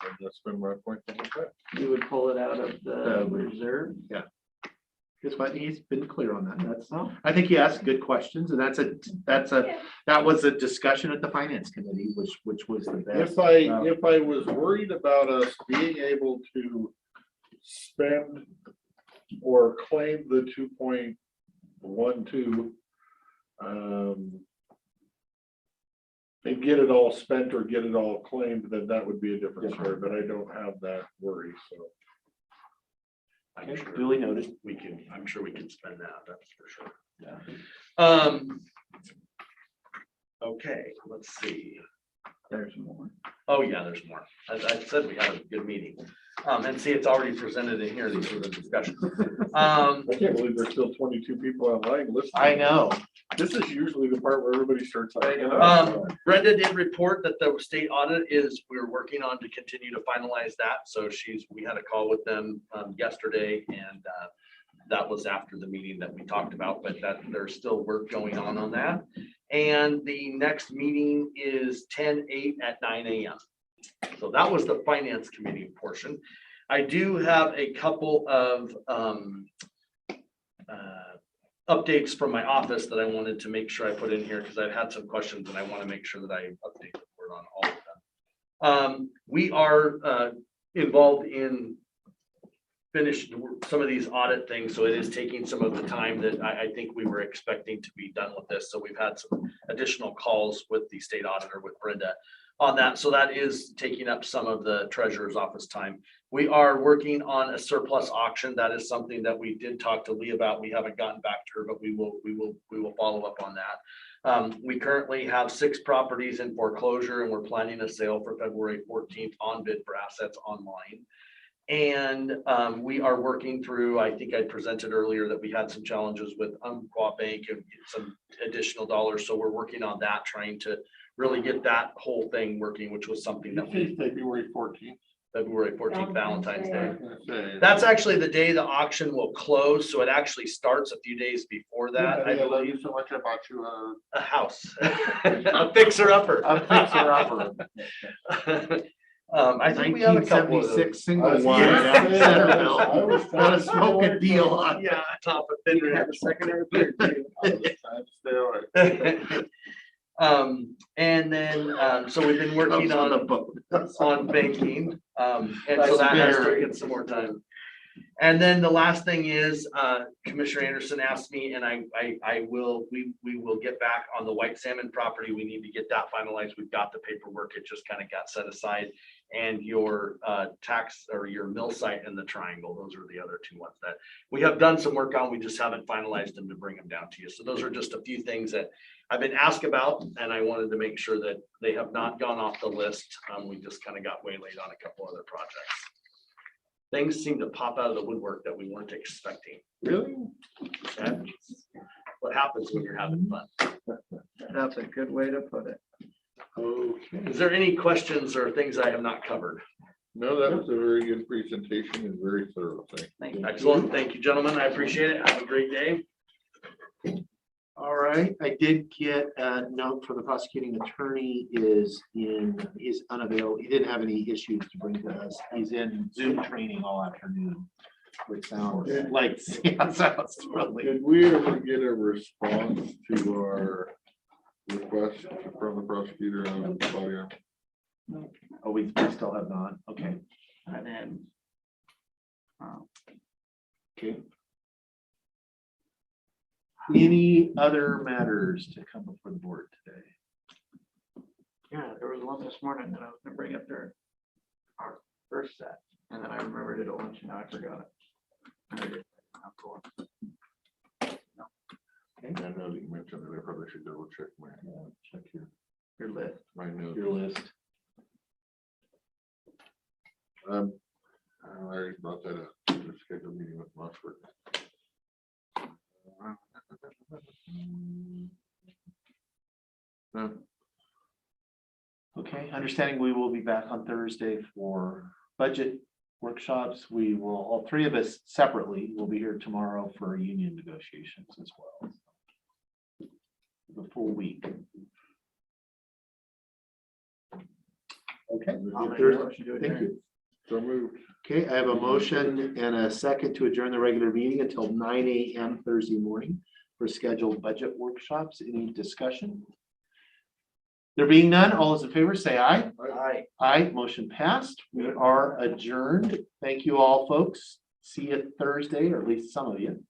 And that's been my point the whole time. You would pull it out of the reserve? Yeah. That's what he's been clear on that. That's, Oh. I think he asked good questions and that was a discussion at the finance committee, which was the best. If I was worried about us being able to spend or claim the 2.12, and get it all spent or get it all claimed, then that would be a different story, but I don't have that worry, so. I'm sure Duly noted. I'm sure we can spend that, that's for sure. Yeah. Okay, let's see. There's more. Oh, yeah, there's more. As I said, we had a good meeting. And see, it's already presented in here, these are the discussions. I can't believe there's still 22 people online listening. I know. This is usually the part where everybody starts. Brenda did report that the state audit we're working on to continue to finalize that. So we had a call with them yesterday and that was after the meeting that we talked about, but that there's still work going on that. And the next meeting is 10/8 at 9 a.m. So that was the finance committee portion. I do have a couple of updates from my office that I wanted to make sure I put in here because I've had some questions and I want to make sure that I update the board on all of them. We are involved in finished some of these audit things, so it is taking some of the time that I think we were expecting to be done with this. So we've had some additional calls with the state auditor with Brenda on that. So that is taking up some of the treasurer's office time. We are working on a surplus auction. That is something that we did talk to Lee about. We haven't gotten back to her, but we will follow up on that. We currently have 6 properties in foreclosure and we're planning a sale for February 14th on bid for assets online. And we are working through, I think I presented earlier that we had some challenges with Umpqua Bank and some additional dollars. So we're working on that, trying to really get that whole thing working, which was something that we. February 14th. February 14th, Valentine's Day. Say, That's actually the day the auction will close. So it actually starts a few days before that. I love you believe so much. I bought you a house, a fixer upper. a fixer upper. I think we have a couple of those. 1976 single wide I was Centerville. trying Got a to smoke a stay deal away on. Yeah, top of Fender. Have a second or a third too. I was trying to stay away. And then, so we've been working On the on boat. banking, and so that has taken some more time. And then the last thing is, Commissioner Anderson asked me, and we will get back on the White Salmon property. We need to get that finalized. We've got the paperwork. It just kind of got set aside. And your tax or your mill site in the Triangle, those are the other 2 ones that we have done some work on. We just haven't finalized them to bring them down to you. So those are just a few things that I've been asked about, and I wanted to make sure that they have not gone off the list. We just kind of got waylaid on a couple other projects. Things seem to pop out of the woodwork that we weren't expecting. Really? That's what happens when you're having fun. That's a good way to put it. Okay. Is there any questions or things I have not covered? No, that was a very good presentation and very thorough. Thank you. Excellent. Thank you, gentlemen. I appreciate it. Have a great day. All right, I did get a note from the prosecuting attorney is unavailable. He didn't have any issues to bring to us. He's in Zoom training all afternoon, which sounds like, sounds really. Did we ever get a response to our request from the prosecutor on the audio? Oh, we still have not. Okay. And then. Okay. Any other matters to come before the board today? Yeah, there was one this morning that I was gonna bring up there. Our first set, and then I remembered it at lunch, and now I forgot it. I know that you mentioned that I probably should double check check your list. My notes. Your list. I already brought that up. The scheduled meeting with Mossberg. No. Okay, understanding we will be back on Thursday for budget workshops. We will, all three of us separately will be here tomorrow for union negotiations as well. The full week. Okay. I'll if make a there's- motion to Thank adjourn. you. So moved. Okay, I have a motion and a second to adjourn the regular meeting until 9 a.m. Thursday morning for scheduled budget workshops. Any discussion? There being none, all those in favor say aye. Aye. Aye, motion passed. We are adjourned. Thank you all, folks. See you Thursday, or at least some of you.